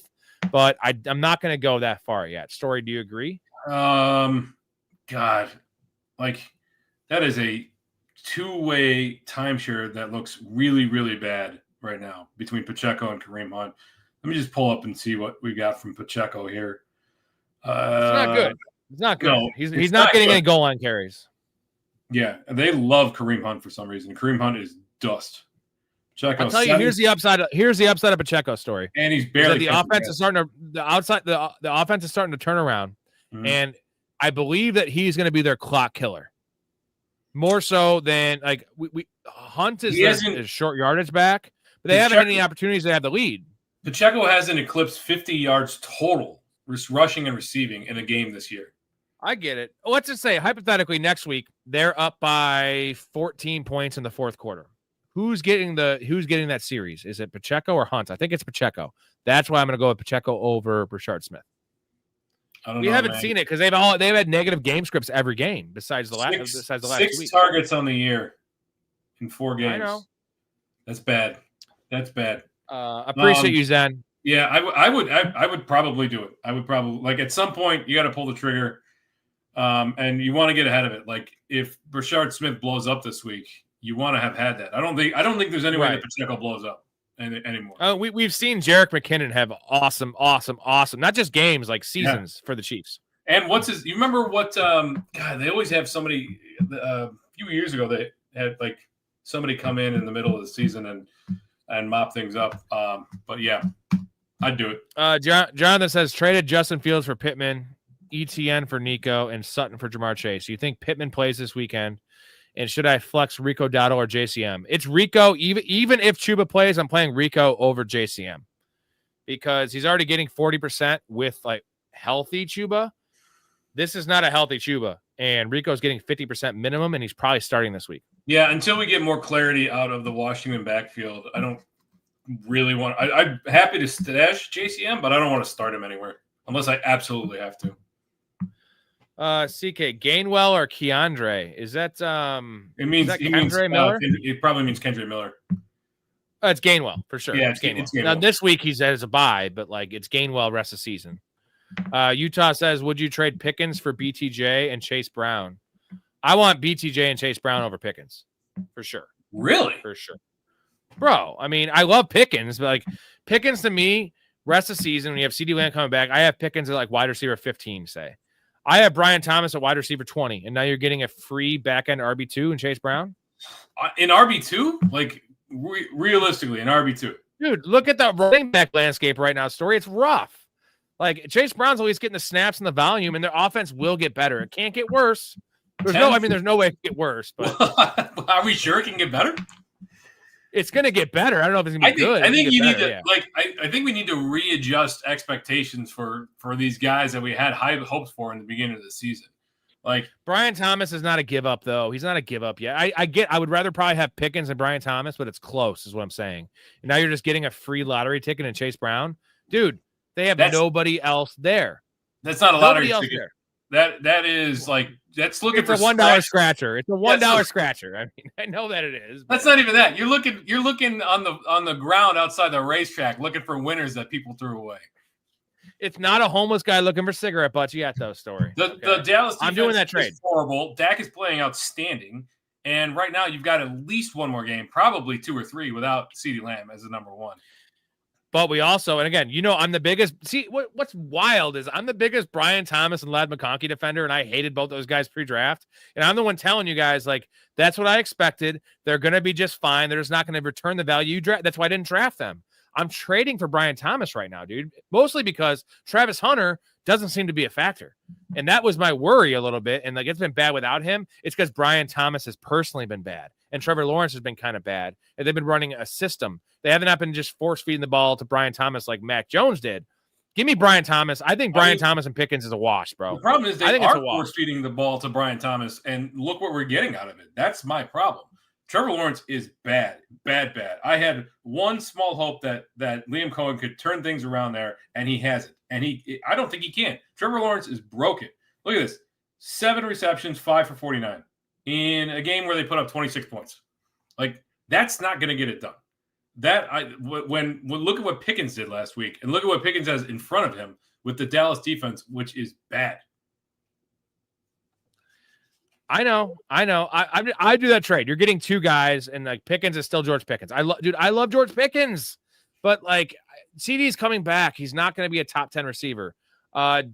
But I'm not going to go that far yet. Story, do you agree? God, like that is a two-way timeshare that looks really, really bad right now between Pacheco and Kareem Hunt. Let me just pull up and see what we got from Pacheco here. It's not good. It's not good. No, he's not getting any goal line carries. Yeah, they love Kareem Hunt for some reason. Kareem Hunt is dust. Pacheco, I'll tell you, here's the upside of Pacheco's story. And he's barely the offense is starting to the offense is starting to turn around, and I believe that he's going to be their clock killer. More so than like Hunt is his short yardage back, but they haven't had any opportunities to have the lead. Pacheco hasn't eclipsed 50 yards total, rushing and receiving in a game this year. I get it. Let's just say hypothetically next week they're up by 14 points in the fourth quarter. Who's getting that series? Is it Pacheco or Hunt? I think it's Pacheco. That's why I'm going to go with Pacheco over Brashard Smith. We haven't seen it because they've had negative game scripts every game besides the last 6 week. targets on the year in 4 games. I know. That's bad. Appreciate you, Zen. Yeah, I would probably do it. I would probably, like, at some point you got to pull the trigger, and you want to get ahead of it. Like if Brashard Smith blows up this week, you want to have had that. I don't think there's any way that Pacheco blows up anymore. We've seen Jerick McKinnon have awesome, not just games, like seasons for the Chiefs. And you remember what, God, they always have somebody, a few years ago, they had like somebody come in the middle of the season and mop things up. But yeah, I'd do it. Jonathan says traded Justin Fields for Pittman, ETN for Nico, and Sutton for Jamar Chase. You think Pittman plays this weekend? And should I flex Rico Dowdle or JCM? It's Rico. Even if Chuba plays, I'm playing Rico over JCM because he's already getting 40% with like healthy Chuba. This is not a healthy Chuba, and Rico's getting 50% minimum, and he's probably starting this week. Yeah, until we get more clarity out of the Washington backfield, I don't really want. I'm happy to stash JCM, but I don't want to start him anywhere unless I absolutely have to. CK Gainwell or Keandre? Is that it means Kendre Miller? It probably means Kendre Miller. It's Gainwell for sure. Yeah, it's Gainwell. It's Gainwell. Now this week he says a bye, but like it's Gainwell rest of season. Utah says, would you trade Pickens for BTJ and Chase Brown? I want BTJ and Chase Brown over Pickens for sure. Really? For sure. Bro, I mean, I love Pickens, but like Pickens to me, rest of season, when you have CeeDee Lamb coming back, I have Pickens at like wide receiver 15, say. I have Brian Thomas at wide receiver 20, and now you're getting a free back-end RB2 and Chase Brown? In RB2? Like, realistically, in RB2. Dude, look at the running back landscape right now, Story. It's rough. Like, Chase Brown's always getting the snaps and the volume, and their offense will get better. It can't get worse. There's no way it can get worse. But are we sure it can get better? It's going to get better. I don't know if it's going to be good. I think you need to I think we need to readjust expectations for these guys that we had high hopes for in the beginning of the season. Like Brian Thomas is not a give up though. He's not a give up yet. I would rather probably have Pickens and Brian Thomas, but it's close is what I'm saying. And now you're just getting a free lottery ticket and Chase Brown. Dude, they have nobody else there. That's not a lottery ticket. That is like that's looking it's for a $1 scratcher. It's a $1 scratcher. I mean, I know that it is. That's not even that. You're looking on the ground outside the racetrack looking for winners that people threw away. It's not a homeless guy looking for cigarette butts yet, though, Story. The Dallas defense I'm doing that trade. Is horrible. Dak is playing outstanding. And right now you've got at least one more game, probably 2 or 3 without CeeDee Lamb as the number 1. But we also, and again, I'm the biggest. See, what's wild is I'm the biggest Brian Thomas and Ladd McConkey defender, and I hated both those guys pre-draft. And I'm the one telling you guys, like, that's what I expected. They're going to be just fine. They're just not going to return the value you draft. That's why I didn't draft them. I'm trading for Brian Thomas right now, dude. Mostly because Travis Hunter doesn't seem to be a factor. And that was my worry a little bit. And like it's been bad without him. It's because Brian Thomas has personally been bad. And Trevor Lawrence has been kind of bad. And they've been running a system. They haven't been just force feeding the ball to Brian Thomas like Mac Jones did. Give me Brian Thomas. I think Brian Thomas and Pickens is a wash, bro. The problem is they are force feeding the ball to Brian Thomas, and look what we're getting out of it. That's my problem. Trevor Lawrence is bad. I had one small hope that Liam Cohen could turn things around there, and he hasn't. And I don't think he can. Trevor Lawrence is broken. Look at this. 7 receptions, 5 for 49 in a game where they put up 26 points. Like, that's not going to get it done. When look at what Pickens did last week, and look at what Pickens has in front of him with the Dallas defense, which is bad. I know. I do that trade. You're getting 2 guys, and like Pickens is still George Pickens. I love George Pickens, but like CD's coming back. He's not going to be a top 10 receiver.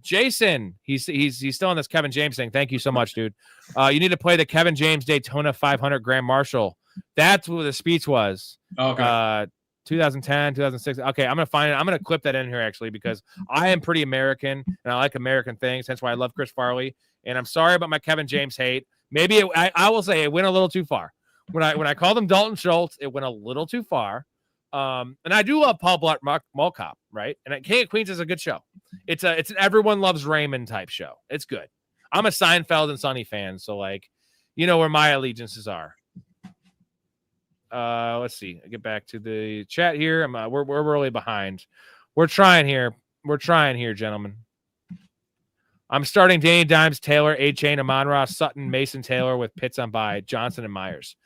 Jason, he's still on this Kevin James thing. Thank you so much, dude. You need to play the Kevin James Daytona 500 Grand Marshal. That's what the speech was. Okay. 2010, 2006. Okay, I'm gonna find it. I'm gonna clip that in here actually because I am pretty American and I like American things. That's why I love Chris Farley. And I'm sorry about my Kevin James hate. Maybe I will say it went a little too far. When I called him Dalton Schultz, it went a little too far. And I do love Paul Blart Mall Cop, right? And King of Queens is a good show. It's an everyone loves Raymond type show. It's good. I'm a Seinfeld and Sonny fan, so like, you know where my allegiances are. Let's see. I get back to the chat here. We're really behind. We're trying here, gentlemen. I'm starting Danny Dimes, Taylor, A-Chain, Amon-Ra, Sutton, Mason Taylor with Pitts on bye, Johnson and Myers.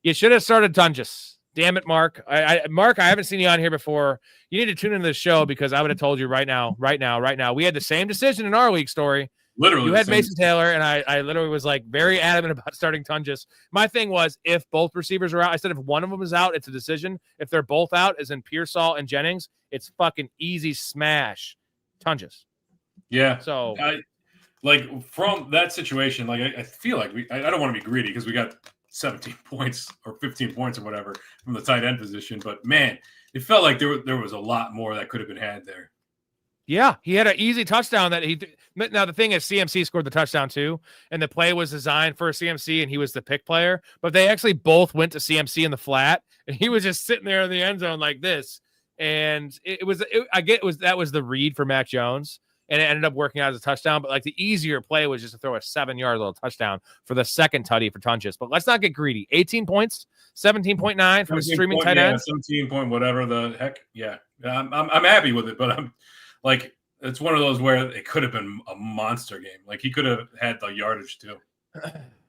You should have started Tungus. Damn it, Mark. Mark, I haven't seen you on here before. You need to tune into the show because I would have told you right now. We had the same decision in our league story. Literally, you had Mason Taylor, and I literally was like very adamant about starting Tungus. My thing was if both receivers are out, I said if one of them is out, it's a decision. If they're both out, as in Pearsall and Jennings, it's fucking easy smash Tungus. Yeah. So, like from that situation, like I feel like I don't want to be greedy because we got 17 points or 15 points or whatever from the tight end position, but man, it felt like there was a lot more that could have been had there. Yeah, he had an easy touchdown that now the thing is CMC scored the touchdown too, and the play was designed for CMC and he was the pick player, but they actually both went to CMC in the flat and he was just sitting there in the end zone like this. And that was the read for Mac Jones, and it ended up working out as a touchdown. But like the easier play was just to throw a 7-yard little touchdown for the second tutty for Tunches. But let's not get greedy. 18 points, 17.9 from a streaming tight end. 17 point whatever the heck. Yeah, I'm happy with it, but I'm like it's one of those where it could have been a monster game. Like he could have had the yardage too.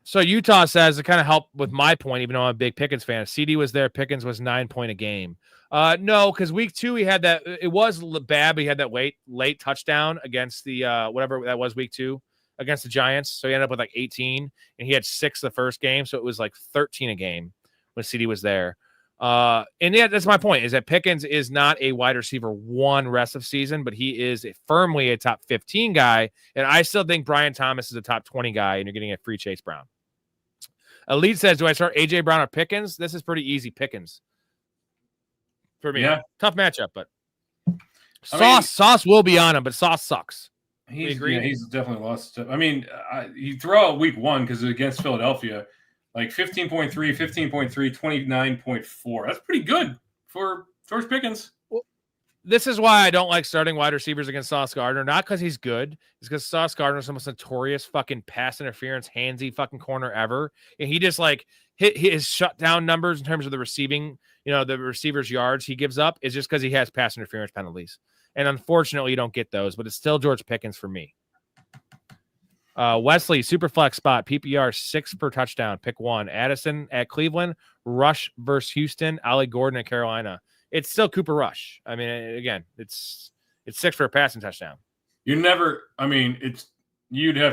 So Utah says it kind of helped with my point, even though I'm a big Pickens fan. CD was there. Pickens was 9 point a game. No, because week 2 he had that. It was bad, but he had that late touchdown against the whatever that was week 2 against the Giants. So he ended up with like 18, and he had 6 the first game, so it was like 13 a game when CD was there. And yeah, that's my point, is that Pickens is not a wide receiver 1 rest of season, but he is firmly a top 15 guy. And I still think Brian Thomas is a top 20 guy, and you're getting a free Chase Brown. Elite says, do I start AJ Brown or Pickens? This is pretty easy. Pickens for me. Yeah. Tough matchup, but Sauce will be on him, but Sauce sucks. He's definitely lost. I mean, you throw out week 1 because against Philadelphia, like 15.3, 15.3, 29.4. That's pretty good for George Pickens. Well, this is why I don't like starting wide receivers against Sauce Gardner. Not because he's good. It's because Sauce Gardner is the most notorious fucking pass interference, handsy fucking corner ever. And he just like hit his shutdown numbers in terms of the receiving, the receiver's yards he gives up is just because he has pass interference penalties. And unfortunately, you don't get those, but it's still George Pickens for me. Wesley, super flex spot, PPR 6 per touchdown, pick 1. Addison at Cleveland, Rush versus Houston, Ollie Gordon at Carolina. It's still Cooper Rush. I mean, again, it's 6 for a passing touchdown. You'd have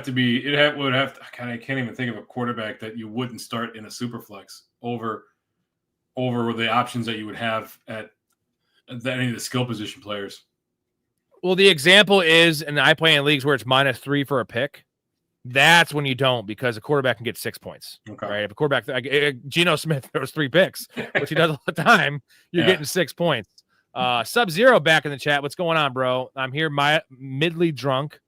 to be. I can't even think of a quarterback that you wouldn't start in a super flex over the options that you would have at any of the skill position players. Well, the example is, and I play in leagues where it's -3 for a pick. That's when you don't, because a quarterback can get 6 points, right? If a quarterback, like Geno Smith, there was 3 picks, which he does all the time, you're getting 6 points. Sub-Zero back in the chat. What's going on, bro? I'm here midly drunk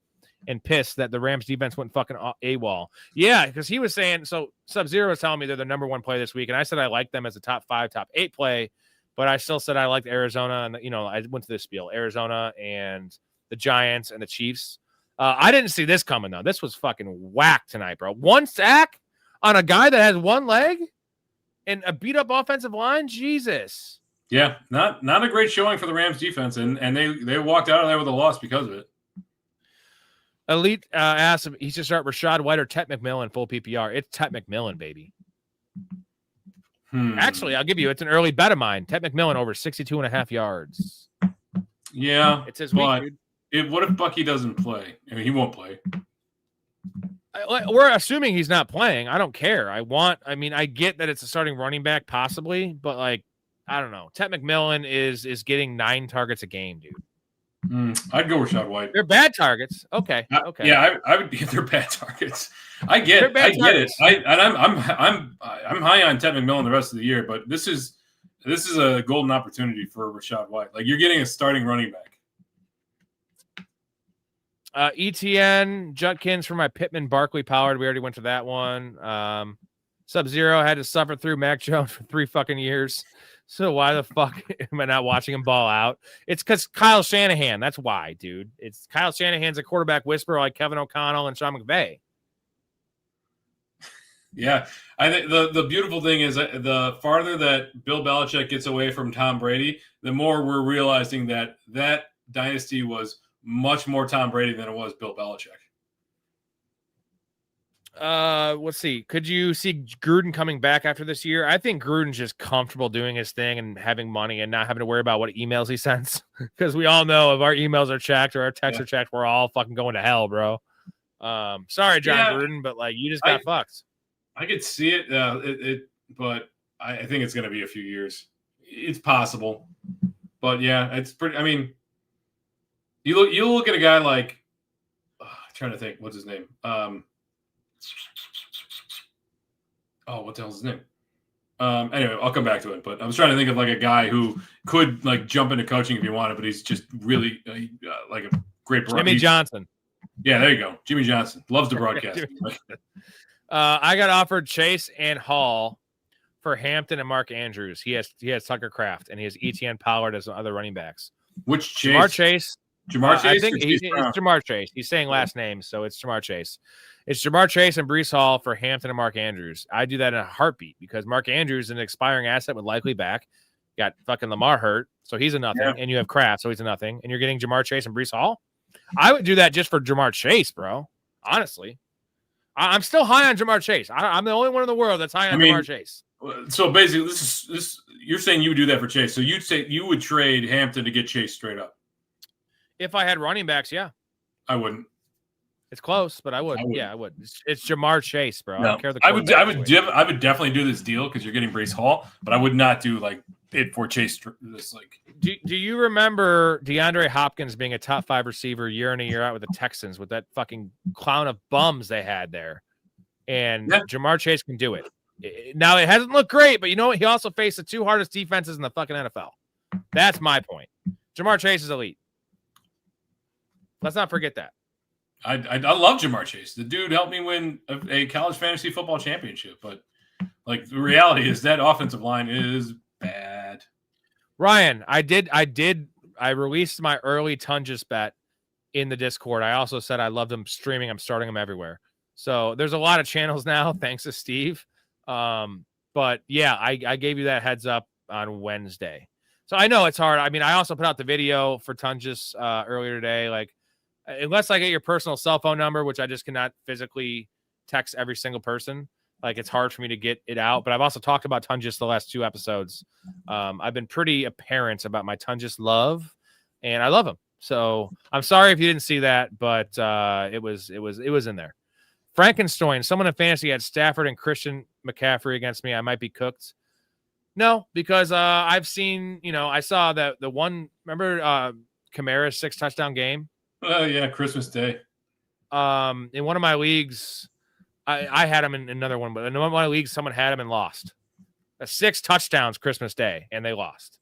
and pissed that the Rams defense went fucking AWOL. Yeah, because he was saying, so Sub-Zero was telling me they're the number one play this week, and I said I liked them as a top 5, top 8 play, but I still said I liked Arizona, and, I went to this spiel, Arizona and the Giants and the Chiefs. I didn't see this coming, though. This was fucking whack tonight, bro. 1 sack on a guy that has 1 leg and a beat-up offensive line? Jesus. Yeah, not a great showing for the Rams defense, and they walked out of there with a loss because of it. Elite asked if he should start Rashad White or Tet McMillan full PPR. It's Tet McMillan, baby. Actually, I'll give you, it's an early bet of mine. Tet McMillan over 62.5 yards. Yeah, it's his week, dude. What if Bucky doesn't play? I mean, he won't play. We're assuming he's not playing. I don't care. I get that it's a starting running back possibly, but I don't know. Tet McMillan is getting 9 targets a game, dude. I'd go Rashad White. They're bad targets. Okay. Yeah, I would give they're bad targets. I get it. I'm high on Ted McMillan the rest of the year, but this is a golden opportunity for Rashad White. Like, you're getting a starting running back. ETN Jutkins for my Pittman Barkley powered. We already went to that one. Sub-Zero had to suffer through Mac Jones for 3 fucking years. So why the fuck am I not watching him ball out? It's because Kyle Shanahan. That's why, dude. It's Kyle Shanahan's a quarterback whisperer like Kevin O'Connell and Sean McVay. Yeah, I think the beautiful thing is that the farther that Bill Belichick gets away from Tom Brady, the more we're realizing that dynasty was much more Tom Brady than it was Bill Belichick. Let's see. Could you see Gruden coming back after this year? I think Gruden's just comfortable doing his thing and having money and not having to worry about what emails he sends. Because we all know if our emails are checked or our texts are checked, we're all fucking going to hell, bro. Sorry, John Gruden, but you just got fucked. I could see it, but I think it's going to be a few years. It's possible, but yeah, it's pretty. I mean, you look at a guy like I'm trying to think, what's his name? What the hell's his name? Anyway, I'll come back to it. But I was trying to think of a guy who could jump into coaching if he wanted, but he's just really a great. Jimmy Johnson. Yeah, there you go. Jimmy Johnson loves to broadcast. I got offered Chase and Hall for Hampton and Mark Andrews. He has Tucker Kraft and he has ETN Pollard as other running backs. Which Chase? Jamar Chase. I think it's Jamar Chase. He's saying last names, so it's Jamar Chase. It's Jamar Chase and Breece Hall for Hampton and Mark Andrews. I do that in a heartbeat because Mark Andrews is an expiring asset with likely back. Got fucking Lamar hurt, so he's a nothing. Yeah. And you have Kraft, so he's a nothing. And you're getting Jamar Chase and Breece Hall? I would do that just for Jamar Chase, bro. Honestly. I'm still high on Jamar Chase. I'm the only one in the world that's high on Jamar Chase. So basically, this you're saying you would do that for Chase. So you'd say you would trade Hampton to get Chase straight up. If I had running backs, yeah. I wouldn't. It's close, but I would. Yeah, I would. It's Jamar Chase, bro. No, I don't care. I would definitely do this deal because you're getting Breece Hall, but I would not do it for Chase. Do you remember DeAndre Hopkins being a top 5 receiver year in and year out with the Texans with that fucking clown of bums they had there? And Jamar Chase can do it. Now, it hasn't looked great, but you know what? He also faced the 2 hardest defenses in the fucking NFL. That's my point. Jamar Chase is elite. Let's not forget that. I love Jamar Chase. The dude helped me win a college fantasy football championship, but the reality is that offensive line is bad. Ryan, I released my early Tungus bet in the Discord. I also said I loved him streaming. I'm starting him everywhere. So there's a lot of channels now, thanks to Steve. But yeah, I gave you that heads up on Wednesday. So I know it's hard. I mean, I also put out the video for Tungus earlier today. Unless I get your personal cell phone number, which I just cannot physically text every single person, it's hard for me to get it out. But I've also talked about Tungus the last 2 episodes. I've been pretty apparent about my Tungus love, and I love him. So I'm sorry if you didn't see that, but it was in there. Frankenstein, someone in fantasy had Stafford and Christian McCaffrey against me. I might be cooked. No, because I've seen, I saw that the one, remember Kamara's 6 touchdown game? Yeah, Christmas Day. In one of my leagues, I had him in another one, but in one of my leagues, someone had him and lost. 6 touchdowns Christmas Day, and they lost.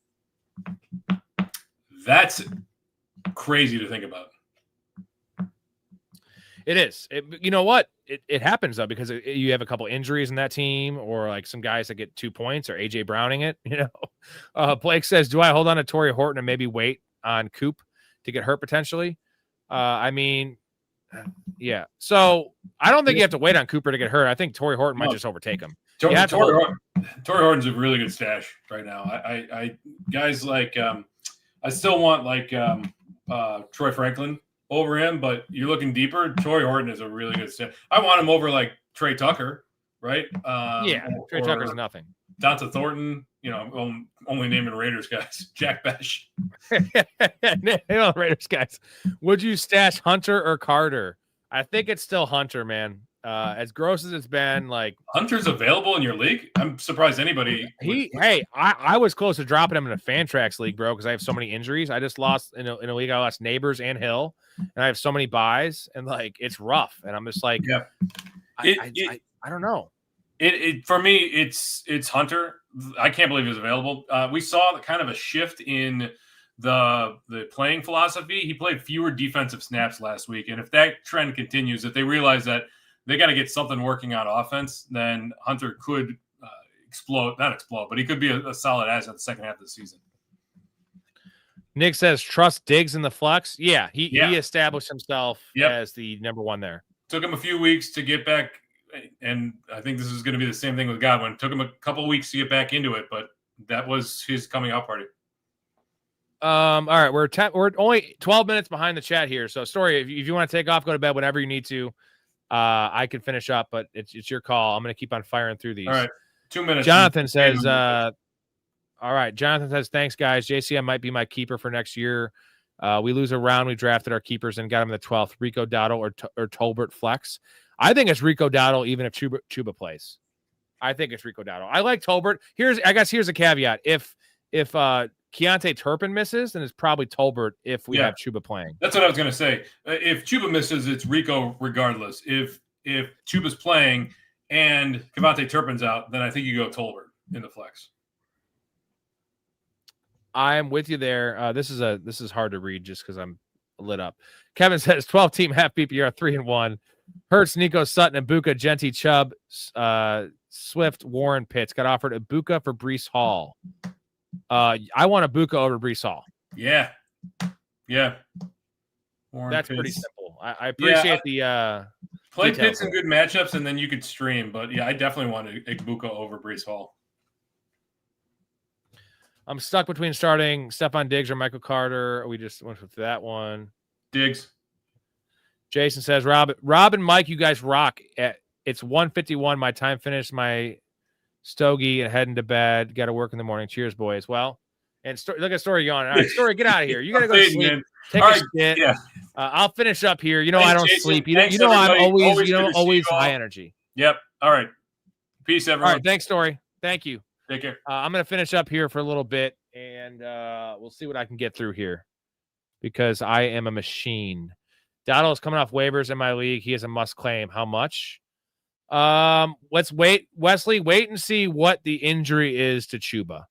That's crazy to think about. It is. You know what? It happens, though, because you have a couple injuries in that team or like some guys that get 2 points or A.J. Browning it. Blake says, do I hold on to Torrey Horton and maybe wait on Coop to get hurt potentially? I mean, yeah. So I don't think you have to wait on Cooper to get hurt. I think Torrey Horton might just overtake him. Torrey Horton's a really good stash right now. I guys like I still want like Troy Franklin over him, but you're looking deeper. Torrey Horton is a really good stash. I want him over like Trey Tucker, right? Trey Tucker's nothing. Donta Thornton, only naming Raiders guys. Jack Besh. Raiders guys. Would you stash Hunter or Carter? I think it's still Hunter, man. As gross as it's been, like Hunter's available in your league. I'm surprised anybody. I was close to dropping him in a Fantrax league, bro, because I have so many injuries. I just lost in a league. I lost Neighbors and Hill, and I have so many buys, and like it's rough. And I'm just like, I don't know. It for me, it's Hunter. I can't believe he was available. We saw kind of a shift in the playing philosophy. He played fewer defensive snaps last week, and if that trend continues, if they realize that they got to get something working on offense, then Hunter could not explode, but he could be a solid asset the second half of the season. Nick says, trust Diggs in the flex. Yeah, he established himself as the number one there. Took him a few weeks to get back, and I think this is going to be the same thing with Godwin. Took him a couple of weeks to get back into it, but that was his coming out party. All right, we're only 12 minutes behind the chat here. So, Story, if you want to take off, go to bed, whatever you need to. I can finish up, but it's your call. I'm going to keep on firing through these. All right, 2 minutes. Jonathan says, all right. Jonathan says, thanks, guys. JCM might be my keeper for next year. We lose a round. We drafted our keepers and got him in the 12th. Rico Dowdle or Tolbert flex. I think it's Rico Dowdle, even if Chuba plays. I think it's Rico Dowdle. I like Tolbert. Here's a caveat. If Keontae Turpin misses, then it's probably Tolbert if we have Chuba playing. That's what I was going to say. If Chuba misses, it's Rico regardless. If Chuba's playing and Kevontae Turpin's out, then I think you go Tolbert in the flex. I'm with you there. This is hard to read just because I'm lit up. Kevin says 12-team half PPR 3-1. Hurts, Nico, Sutton, Ibuka, Genti, Chubb, Swift, Warren, Pitts. Got offered Ibuka for Breece Hall. I want Ibuka over Breece Hall. Yeah. Warren That's Pitts. Pretty simple. I appreciate the play Pitts in good matchups, and then you could stream. But yeah, I definitely want Ibuka over Breece Hall. I'm stuck between starting Stephon Diggs or Michael Carter. We just went with that one. Diggs. Jason says, Rob and Mike, you guys rock. It's 1:51. My time finished. My stogie and heading to bed. Got to work in the morning. Cheers, boys. Well, and look at Story yawning. All right, Story, get out of here. You got to go to sleep. Man. Take a shit. Yeah. I'll finish up here. You know, I don't sleep. You know I'm always high energy. Yep. All right. Peace, everyone. All right. Thanks, Story. Thank you. Take care. I'm going to finish up here for a little bit, and we'll see what I can get through here because I am a machine. Dowdle is coming off waivers in my league. He is a must claim. How much? Let's wait, Wesley. Wait and see what the injury is to Chuba,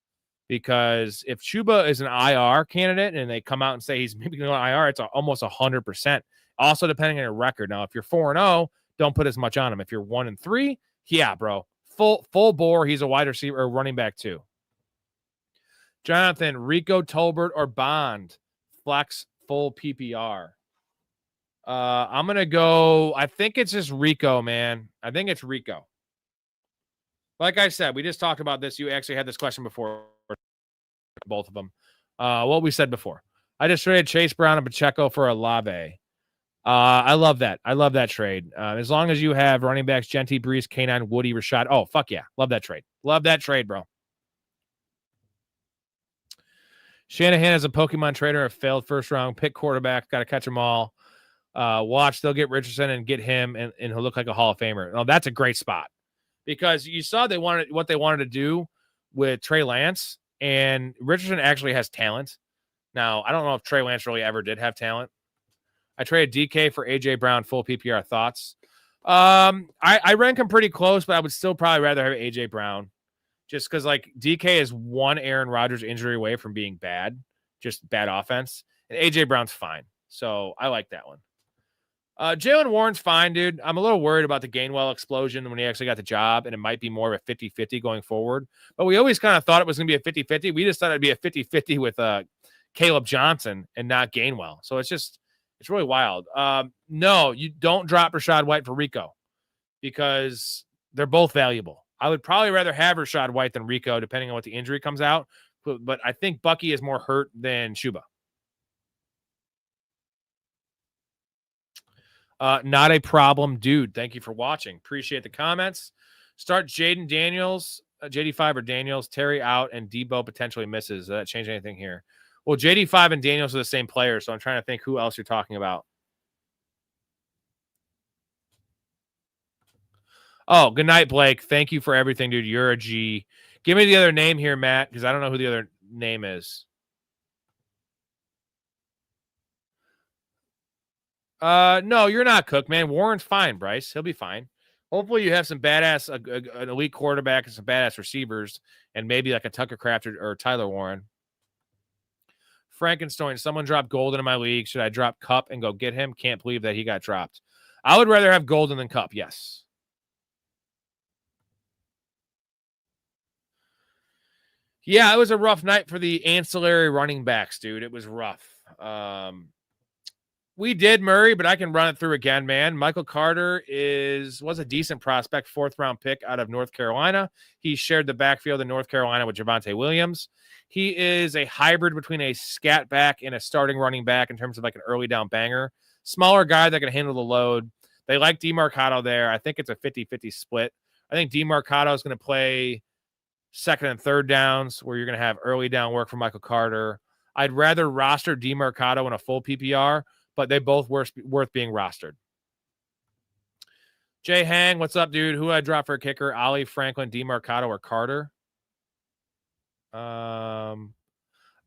because if Chuba is an IR candidate and they come out and say he's maybe going to IR, it's almost 100%. Also, depending on your record. Now, if you're 4-0, don't put as much on him. If you're 1-3, yeah, bro, full bore. He's a wide receiver or running back too. Jonathan, Rico, Tolbert, or Bond flex full PPR. I'm going to go, I think it's just Rico, man. I think it's Rico. Like I said, we just talked about this. You actually had this question before, both of them. What we said before. I just traded Chase Brown and Pacheco for Olave. I love that. I love that trade. As long as you have running backs, Genti, Breece, K9, Woody, Rashad. Oh, fuck yeah. Love that trade. Love that trade, bro. Shanahan is a Pokemon trader, a failed first round pick quarterback. Got to catch them all. Watch, they'll get Richardson and get him, and he'll look like a Hall of Famer. Oh, that's a great spot because you saw what they wanted to do with Trey Lance, and Richardson actually has talent. Now, I don't know if Trey Lance really ever did have talent. I traded DK for AJ Brown, full PPR. Thoughts? I rank him pretty close, but I would still probably rather have AJ Brown just because like DK is one Aaron Rodgers injury away from being bad. just bad offense. And AJ Brown's fine. So I like that one. Jalen Warren's fine, dude. I'm a little worried about the Gainwell explosion when he actually got the job, and it might be more of a 50-50 going forward. But we always kind of thought it was going to be a 50-50. We just thought it'd be a 50-50 with Caleb Johnson and not Gainwell. So it's really wild. No, you don't drop Rachaad White for Rico because they're both valuable. I would probably rather have Rachaad White than Rico, depending on what the injury comes out. But I think Bucky is more hurt than Chuba. Not a problem, dude. Thank you for watching. Appreciate the comments. Start Jaden Daniels, JD5 or Daniels, Terry out, and Debo potentially misses. Does that change anything here? Well, JD5 and Daniels are the same player, so I'm trying to think who else you're talking about. Oh, good night, Blake. Thank you for everything, dude. You're a G. Give me the other name here, Matt, because I don't know who the other name is. No, you're not Cook, man. Warren's fine, Bryce. He'll be fine. Hopefully you have some badass, an elite quarterback and some badass receivers, and maybe like a Tucker Craft or Tyler Warren. Frankenstein, someone dropped Golden in my league. Should I drop Cup and go get him? Can't believe that he got dropped. I would rather have Golden than Cup, yes. Yeah, it was a rough night for the ancillary running backs, dude. It was rough. We did Murray, but I can run it through again, man. Michael Carter was a decent prospect, 4th-round pick out of North Carolina. He shared the backfield in North Carolina with Javonte Williams. He is a hybrid between a scat back and a starting running back in terms of like an early down banger. Smaller guy that can handle the load. They like DeMarcado there. I think it's a 50-50 split. I think DeMarcado is going to play second and third downs where you're going to have early down work for Michael Carter. I'd rather roster DeMarcado in a full PPR, but they both worth being rostered. Jay Hang, what's up, dude? Who I drop for a kicker? Ollie, Franklin, DeMarcado, or Carter?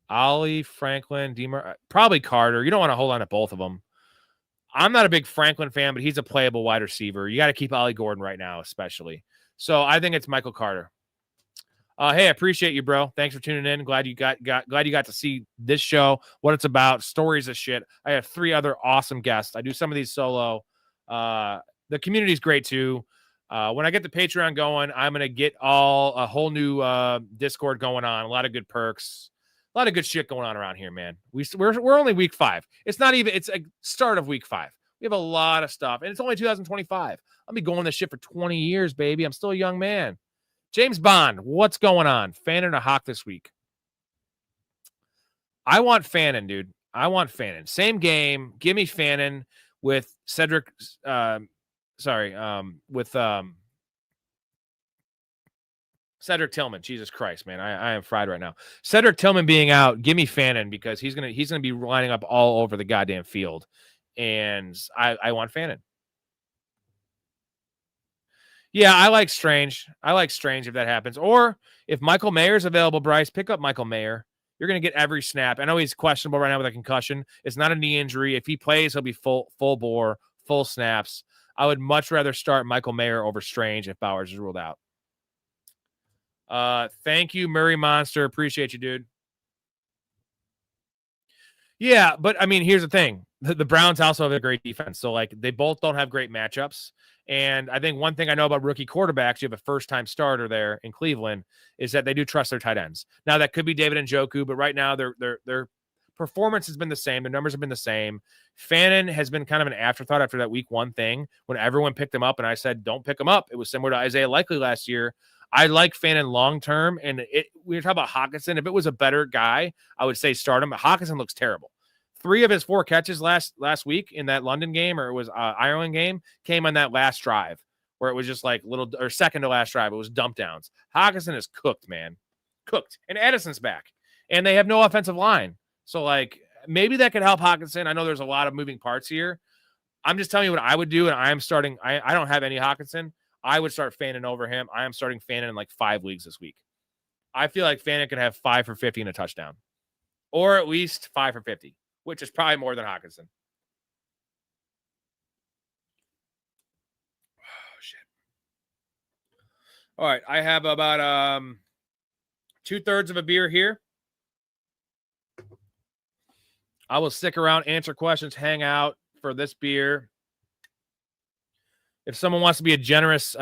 Ollie, Franklin, probably Carter. You don't want to hold on to both of them. I'm not a big Franklin fan, but he's a playable wide receiver. You got to keep Ollie Gordon right now, especially. So I think it's Michael Carter. Hey, I appreciate you, bro. Thanks for tuning in. Glad you got to see this show, what it's about, stories of shit. I have 3 other awesome guests. I do some of these solo. The community's great too. When I get the Patreon going, I'm gonna get a whole new Discord going on. A lot of good perks, a lot of good shit going on around here, man. We're only week 5. It's a start of week 5. We have a lot of stuff, and it's only 2025. I'll be going this shit for 20 years, baby. I'm still a young man. James Bond, what's going on? Fannin or Hawk this week? I want Fannin, dude. I want Fannin. Same game. Give me Fannin with Cedric. With Cedric Tillman. Jesus Christ, man. I am fried right now. Cedric Tillman being out. Give me Fannin because he's gonna be lining up all over the goddamn field. And I want Fannin. Yeah, I like Strange. If that happens. Or if Michael Mayer's available, Bryce, pick up Michael Mayer. You're going to get every snap. I know he's questionable right now with a concussion. It's not a knee injury. If he plays, he'll be full bore, full snaps. I would much rather start Michael Mayer over Strange if Bowers is ruled out. Thank you, Murray Monster. Appreciate you, dude. Yeah, but I mean, here's the thing. The Browns also have a great defense. So, like, they both don't have great matchups. And I think one thing I know about rookie quarterbacks, you have a first-time starter there in Cleveland, is that they do trust their tight ends. Now, that could be David Njoku, but right now their performance has been the same. Their numbers have been the same. Fannin has been kind of an afterthought after that week 1 thing when everyone picked him up, and I said, don't pick him up. It was similar to Isaiah Likely last year. I like Fannin long-term, and we were talking about Hawkinson. If it was a better guy, I would say start him. But Hawkinson looks terrible. 3 of his 4 catches last week in that London game, or it was Ireland game, came on that last drive where it was just like second to last drive. It was dump downs. Hawkinson is cooked, man. Cooked. And Edison's back. And they have no offensive line. So, like, maybe that could help Hawkinson. I know there's a lot of moving parts here. I'm just telling you what I would do, and I am starting. I don't have any Hawkinson. I would start Fannin over him. I am starting Fannin in like 5 leagues this week. I feel like Fannin could have 5 for 50 and a touchdown. Or at least 5 for 50. Which is probably more than Hawkinson. Oh, shit. All right. I have about 2/3 of a beer here. I will stick around, answer questions, hang out for this beer. If someone wants to be a generous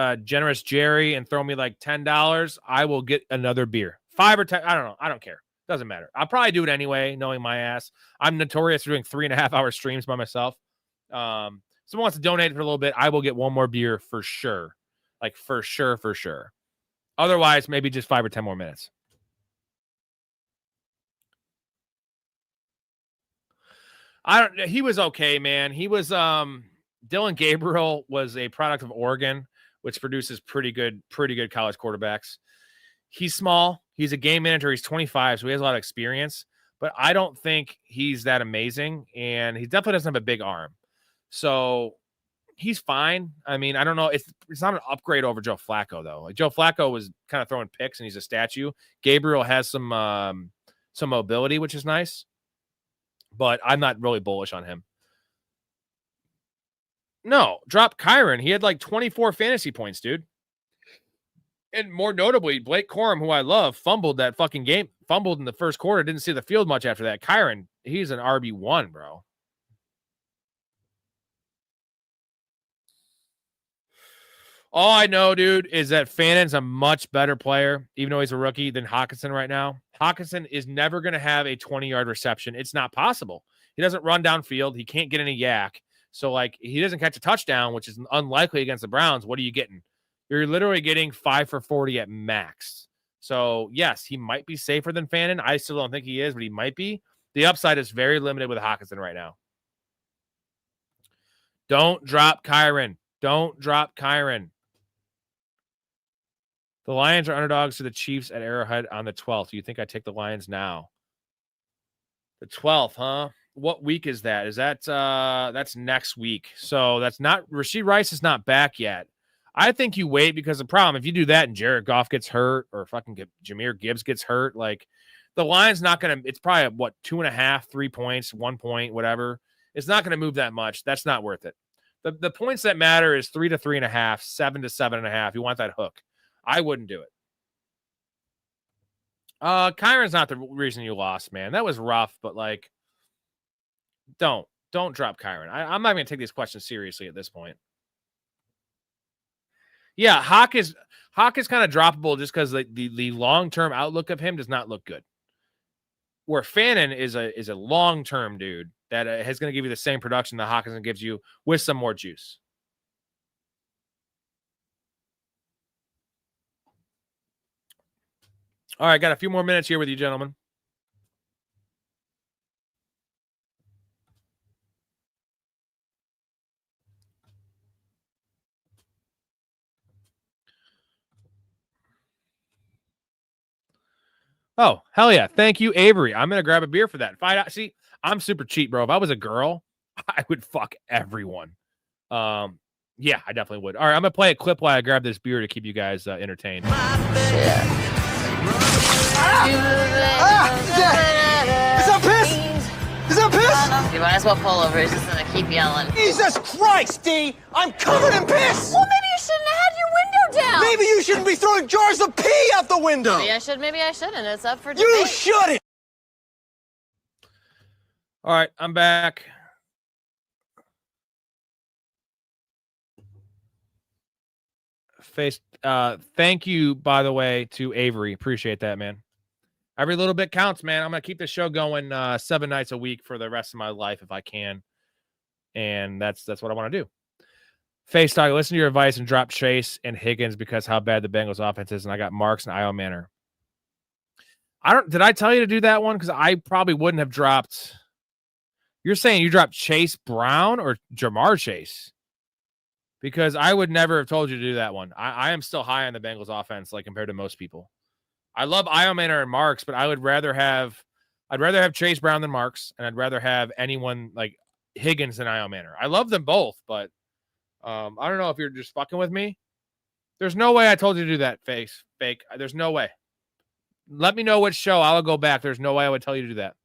Jerry and throw me like $10, I will get another beer. 5 or 10, I don't know. I don't care. Doesn't matter. I'll probably do it anyway, knowing my ass. I'm notorious for doing 3.5-hour streams by myself. Someone wants to donate for a little bit, I will get one more beer for sure. Like for sure. Otherwise, maybe just 5 or 10 more minutes. He was okay, man. He was Dylan Gabriel was a product of Oregon, which produces pretty good college quarterbacks. He's small. He's a game manager. He's 25, so he has a lot of experience. But I don't think he's that amazing, and he definitely doesn't have a big arm. So he's fine. I mean, I don't know. It's not an upgrade over Joe Flacco, though. Like Joe Flacco was kind of throwing picks, and he's a statue. Gabriel has some mobility, which is nice. But I'm not really bullish on him. No, drop Kyron. He had like 24 fantasy points, dude. And more notably, Blake Corum, who I love, fumbled that fucking game. Fumbled in the first quarter. Didn't see the field much after that. Kyron, he's an RB1, bro. All I know, dude, is that Fannon's a much better player, even though he's a rookie, than Hawkinson right now. Hawkinson is never going to have a 20-yard reception. It's not possible. He doesn't run downfield. He can't get any yak. So, like, he doesn't catch a touchdown, which is unlikely against the Browns. What are you getting? You're literally getting 5 for 40 at max. So, yes, he might be safer than Fannin. I still don't think he is, but he might be. The upside is very limited with Hawkinson right now. Don't drop Kyron. Don't drop Kyron. The Lions are underdogs to the Chiefs at Arrowhead on the 12th. Do you think I take the Lions now? The 12th, huh? What week is that? Is that that's next week? So that's not Rashee Rice is not back yet. I think you wait because the problem, if you do that and Jared Goff gets hurt or fucking Jahmyr Gibbs gets hurt, like the Lions not gonna. It's probably what 2.5, 3 points, 1 point, whatever. It's not gonna move that much. That's not worth it. The points that matter is 3 to 3.5, 7 to 7.5. You want that hook. I wouldn't do it. Kyron's not the reason you lost, man. That was rough, but like, don't drop Kyron. I'm not going to take these questions seriously at this point. Yeah, Hawk is kind of droppable just because the long-term outlook of him does not look good. Where Fannin is a long-term dude that is going to give you the same production that Hawkinson gives you with some more juice. All right, got a few more minutes here with you, gentlemen. Oh, hell yeah. Thank you, Avery. I'm going to grab a beer for that. See, I'm super cheap, bro. If I was a girl, I would fuck everyone. Yeah, I definitely would. All right, I'm going to play a clip while I grab this beer to keep you guys entertained. Yeah. Is that piss? Is that piss? You might as well pull over. He's just going to keep yelling. Jesus Christ, D! I'm covered in piss! Well, maybe you shouldn't have had your window down. Maybe you shouldn't be throwing jars of pee out the window. Maybe I should, maybe I shouldn't. It's up for debate. You shouldn't! All right, I'm back. Thank you, by the way, to Avery. Appreciate that, man. Every little bit counts, man. I'm going to keep the show going 7 nights a week for the rest of my life if I can. And that's what I want to do. Face Dog, listen to your advice and drop Chase and Higgins because how bad the Bengals offense is. And I got Marks and Io Manor. Did I tell you to do that one? Because I probably wouldn't have dropped. You're saying you dropped Chase Brown or Jamar Chase? Because I would never have told you to do that one. I am still high on the Bengals offense, like compared to most people. I love Io Manor and Marks, but I'd rather have Chase Brown than Marks, and I'd rather have anyone like Higgins than Io Manor. I love them both, but I don't know if you're just fucking with me. There's no way I told you to do that, fake. There's no way. Let me know which show. I'll go back. There's no way I would tell you to do that.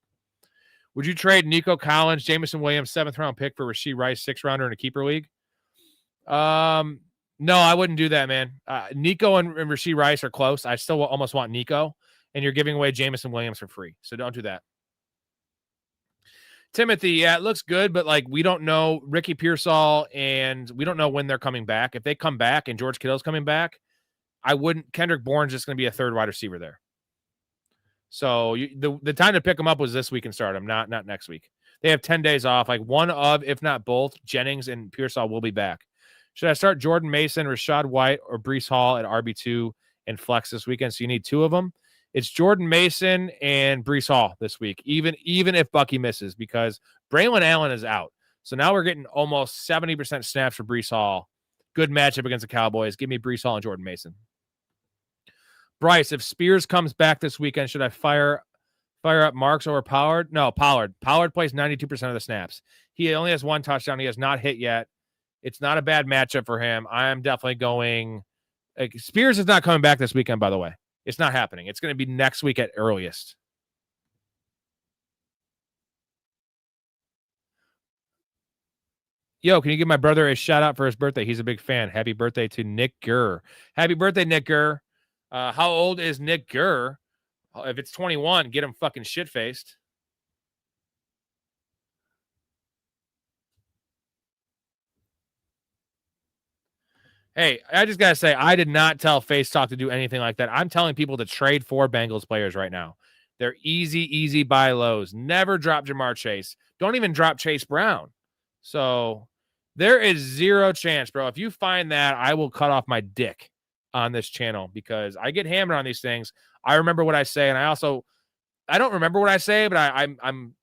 Would you trade Nico Collins, Jameson Williams, 7th round pick for Rashee Rice, 6th rounder in a keeper league? No, I wouldn't do that, man. Nico and Rashee Rice are close. I still almost want Nico, and you're giving away Jameson Williams for free. So don't do that. Timothy, yeah, it looks good, but like we don't know Ricky Pearsall and we don't know when they're coming back. If they come back and George Kittle's coming back, Kendrick Bourne's just going to be a third wide receiver there. So the time to pick them up was this week and start them, not next week. They have 10 days off. Like one of, if not both, Jennings and Pearsall will be back. Should I start Jordan Mason, Rashad White, or Breece Hall at RB2 and flex this weekend? So you need two of them. It's Jordan Mason and Breece Hall this week, even if Bucky misses, because Braylon Allen is out. So now we're getting almost 70% snaps for Breece Hall. Good matchup against the Cowboys. Give me Breece Hall and Jordan Mason. Bryce, if Spears comes back this weekend, should I fire up Marks over Pollard? No, Pollard. Pollard plays 92% of the snaps. He only has one touchdown. He has not hit yet. It's not a bad matchup for him. I am definitely going. Spears is not coming back this weekend, by the way. It's not happening. It's going to be next week at earliest. Yo, can you give my brother a shout out for his birthday? He's a big fan. Happy birthday to Nick Gurr. Happy birthday, Nick Gurr. How old is Nick Gurr? If it's 21, get him fucking shit-faced. Hey, I just got to say, I did not tell Face Talk to do anything like that. I'm telling people to trade for Bengals players right now. They're easy buy lows. Never drop Jamar Chase. Don't even drop Chase Brown. So there is zero chance, bro. If you find that, I will cut off my dick on this channel because I get hammered on these things. I remember what I say, and I don't remember what I say, but I'm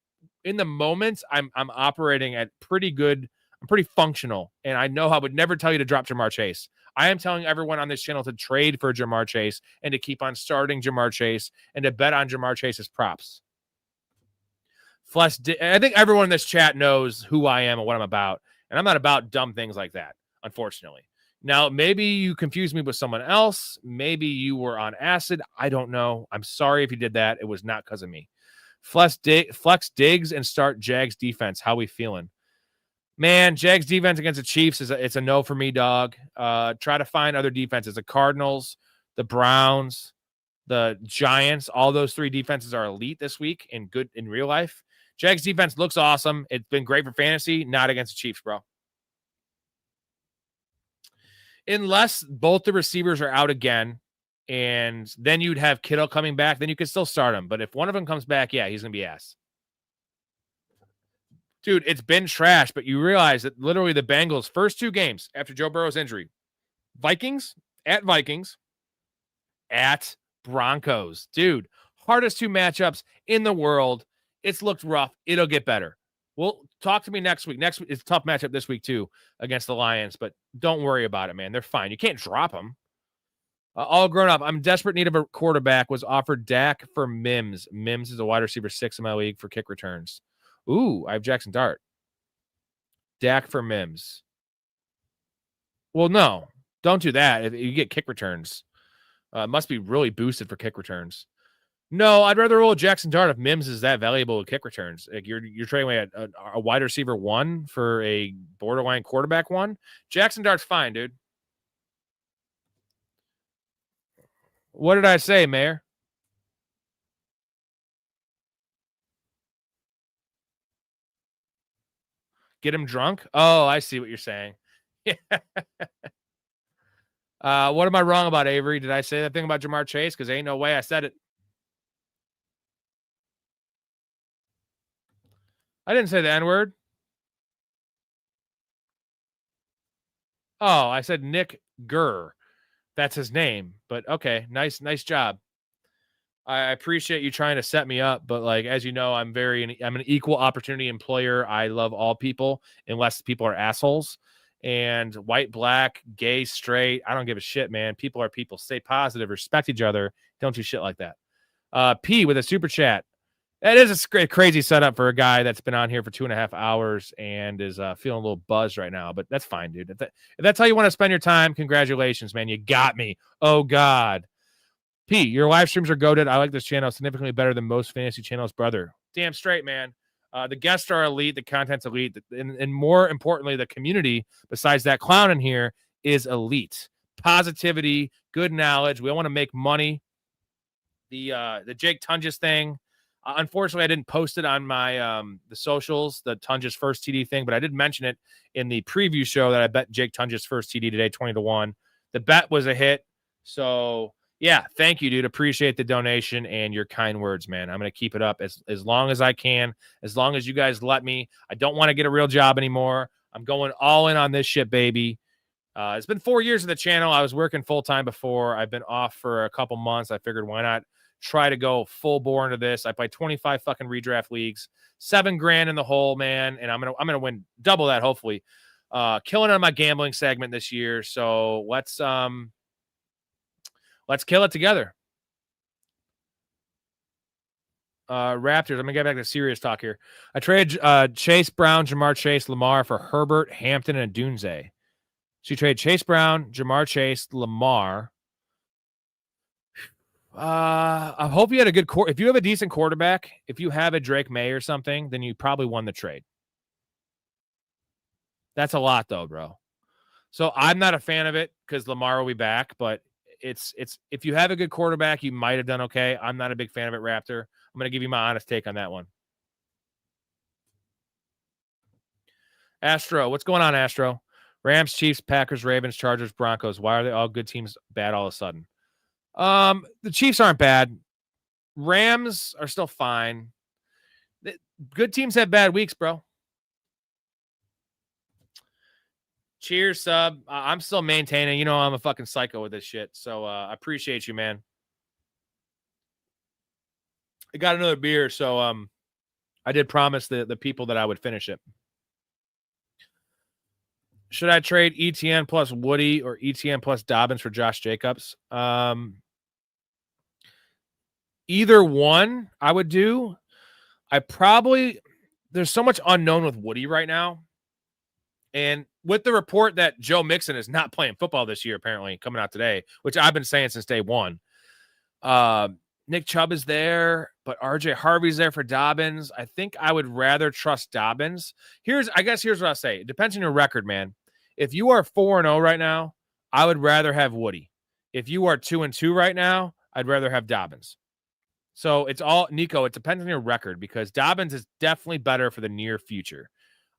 in the moments I'm operating at pretty good. I'm pretty functional, and I know I would never tell you to drop Jamar Chase. I am telling everyone on this channel to trade for Jamar Chase and to keep on starting Jamar Chase and to bet on Jamar Chase's props. I think everyone in this chat knows who I am and what I'm about, and I'm not about dumb things like that, unfortunately. Now, maybe you confused me with someone else. Maybe you were on acid. I don't know. I'm sorry if you did that. It was not because of me. Flex Diggs and start Jags defense. How we feeling? Man, Jags defense against the Chiefs it's a no for me, dog. Try to find other defenses. The Cardinals, the Browns, the Giants, all those three defenses are elite this week and good in real life. Jags defense looks awesome. It's been great for fantasy, not against the Chiefs, bro. Unless both the receivers are out again, and then you'd have Kittle coming back, then you could still start him. But if one of them comes back, yeah, he's going to be ass. Dude, it's been trash, but you realize that literally the Bengals' first two games after Joe Burrow's injury, Vikings, at Broncos. Dude, hardest two matchups in the world. It's looked rough. It'll get better. Well, talk to me next week. Next week, it's a tough matchup this week, too, against the Lions, but don't worry about it, man. They're fine. You can't drop them. All grown up. I'm in desperate need of a quarterback. Was offered Dak for Mims. Mims is a wide receiver 6 in my league for kick returns. Ooh, I have Jackson Dart. Dak for Mims. Well, no. Don't do that. If you get kick returns. It must be really boosted for kick returns. No, I'd rather roll Jackson Dart if Mims is that valuable with kick returns. Like you're trading away a wide receiver 1 for a borderline quarterback 1. Jackson Dart's fine, dude. What did I say, Mayor? Get him drunk? Oh, I see what you're saying. What am I wrong about, Avery? Did I say that thing about Jamar Chase? Because ain't no way I said it. I didn't say the N-word. Oh, I said Nick Gurr. That's his name. But okay, nice job. I appreciate you trying to set me up, but like as you know, I'm an equal opportunity employer. I love all people unless people are assholes. And white, black, gay, straight, I don't give a shit, man. People are people. Stay positive, respect each other. Don't do shit like that. P with a super chat. That is a crazy setup for a guy that's been on here for 2.5 hours and is feeling a little buzzed right now, but that's fine, dude. If that's how you want to spend your time, congratulations, man. You got me. Oh, God. P, your live streams are goated. I like this channel significantly better than most fantasy channels, brother. Damn straight, man. The guests are elite. The content's elite. And more importantly, the community, besides that clown in here, is elite. Positivity, good knowledge. We all want to make money. The Jake Tunges thing, Unfortunately, I didn't post it on my the socials, the Tunja's first TD thing, but I did mention it in the preview show that I bet Jake Tunja's first TD today, 20-1. The bet was a hit. So, yeah, thank you, dude. Appreciate the donation and your kind words, man. I'm going to keep it up as long as I can, as long as you guys let me. I don't want to get a real job anymore. I'm going all in on this shit, baby. It's been 4 years of the channel. I was working full-time before. I've been off for a couple months. I figured why not try to go full bore into this. I play 25 fucking redraft leagues, $7,000 in the hole, man. And I'm gonna win double that, hopefully. Killing on my gambling segment this year. So let's kill it together. Raptors. I'm gonna get back to serious talk here. I traded Chase Brown, Jamar Chase, Lamar for Herbert, Hampton, and Dunze. So you trade Chase Brown, Jamar Chase, Lamar. I hope you had a good if you have a decent quarterback, if you have a Drake May or something, then you probably won the trade. That's a lot though, bro. So I'm not a fan of it because Lamar will be back, but it's if you have a good quarterback, you might have done okay. I'm not a big fan of it, Raptor. I'm going to give you my honest take on that one. Astro, what's going on, Astro? Rams, Chiefs, Packers, Ravens, Chargers, Broncos. Why are they all good teams bad all of a sudden? The Chiefs aren't bad. Rams are still fine. Good teams have bad weeks, bro. Cheers, sub. I'm still maintaining. You know, I'm a fucking psycho with this shit. So I appreciate you, man. I got another beer, so I did promise the people that I would finish it. Should I trade ETN plus Woody or ETN plus Dobbins for Josh Jacobs? Either one I would do. There's so much unknown with Woody right now. And with the report that Joe Mixon is not playing football this year, apparently coming out today, which I've been saying since day one. Nick Chubb is there, but RJ Harvey's there for Dobbins. I think I would rather trust Dobbins. Here's what I'll say. It depends on your record, man. If you are 4-0 right now, I would rather have Woody. If you are 2-2 right now, I'd rather have Dobbins. So it's all, Nico, it depends on your record because Dobbins is definitely better for the near future.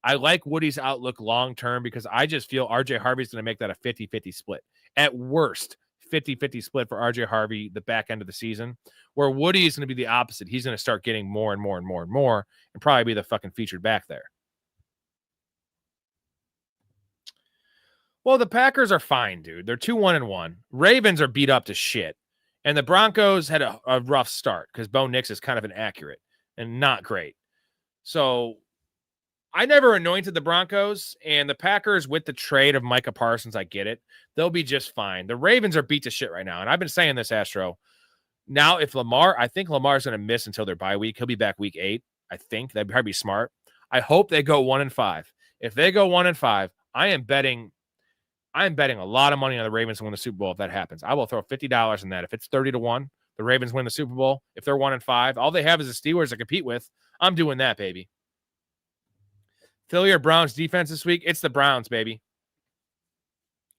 I like Woody's outlook long-term because I just feel RJ Harvey's going to make that a 50-50 split. At worst, 50-50 split for RJ Harvey the back end of the season, where Woody is going to be the opposite. He's going to start getting more and more and more and more and probably be the fucking featured back there. Well, the Packers are fine, dude. They're 2-1-1. Ravens are beat up to shit. And the Broncos had a rough start because Bo Nix is kind of inaccurate and not great. So I never anointed the Broncos, and the Packers with the trade of Micah Parsons, I get it. They'll be just fine. The Ravens are beat to shit right now, and I've been saying this, Astro. Now, I think Lamar's going to miss until their bye week. He'll be back week 8, I think. That'd probably be smart. I hope they go 1-5. If they go 1-5, I am betting a lot of money on the Ravens to win the Super Bowl if that happens. I will throw $50 in that. If it's 30-1, the Ravens win the Super Bowl. If they're 1-5, all they have is the Steelers to compete with. I'm doing that, baby. Philly or Browns defense this week? It's the Browns, baby.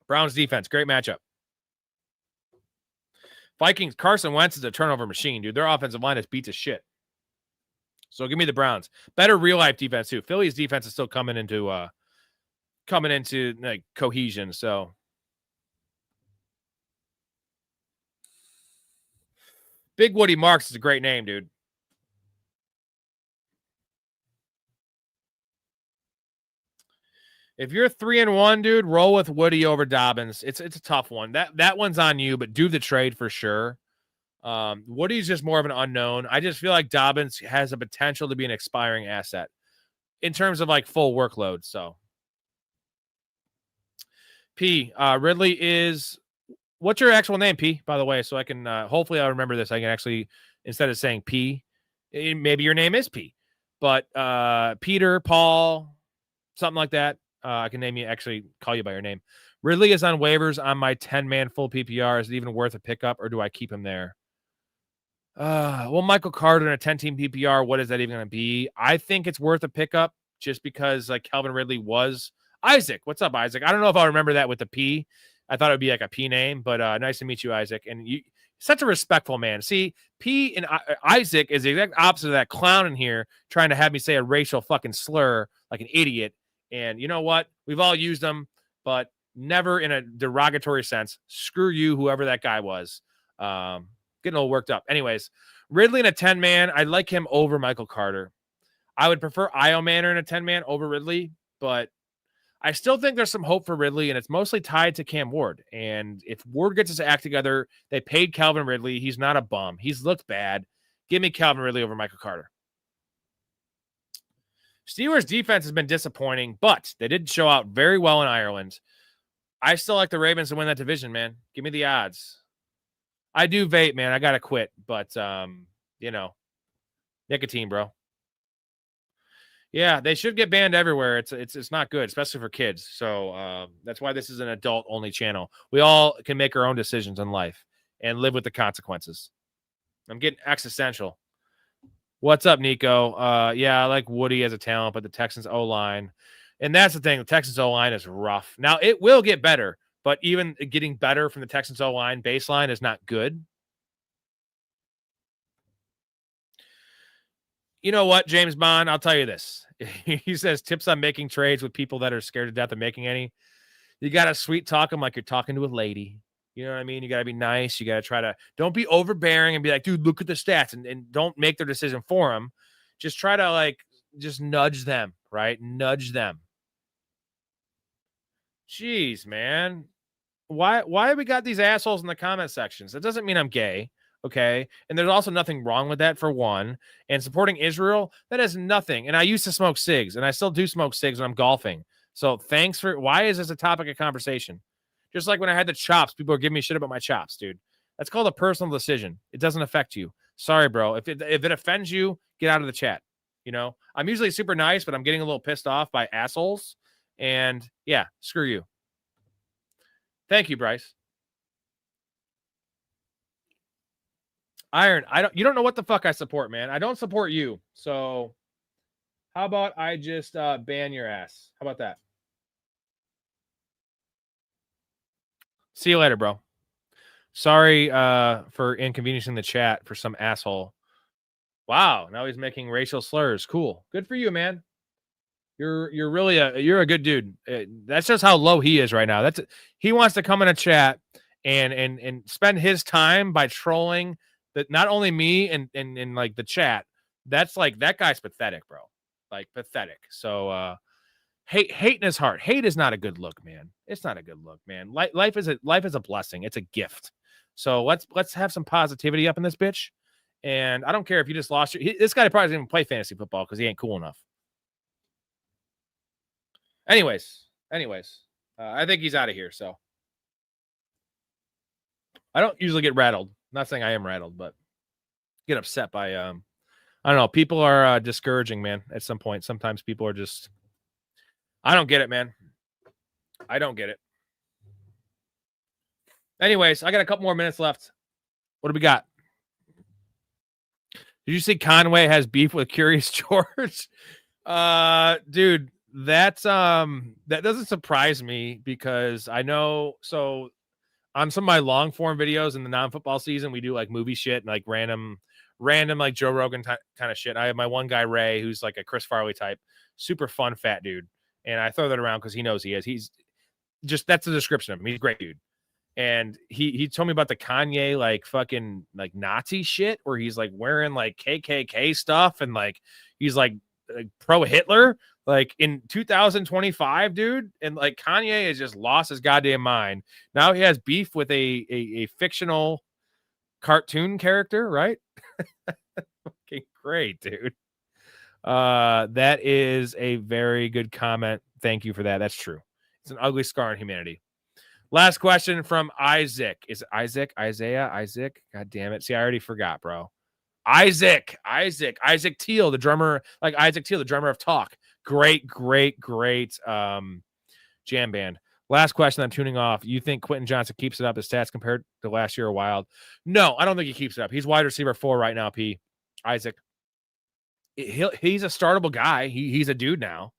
Browns defense. Great matchup. Vikings, Carson Wentz is a turnover machine, dude. Their offensive line is beat to shit. So give me the Browns. Better real-life defense, too. Philly's defense is still coming into like cohesion. So Big Woody Marks is a great name, dude. If you're 3-1, dude, roll with Woody over Dobbins. It's a tough one. That one's on you, but do the trade for sure. Woody's just more of an unknown. I just feel like Dobbins has a potential to be an expiring asset in terms of like full workload. So P, Ridley is, what's your actual name, P, by the way? So I can, hopefully I'll remember this. I can actually, instead of saying P, maybe your name is P, but Peter, Paul, something like that. I can name you, actually call you by your name. Ridley is on waivers on my 10-man full PPR. Is it even worth a pickup or do I keep him there? Well, Michael Carter in a 10-team PPR, what is that even going to be? I think it's worth a pickup just because like Calvin Ridley was Isaac. What's up, Isaac? I don't know if I'll remember that with the P. I thought it would be like a P name, but nice to meet you, Isaac. And Such a respectful man. See, P and Isaac is the exact opposite of that clown in here trying to have me say a racial fucking slur like an idiot. And you know what? We've all used them, but never in a derogatory sense. Screw you, whoever that guy was. Getting all worked up. Anyways, Ridley in a 10-man. I like him over Michael Carter. I would prefer Io Manor in a 10-man over Ridley, but I still think there's some hope for Ridley, and it's mostly tied to Cam Ward. And if Ward gets his act together, they paid Calvin Ridley. He's not a bum. He's looked bad. Give me Calvin Ridley over Michael Carter. Steelers defense has been disappointing, but they did show out very well in Ireland. I still like the Ravens to win that division, man. Give me the odds. I do vape, man. I got to quit, but, nicotine, bro. Yeah, they should get banned everywhere. It's not good, especially for kids. So that's why this is an adult-only channel. We all can make our own decisions in life and live with the consequences. I'm getting existential. What's up, Nico? Yeah, I like Woody as a talent, but the Texans O-line. And that's the thing. The Texans O-line is rough. Now, it will get better, but even getting better from the Texans O-line baseline is not good. You know what, James Bond? I'll tell you this. He says tips on making trades with people that are scared to death of making any. You got to sweet talk them like you're talking to a lady. You know what I mean? You got to be nice. You got to try to don't be overbearing and be like, dude, look at the stats and don't make their decision for them. Just try to just nudge them, right? Nudge them. Jeez, man. Why we got these assholes in the comment sections? That doesn't mean I'm gay. Okay. And there's also nothing wrong with that for one. And supporting Israel, that has nothing. And I used to smoke cigs and I still do smoke cigs when I'm golfing. So thanks for, why is this a topic of conversation? Just like when I had the chops, people are giving me shit about my chops, dude. That's called a personal decision. It doesn't affect you. Sorry, bro. If it offends you, get out of the chat. You know, I'm usually super nice, but I'm getting a little pissed off by assholes. And yeah, screw you. Thank you, Bryce. Iron, you don't know what the fuck I support, man. I don't support you. So how about I just ban your ass? How about that? See you later, bro. Sorry for inconveniencing the chat for some asshole. Wow, now he's making racial slurs. Cool. Good for you, man. You're really you're a good dude. That's just how low he is right now. He wants to come in a chat and spend his time by trolling that not only me and like the chat. That's like that guy's pathetic, bro. Like pathetic. So hate in his heart. Hate is not a good look, man. It's not a good look, man. Life is a blessing. It's a gift. So let's have some positivity up in this bitch. And I don't care if you just lost this guy probably doesn't even play fantasy football because he ain't cool enough. Anyways, I think he's out of here. So I don't usually get rattled. Not saying I am rattled, but get upset by I don't know. People are discouraging, man. At some point, sometimes people are just. I don't get it, man. I don't get it. Anyways, I got a couple more minutes left. What do we got? Did you see Conway has beef with Curious George? Dude, that doesn't surprise me because I know. So on some of my long form videos in the non-football season, we do like movie shit and like random like Joe Rogan kind of shit. I have my one guy, Ray, who's like a Chris Farley type, super fun, fat dude. And I throw that around because he knows he is. He's just, that's the description of him. He's a great dude. And he told me about the Kanye, like fucking like Nazi shit where he's like wearing like KKK stuff. And like, he's like pro Hitler, like in 2025, dude. And like Kanye has just lost his goddamn mind. Now he has beef with a fictional cartoon character, right? Okay, great, dude. That is a very good comment. Thank you for that. That's true. It's an ugly scar on humanity. Last question from Isaac. Is it Isaiah? God damn it. See, I already forgot, bro. Isaac Teal, the drummer, like Isaac Teal, the drummer of Talk. Great jam band. Last question. I'm tuning off. You think Quentin Johnson keeps it up? His stats compared to last year are wild. No, I don't think he keeps it up. He's wide receiver 4 right now, P. Isaac. He's a startable guy. He's a dude now.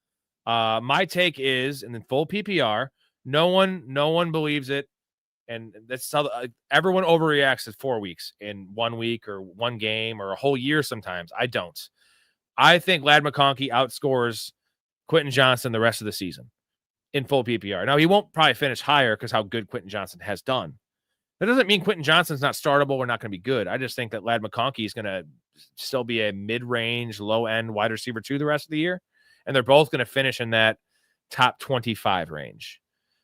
My take is, and in full PPR, no one believes it. And that's how everyone overreacts to 4 weeks in 1 week or one game or a whole year sometimes. I don't. I think Ladd McConkey outscores Quentin Johnson the rest of the season in full PPR. Now, he won't probably finish higher because how good Quentin Johnson has done. That doesn't mean Quentin Johnson's not startable or not going to be good. I just think that Ladd McConkey is going to still be a mid-range, low-end wide receiver 2 the rest of the year. And they're both going to finish in that top 25 range.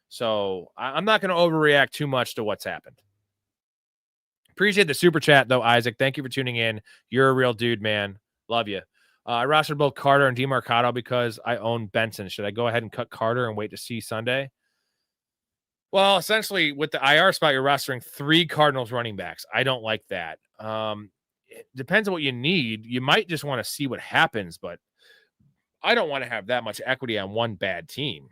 So I'm not going to overreact too much to what's happened. Appreciate the super chat, though, Isaac. Thank you for tuning in. You're a real dude, man. Love you. I rostered both Carter and DeMarcado because I own Benson. Should I go ahead and cut Carter and wait to see Sunday? Well, essentially, with the IR spot, you're rostering 3 Cardinals running backs. I don't like that. It depends on what you need. You might just want to see what happens, but I don't want to have that much equity on one bad team.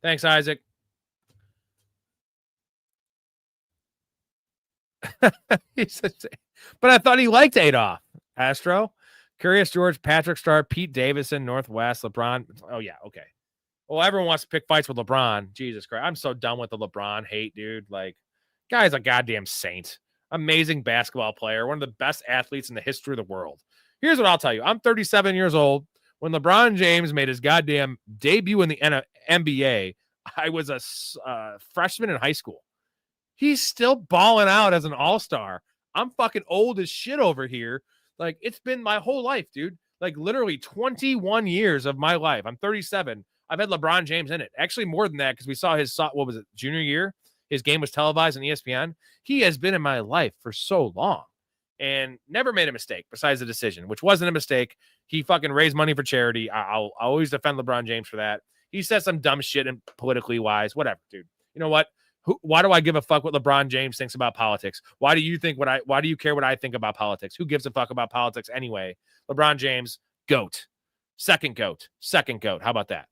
Thanks, Isaac. He says, but I thought he liked Adolph. Astro, Curious George, Patrick Starr, Pete Davidson, Northwest, LeBron. Oh, yeah, okay. Well, everyone wants to pick fights with LeBron. Jesus Christ. I'm so done with the LeBron hate, dude. Like, guy's a goddamn saint. Amazing basketball player. One of the best athletes in the history of the world. Here's what I'll tell you. I'm 37 years old. When LeBron James made his goddamn debut in the NBA, I was a freshman in high school. He's still balling out as an all-star. I'm fucking old as shit over here. Like, it's been my whole life, dude. Like, literally 21 years of my life. I'm 37. I've had LeBron James in it. Actually, more than that, because we saw his, what was it, junior year? His game was televised on ESPN. He has been in my life for so long and never made a mistake besides the decision, which wasn't a mistake. He fucking raised money for charity. I'll always defend LeBron James for that. He said some dumb shit and politically wise, whatever, dude. You know what? Why do I give a fuck what LeBron James thinks about politics? Why do you care what I think about politics? Who gives a fuck about politics anyway? LeBron James, GOAT. Second GOAT. How about that?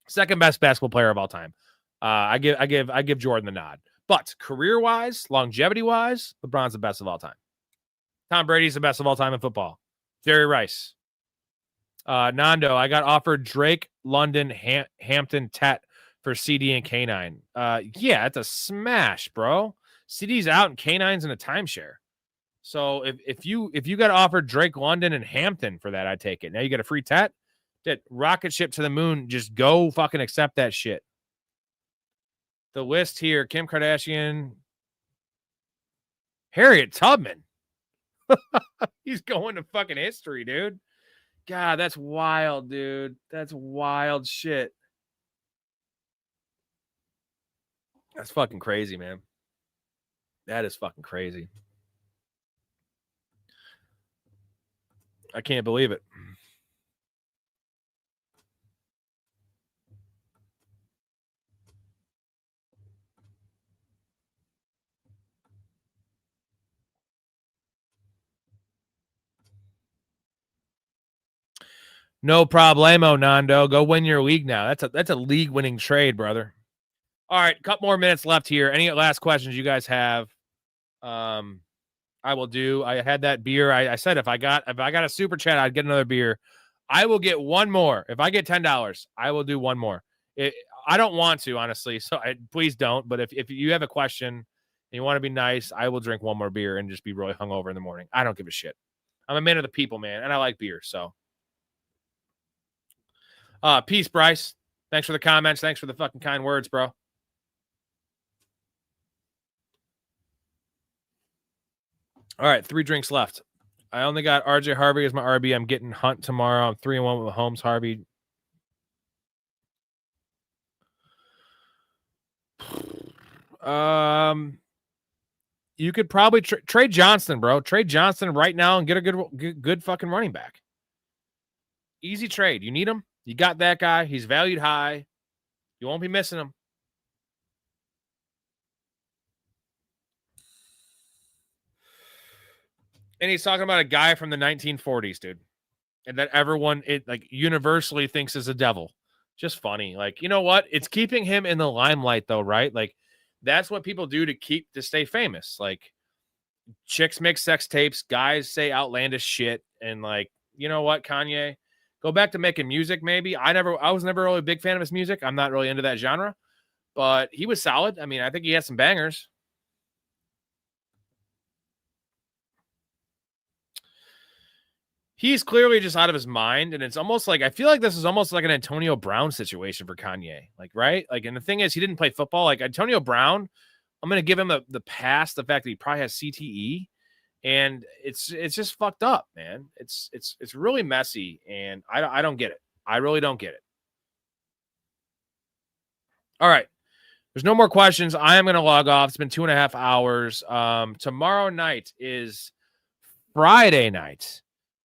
Second best basketball player of all time. I give Jordan the nod. But career-wise, longevity-wise, LeBron's the best of all time. Tom Brady's the best of all time in football. Jerry Rice. Nando, I got offered Drake, London, Hampton, Tet for CD and K9. Yeah, it's a smash, bro. CD's out and K9's in a timeshare. So if you got offered Drake, London, and Hampton for that, I'd take it. Now you got a free Tet. That rocket ship to the moon. Just go fucking accept that shit. The list here: Kim Kardashian, Harriet Tubman. He's going to fucking history, dude. God, that's wild, dude. That's wild shit. That's fucking crazy, man. That is fucking crazy. I can't believe it. No problemo, Nando. Go win your league now. That's a league-winning trade, brother. All right, a couple more minutes left here. Any last questions you guys have? I will do. I had that beer. I said if I got a super chat, I'd get another beer. I will get one more. If I get $10, I will do one more. I don't want to, honestly, so please don't. But if you have a question and you want to be nice, I will drink one more beer and just be really hungover in the morning. I don't give a shit. I'm a man of the people, man, and I like beer, so. Peace, Bryce. Thanks for the comments. Thanks for the fucking kind words, bro. All right, 3 drinks left. I only got RJ Harvey as my RB. I'm getting Hunt tomorrow. I'm 3-1 with Mahomes, Harvey. You could probably trade Johnston, bro. Trade Johnston right now and get a good fucking running back. Easy trade. You need him. You got that guy. He's valued high. You won't be missing him. And he's talking about a guy from the 1940s, dude. And that everyone universally thinks is a devil. Just funny. Like, you know what? It's keeping him in the limelight though, right? Like, that's what people do to stay famous. Like, chicks make sex tapes, guys say outlandish shit, and like, you know what, Kanye? Go back to making music, maybe. I was never really a big fan of his music. I'm not really into that genre, but he was solid. I mean, I think he had some bangers. He's clearly just out of his mind, and it's almost like, I feel like this is almost like an Antonio Brown situation for Kanye. Like, right? Like, and the thing is, he didn't play football. Like, Antonio Brown, I'm going to give him the pass, the fact that he probably has CTE, and it's just fucked up, man. It's really messy, and I don't get it. I really don't get it. All right. There's no more questions. I am going to log off. It's been 2.5 hours. Tomorrow night is Friday night.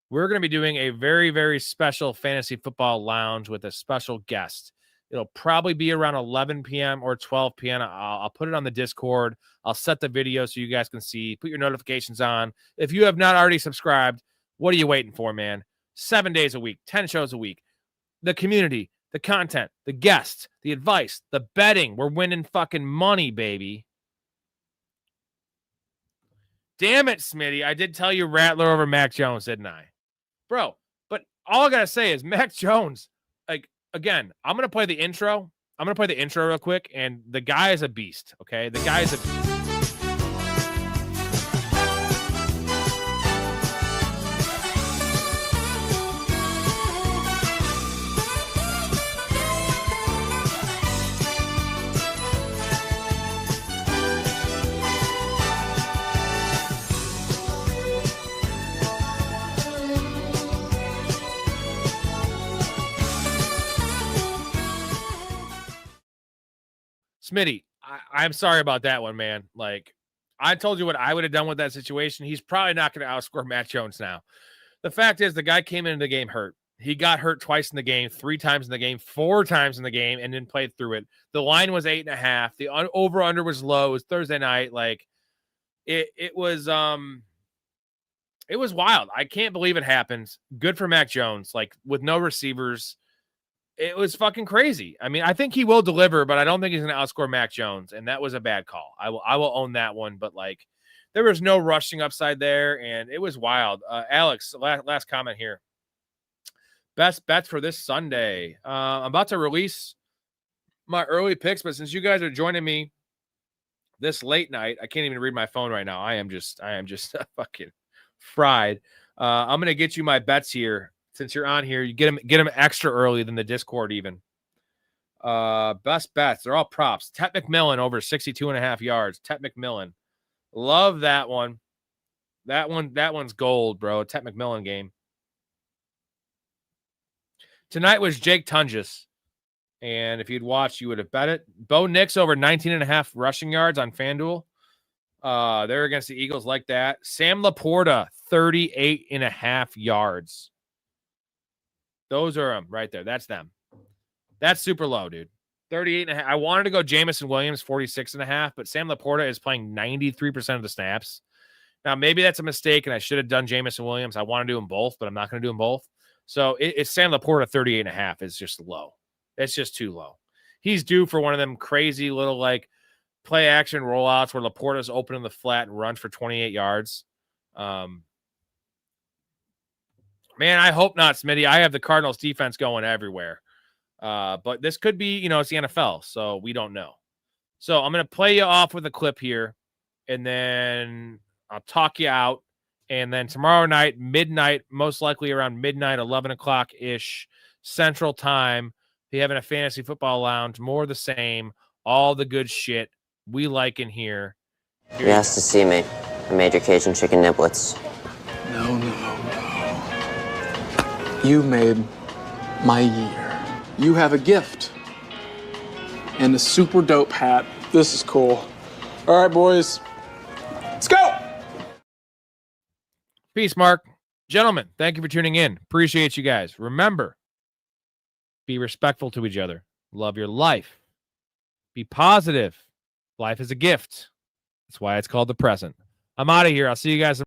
We're going to be doing a very, very special fantasy football lounge with a special guest. It'll probably be around 11 p.m. or 12 p.m. I'll put it on the Discord. I'll set the video so you guys can see. Put your notifications on. If you have not already subscribed, what are you waiting for, man? 7 days a week, 10 shows a week. The community, the content, the guests, the advice, the betting. We're winning fucking money, baby. Damn it, Smitty. I did tell you Rattler over Mac Jones, didn't I? Bro, but all I got to say is Mac Jones, like, again, I'm going to play the intro. I'm going to play the intro real quick, and the guy is a beast, okay? The guy is a beast. Smitty, I'm sorry about that one, man. Like, I told you what I would have done with that situation. He's probably not going to outscore Matt Jones now. The fact is, the guy came into the game hurt. He got hurt twice in the game, 3 times in the game, 4 times in the game, and then played through it. The line was 8.5. The over-under was low. It was Thursday night. Like, it was wild. I can't believe it happened. Good for Mac Jones. Like, with no receivers, it was fucking crazy. I mean, I think he will deliver, but I don't think he's going to outscore Mac Jones, and that was a bad call. I will own that one, but like, there was no rushing upside there, and it was wild. Alex, last comment here. Best bets for this Sunday. I'm about to release my early picks, but since you guys are joining me this late night, I can't even read my phone right now. I am just fucking fried. I'm going to get you my bets here. Since you're on here, you get them extra early than the Discord even. Best bets. They're all props. Tet McMillan over 62.5 yards. Tet McMillan. Love that one. That one's gold, bro. Tet McMillan game. Tonight was Jake Tunges. And if you'd watched, you would have bet it. Bo Nix over 19.5 rushing yards on FanDuel. They're against the Eagles like that. Sam Laporta, 38.5 yards. Those are them right there. That's them. That's super low, dude. 38.5. I wanted to go Jamison Williams, 46.5, but Sam Laporta is playing 93% of the snaps. Now, maybe that's a mistake, and I should have done Jamison Williams. I want to do them both, but I'm not going to do them both. So it's Sam Laporta, 38.5 is just low. It's just too low. He's due for one of them crazy little, like, play action rollouts where Laporta's open in the flat and runs for 28 yards. Man, I hope not, Smitty. I have the Cardinals defense going everywhere. But this could be, it's the NFL, so we don't know. So I'm going to play you off with a clip here, and then I'll talk you out. And then tomorrow night, midnight, most likely around midnight, 11 o'clock-ish Central Time, be having a fantasy football lounge, more the same, all the good shit we like in here. You asked to see me. I made your Cajun chicken niblets. No. You made my year. You have a gift. And a super dope hat. This is cool. All right, boys. Let's go! Peace, Mark. Gentlemen, thank you for tuning in. Appreciate you guys. Remember, be respectful to each other. Love your life. Be positive. Life is a gift. That's why it's called the present. I'm out of here. I'll see you guys.